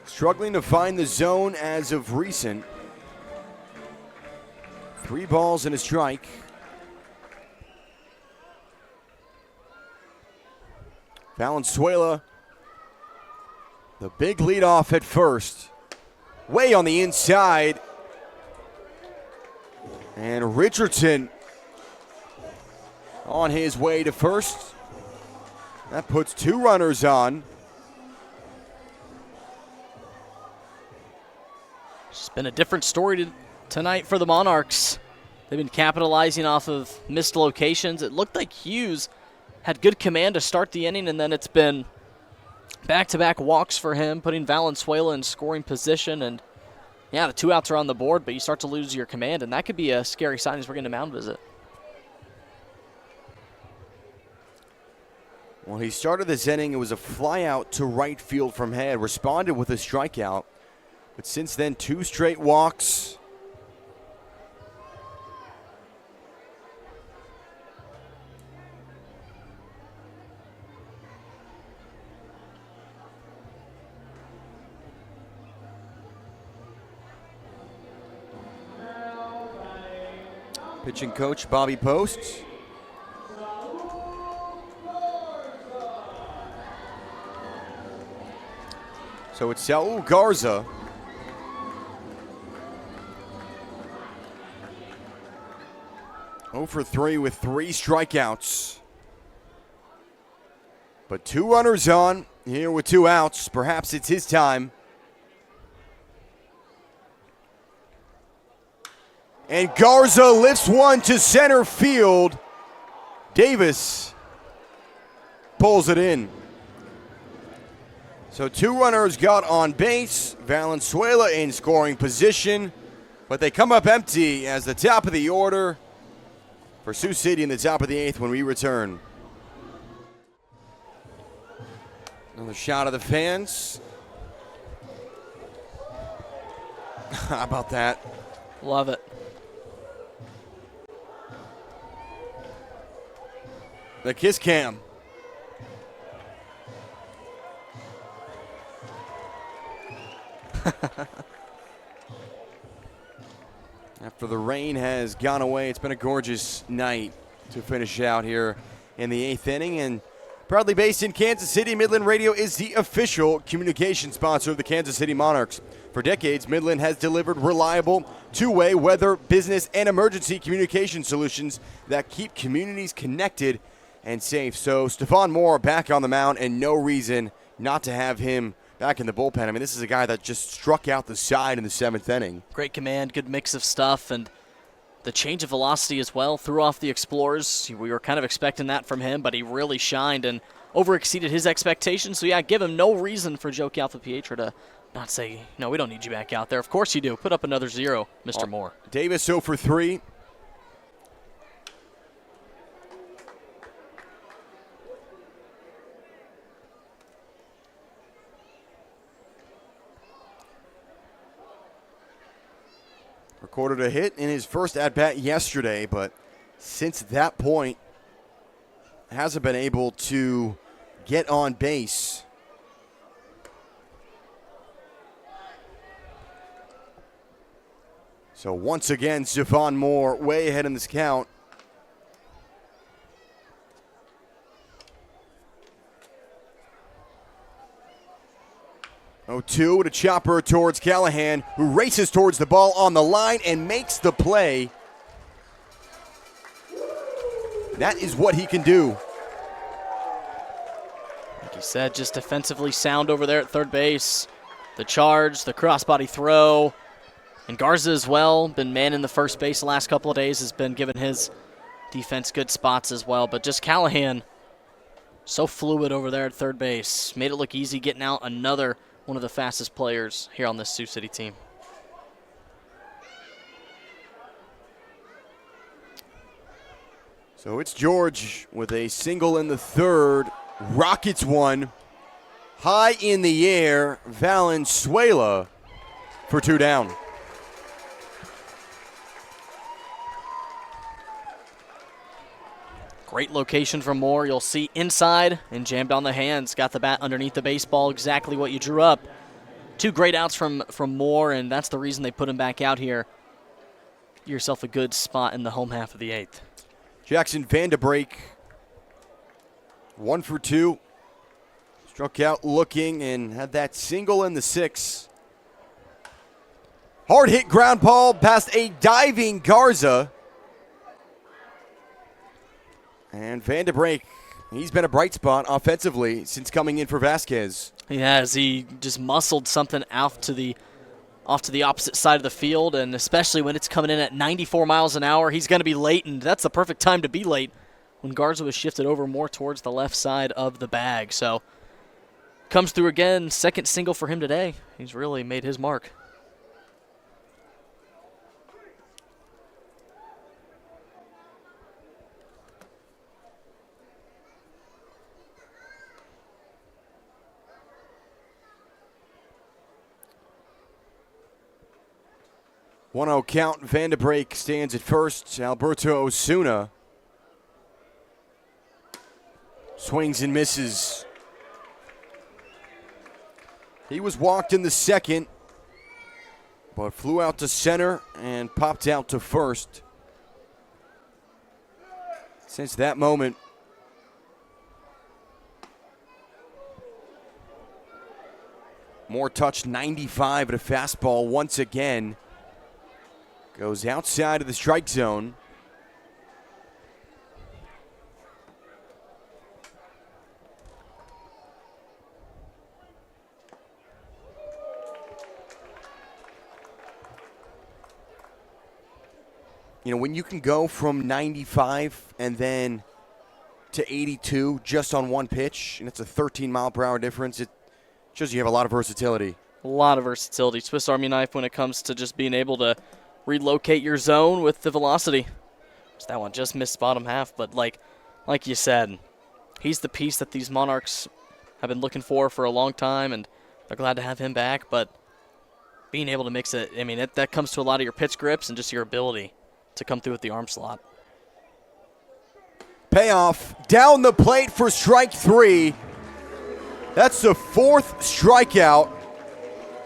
Struggling to find the zone as of recent. 3 balls and a strike. Valenzuela, the big leadoff at first. Way on the inside. And Richardson on his way to first. That puts 2 runners on. It's been a different story tonight for the Monarchs. They've been capitalizing off of missed locations. It looked like Hughes had good command to start the inning, and then it's been back-to-back walks for him, putting Valenzuela in scoring position. And, yeah, the 2 outs are on the board, but you start to lose your command, and that could be a scary sign as we're getting a mound visit. Well, he started this inning. It was a fly out to right field from Head. Responded with a strikeout. But since then, 2 straight walks. Pitching coach Bobby Post. So it's Saul Garza 0 for 3 with 3 strikeouts. But 2 runners on here with 2 outs. Perhaps it's his time. And Garza lifts one to center field. Davis pulls it in. So 2 runners got on base. Valenzuela in scoring position. But they come up empty as the top of the order for Sioux City in the top of the 8th when we return. Another shot of the fans. How about that? Love it. The kiss cam. After the rain has gone away, it's been a gorgeous night to finish out here in the 8th inning. And proudly based in Kansas City, Midland Radio is the official communication sponsor of the Kansas City Monarchs. For decades, Midland has delivered reliable, two-way weather, business, and emergency communication solutions that keep communities connected and safe. So Stefan Moore back on the mound, and no reason not to have him back in the bullpen. I mean, this is a guy that just struck out the side in the 7th inning. Great command, good mix of stuff, and the change of velocity as well. Threw off the Explorers. We were kind of expecting that from him, but he really shined and over-exceeded his expectations. So, yeah, give him no reason for Joe Calfa-Pietra to not say, no, we don't need you back out there. Of course you do. Put up another 0, Mr. Moore. Davis 0 for 3. Recorded a hit in his first at-bat yesterday, but since that point, hasn't been able to get on base. So once again, Stefan Moore way ahead in this count. Oh, 2 with a chopper towards Callahan, who races towards the ball on the line and makes the play. That is what he can do. Like you said, just defensively sound over there at third base. The charge, the crossbody throw, and Garza as well, been manning the first base the last couple of days, has been giving his defense good spots as well. But just Callahan, so fluid over there at third base. Made it look easy getting out another one of the fastest players here on this Sioux City team. So it's George with a single in the 3rd. Rockets one. High in the air, Valenzuela for 2 down. Great location from Moore. You'll see inside and jammed on the hands. Got the bat underneath the baseball, exactly what you drew up. 2 great outs from Moore, and that's the reason they put him back out here. Get yourself a good spot in the home half of the 8th. Jackson Vanderbreak, 1 for 2. Struck out looking and had that single in the 6th. Hard hit ground ball past a diving Garza. And Vanderbreak, he's been a bright spot offensively since coming in for Vasquez. He has. He just muscled something off to the opposite side of the field, and especially when it's coming in at 94 miles an hour, he's going to be late, and that's the perfect time to be late when Garza was shifted over more towards the left side of the bag. So comes through again, second single for him today. He's really made his mark. One-0 count. Vanderbreak stands at first. Alberto Osuna swings and misses. He was walked in the 2nd, but flew out to center and popped out to first. Since that moment, Moore touched 95 at a fastball once again. Goes outside of the strike zone. when you can go from 95 and then to 82 just on one pitch, and it's a 13-mile-per-hour difference, it shows you have a lot of versatility. A lot of versatility. Swiss Army knife when it comes to just being able to relocate your zone with the velocity. So that one just missed bottom half, but like you said, he's the piece that these Monarchs have been looking for a long time, and they're glad to have him back. But being able to mix it, I mean, that comes to a lot of your pitch grips and just your ability to come through with the arm slot. Payoff down the plate for strike 3. That's the 4th strikeout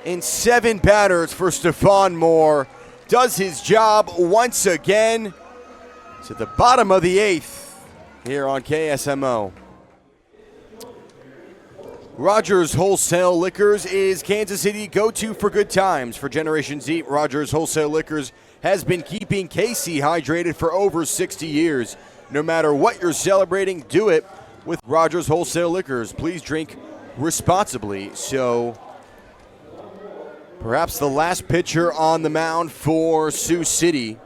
in 7 batters for Stefan Moore. Does his job once again. To the bottom of the 8th here on KSMO. Rogers Wholesale Liquors is Kansas City go-to for good times. For Generation Z, Rogers Wholesale Liquors has been keeping KC hydrated for over 60 years. No matter what you're celebrating, do it with Rogers Wholesale Liquors. Please drink responsibly. So perhaps the last pitcher on the mound for Sioux City,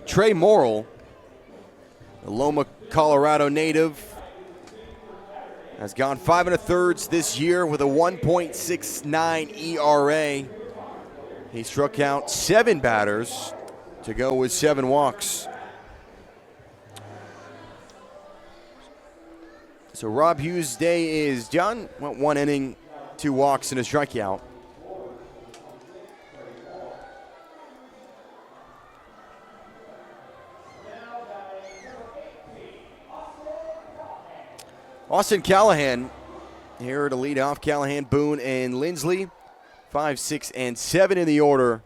Trey Morrill, the Loma, Colorado native, has gone 5 1/3 this year with a 1.69 ERA. He struck out 7 batters to go with 7 walks. So Rob Hughes' day is done. Went 1 inning, 2 walks, and a strikeout. Austin Callahan here to lead off. Callahan, Boone, and Lindley. 5, 6, and 7 in the order.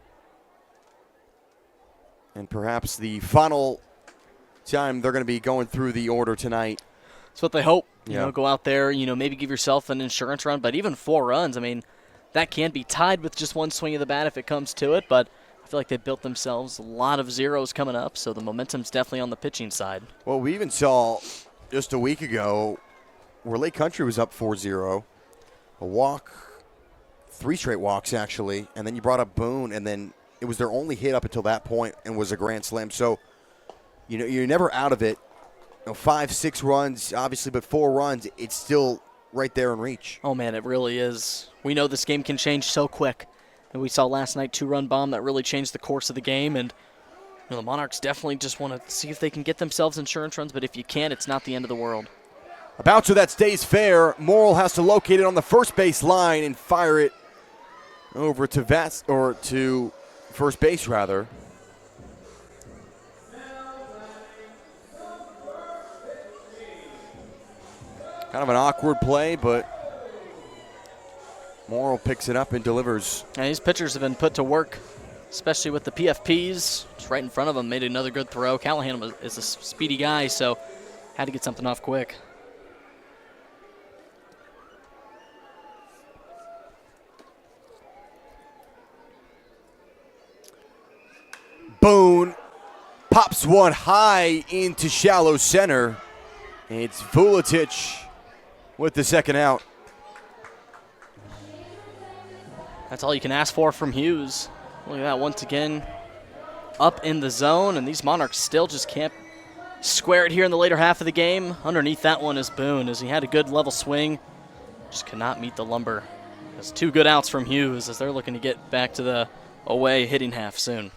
And perhaps the final time they're going to be going through the order tonight. That's what they hope. You know, go out there, maybe give yourself an insurance run. But even 4 runs, I mean, that can be tied with just one swing of the bat if it comes to it. But I feel like they built themselves a lot of zeros coming up, so the momentum's definitely on the pitching side. Well, we even saw just a week ago where Lake Country was up 4-0. A walk, 3 straight walks, actually. And then you brought up Boone, and then it was their only hit up until that point and was a grand slam. So, you're never out of it. 5, 6 runs, obviously, but 4 runs, it's still right there in reach. Oh, man, it really is. We know this game can change so quick. And we saw last night 2-run bomb that really changed the course of the game. And the Monarchs definitely just want to see if they can get themselves insurance runs. But if you can't, it's not the end of the world. A bouncer that stays fair. Morrill has to locate it on the first base line and fire it over to to first base, rather. Kind of an awkward play, but Morrill picks it up and delivers. And these pitchers have been put to work, especially with the PFPs. Just right in front of them, made another good throw. Callahan is a speedy guy, so had to get something off quick. Boone pops one high into shallow center. It's Vuletich with the second out. That's all you can ask for from Hughes. Look at that once again. Up in the zone, and these Monarchs still just can't square it here in the later half of the game. Underneath that one is Boone, as he had a good level swing. Just cannot meet the lumber. That's 2 good outs from Hughes as they're looking to get back to the away hitting half soon.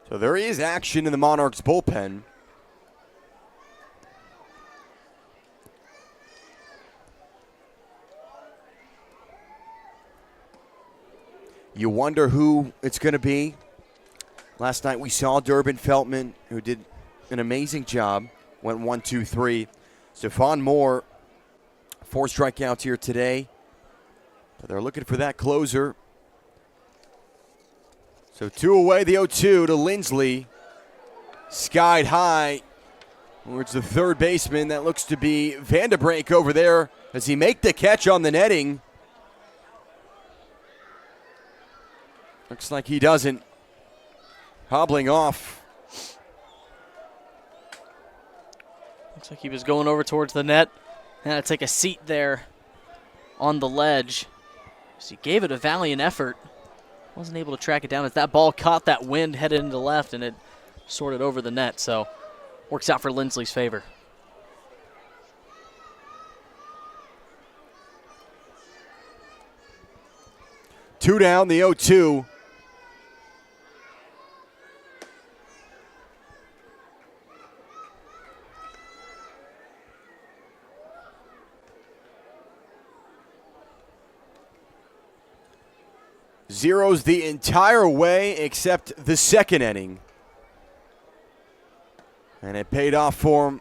So there is action in the Monarchs bullpen. You wonder who it's going to be. Last night we saw Durbin Feltman, who did an amazing job. Went 1, 2, 3. Stefan Moore, 4 strikeouts here today. But they're looking for that closer. So 2 away, the 0-2 to Lindley. Skied high towards the third baseman. That looks to be Vanderbreak over there. Does he make the catch on the netting? Looks like he doesn't. Hobbling off. Looks like he was going over towards the net. And to take a seat there on the ledge. So he gave it a valiant effort. Wasn't able to track it down as that ball caught that wind, headed into left, and it sorted over the net. So works out for Lindsley's favor. Two down, the 0-2. Zeros the entire way except the second inning. And it paid off for him.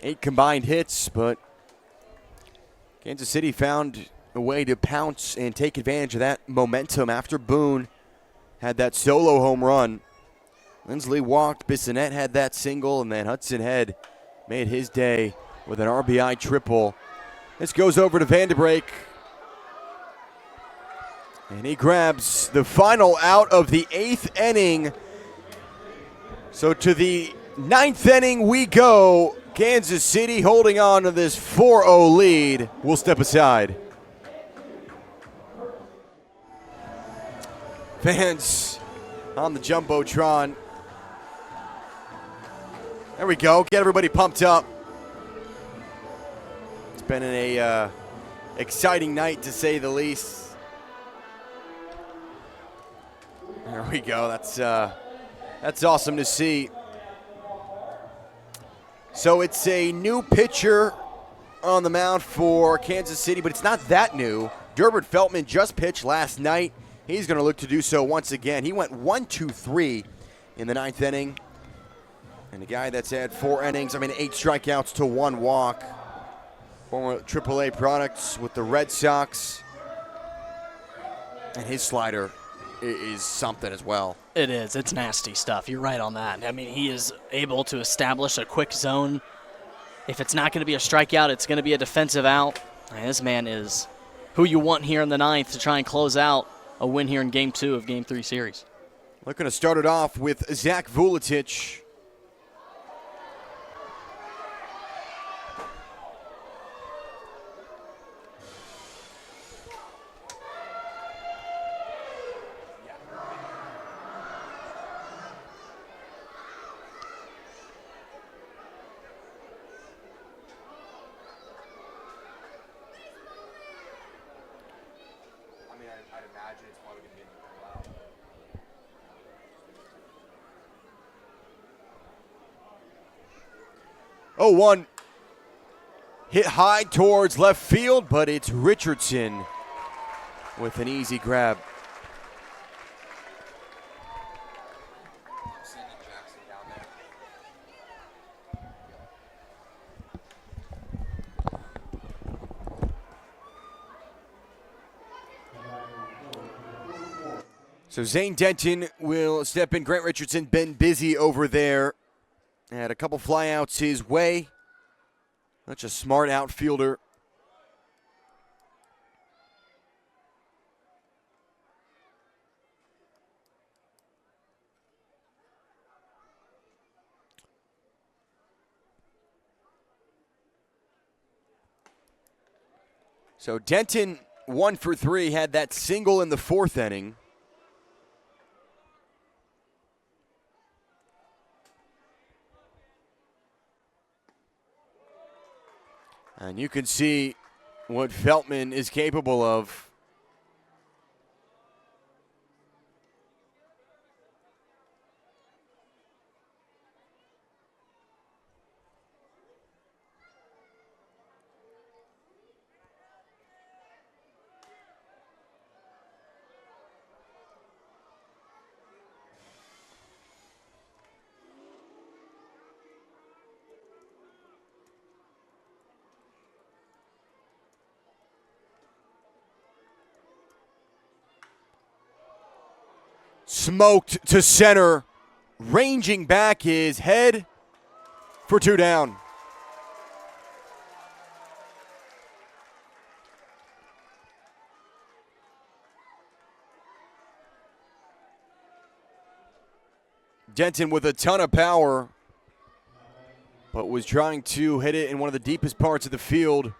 8 combined hits, but Kansas City found a way to pounce and take advantage of that momentum after Boone had that solo home run. Lindsley walked, Besonette had that single, and then Hudson Head made his day with an RBI triple. This goes over to Vanderbreak. And he grabs the final out of the 8th inning. So to the 9th inning we go. Kansas City holding on to this 4-0 lead. We'll step aside. Fans on the Jumbotron. There we go. Get everybody pumped up. It's been an exciting night to say the least. There we go. That's awesome to see. So it's a new pitcher on the mound for Kansas City, but it's not that new. Durbin Feltman just pitched last night. He's going to look to do so once again. He went 1-2-3 in the 9th inning. And a guy that's had 8 strikeouts to 1 walk. Former AAA products with the Red Sox. And his slider is something as well. It is. It's nasty stuff. You're right on that. I mean, he is able to establish a quick zone. If it's not going to be a strikeout, it's going to be a defensive out. And this man is who you want here in the 9th to try and close out a win here in Game 2 of Game 3 series. Looking to start it off with Zach Vuletic. I'd imagine it's probably going to be loud. 0-1. Hit high towards left field, but it's Richardson with an easy grab. So Zane Denton will step in. Grant Richardson been busy over there. Had a couple flyouts his way. Such a smart outfielder. So Denton 1 for 3, had that single in the 4th inning. And you can see what Feltman is capable of. Smoked to center, ranging back his head for 2 down. Denton with a ton of power, but was trying to hit it in one of the deepest parts of the field.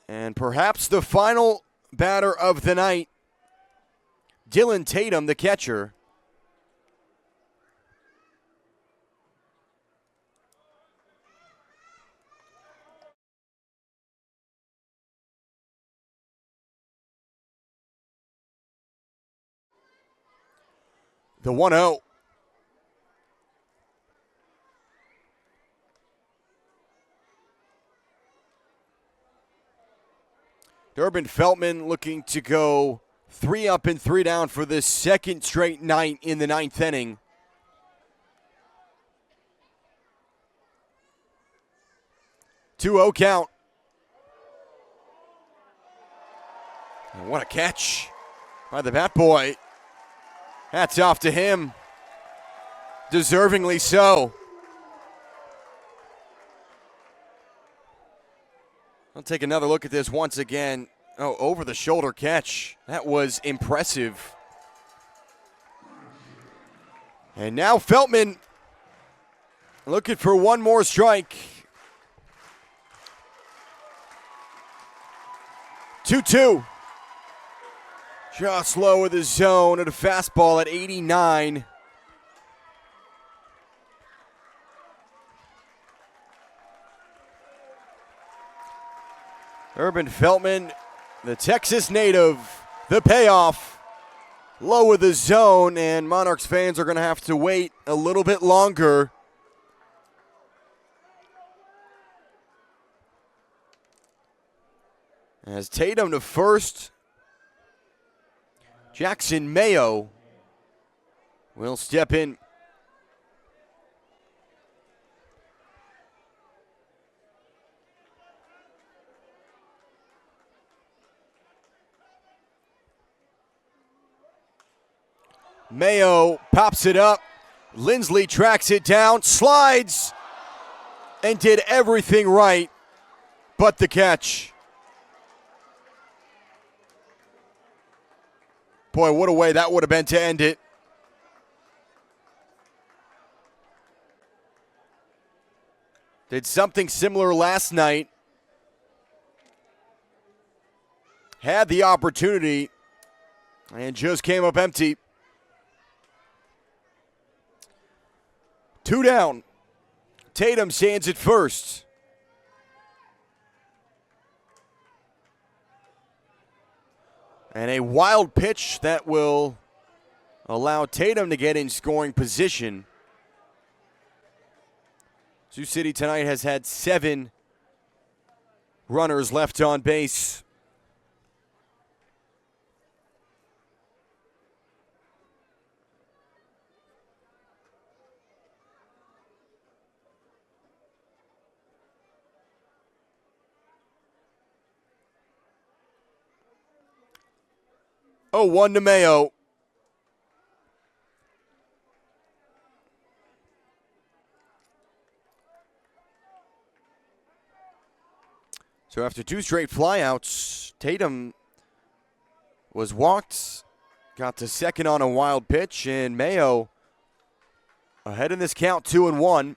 And perhaps the final batter of the night, Dylan Tatum, the catcher. The 1-0. Durbin Feltman looking to go 3 up and 3 down for the second straight night in the 9th inning. Two-0 count. And what a catch by the bat boy. Hats off to him. Deservingly so. I'll take another look at this once again. Oh, over the shoulder catch. That was impressive. And now Feltman looking for one more strike. 2-2. Just low of the zone at a fastball at 89. Durbin Feltman, the Texas native, the payoff. Low of the zone, and Monarchs fans are going to have to wait a little bit longer. As Tatum to first, Jackson Mayo will step in. Mayo pops it up. Lindley tracks it down, slides, and did everything right but the catch. Boy, what a way that would have been to end it. Did something similar last night. Had the opportunity and just came up empty. 2 down. Tatum stands at first. And a wild pitch that will allow Tatum to get in scoring position. Sioux City tonight has had 7 runners left on base. Oh, 1 to Mayo. So after 2 straight flyouts, Tatum was walked, got to second on a wild pitch, and Mayo ahead in this count, 2-1.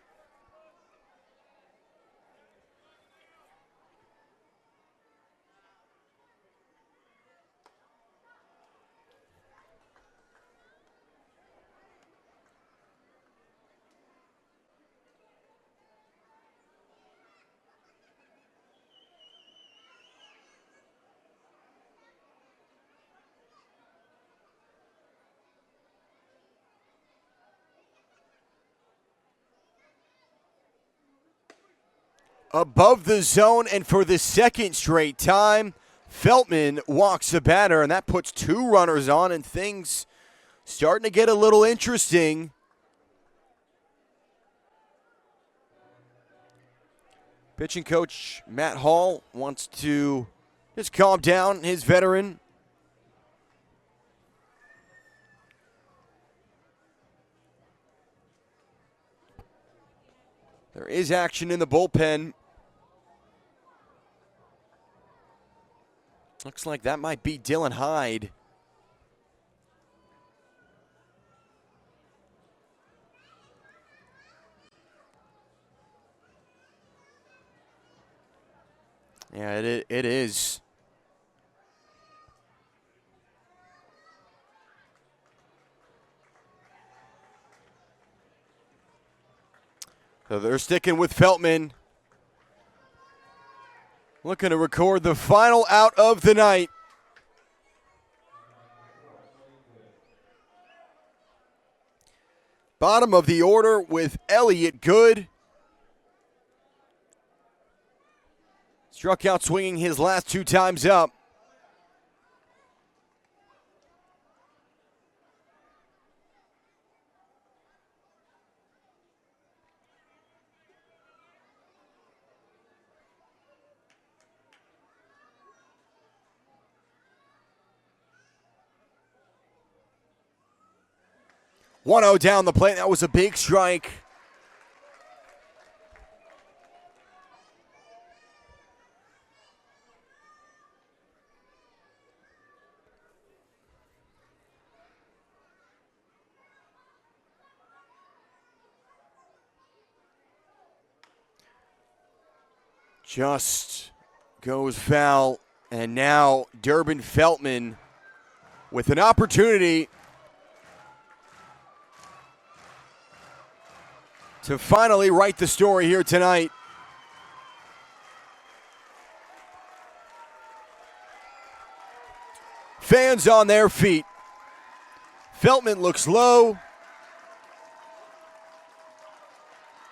Above the zone, and for the second straight time, Feltman walks the batter, and that puts 2 runners on, and things starting to get a little interesting. Pitching coach Matt Hall wants to just calm down his veteran. There is action in the bullpen. Looks like that might be Dylan Hyde. Yeah, it is. So they're sticking with Feltman. Looking to record the final out of the night. Bottom of the order with Elliott good. Struck out swinging his last 2 times up. One-0 down the plate. That was a big strike. Just goes foul, and now Durbin Feltman with an opportunity to finally write the story here tonight. Fans on their feet. Feltman looks low.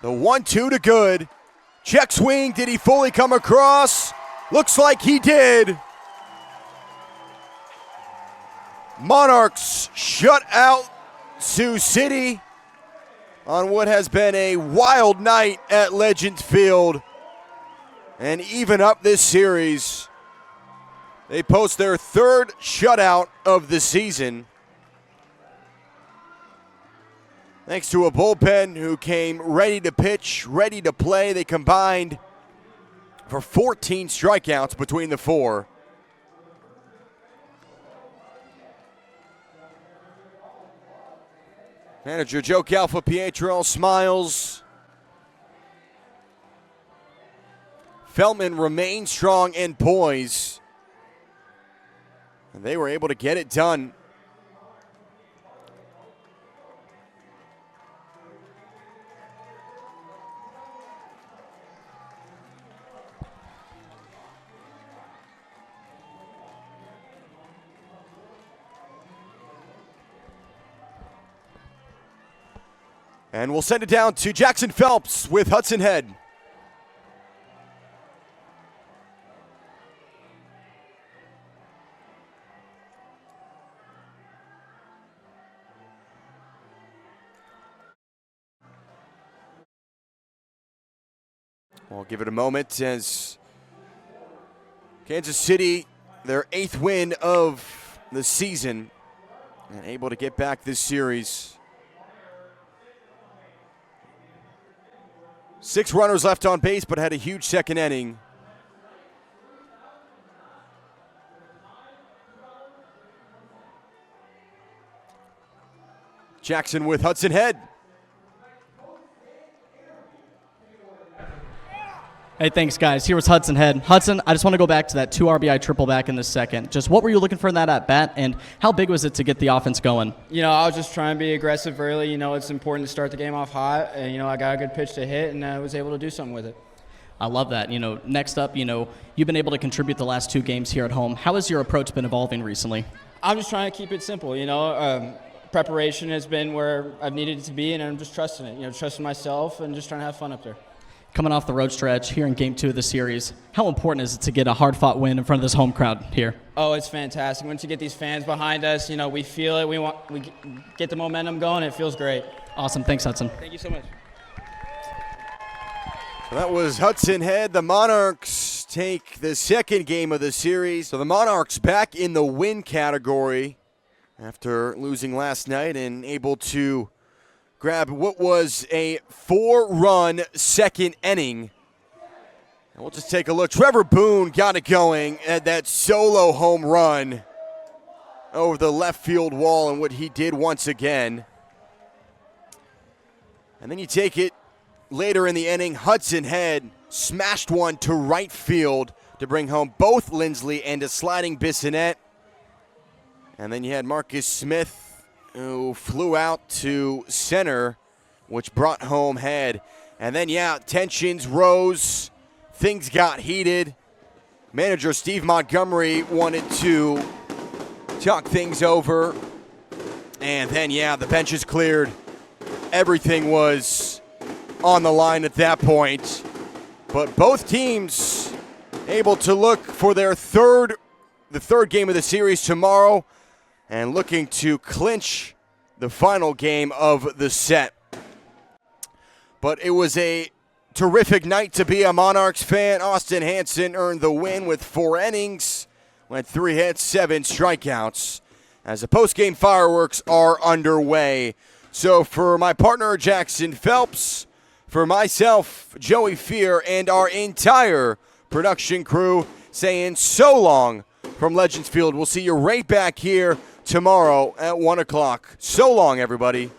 The 1-2 to good. Check swing, did he fully come across? Looks like he did. Monarchs shut out Sioux City on what has been a wild night at Legends Field. And even up this series, they post their 3rd shutout of the season. Thanks to a bullpen who came ready to pitch, ready to play. They combined for 14 strikeouts between the 4. Manager Joe Calfa-Pietro smiles. Feltman remained strong and poised. And they were able to get it done. And we'll send it down to Jackson Phelps with Hudson Head. We'll give it a moment as Kansas City, their 8th win of the season, and able to get back this series. 6 runners left on base, but had a huge second inning. Jackson with Hudson Head. Hey, thanks, guys. Here was Hudson Head. Hudson, I just want to go back to that 2 RBI triple back in the second. Just what were you looking for in that at-bat, and how big was it to get the offense going? You know, I was just trying to be aggressive early. You know, it's important to start the game off hot. And, you know, I got a good pitch to hit, and I was able to do something with it. I love that. You know, next up, you know, you've been able to contribute the last 2 games here at home. How has your approach been evolving recently? I'm just trying to keep it simple, you know. Preparation has been where I've needed it to be, and I'm just trusting it. You know, trusting myself and just trying to have fun up there. Coming off the road stretch here in Game 2 of the series, how important is it to get a hard-fought win in front of this home crowd here? Oh, it's fantastic. Once you get these fans behind us, you know, we feel it. We get the momentum going. It feels great. Awesome. Thanks, Hudson. Thank you so much. That was Hudson Head. The Monarchs take the 2nd game of the series. So the Monarchs back in the win category after losing last night and able to grab what was a 4-run second inning. And we'll just take a look. Trevor Boone got it going at that solo home run over the left field wall, and what he did once again. And then you take it later in the inning. Hudson Head smashed one to right field to bring home both Lindley and a sliding Besonette. And then you had Marcus Smith, who flew out to center, which brought home Head. And then, tensions rose. Things got heated. Manager Steve Montgomery wanted to talk things over. And then, the benches cleared. Everything was on the line at that point. But both teams able to look for the third game of the series tomorrow and looking to clinch the final game of the set. But it was a terrific night to be a Monarchs fan. Austin Hansen earned the win with 4 innings, went 3 hits, 7 strikeouts, as the post-game fireworks are underway. So for my partner Jackson Phelps, for myself, Joey Fear, and our entire production crew, saying so long from Legends Field. We'll see you right back here tomorrow at 1 o'clock. So long, everybody.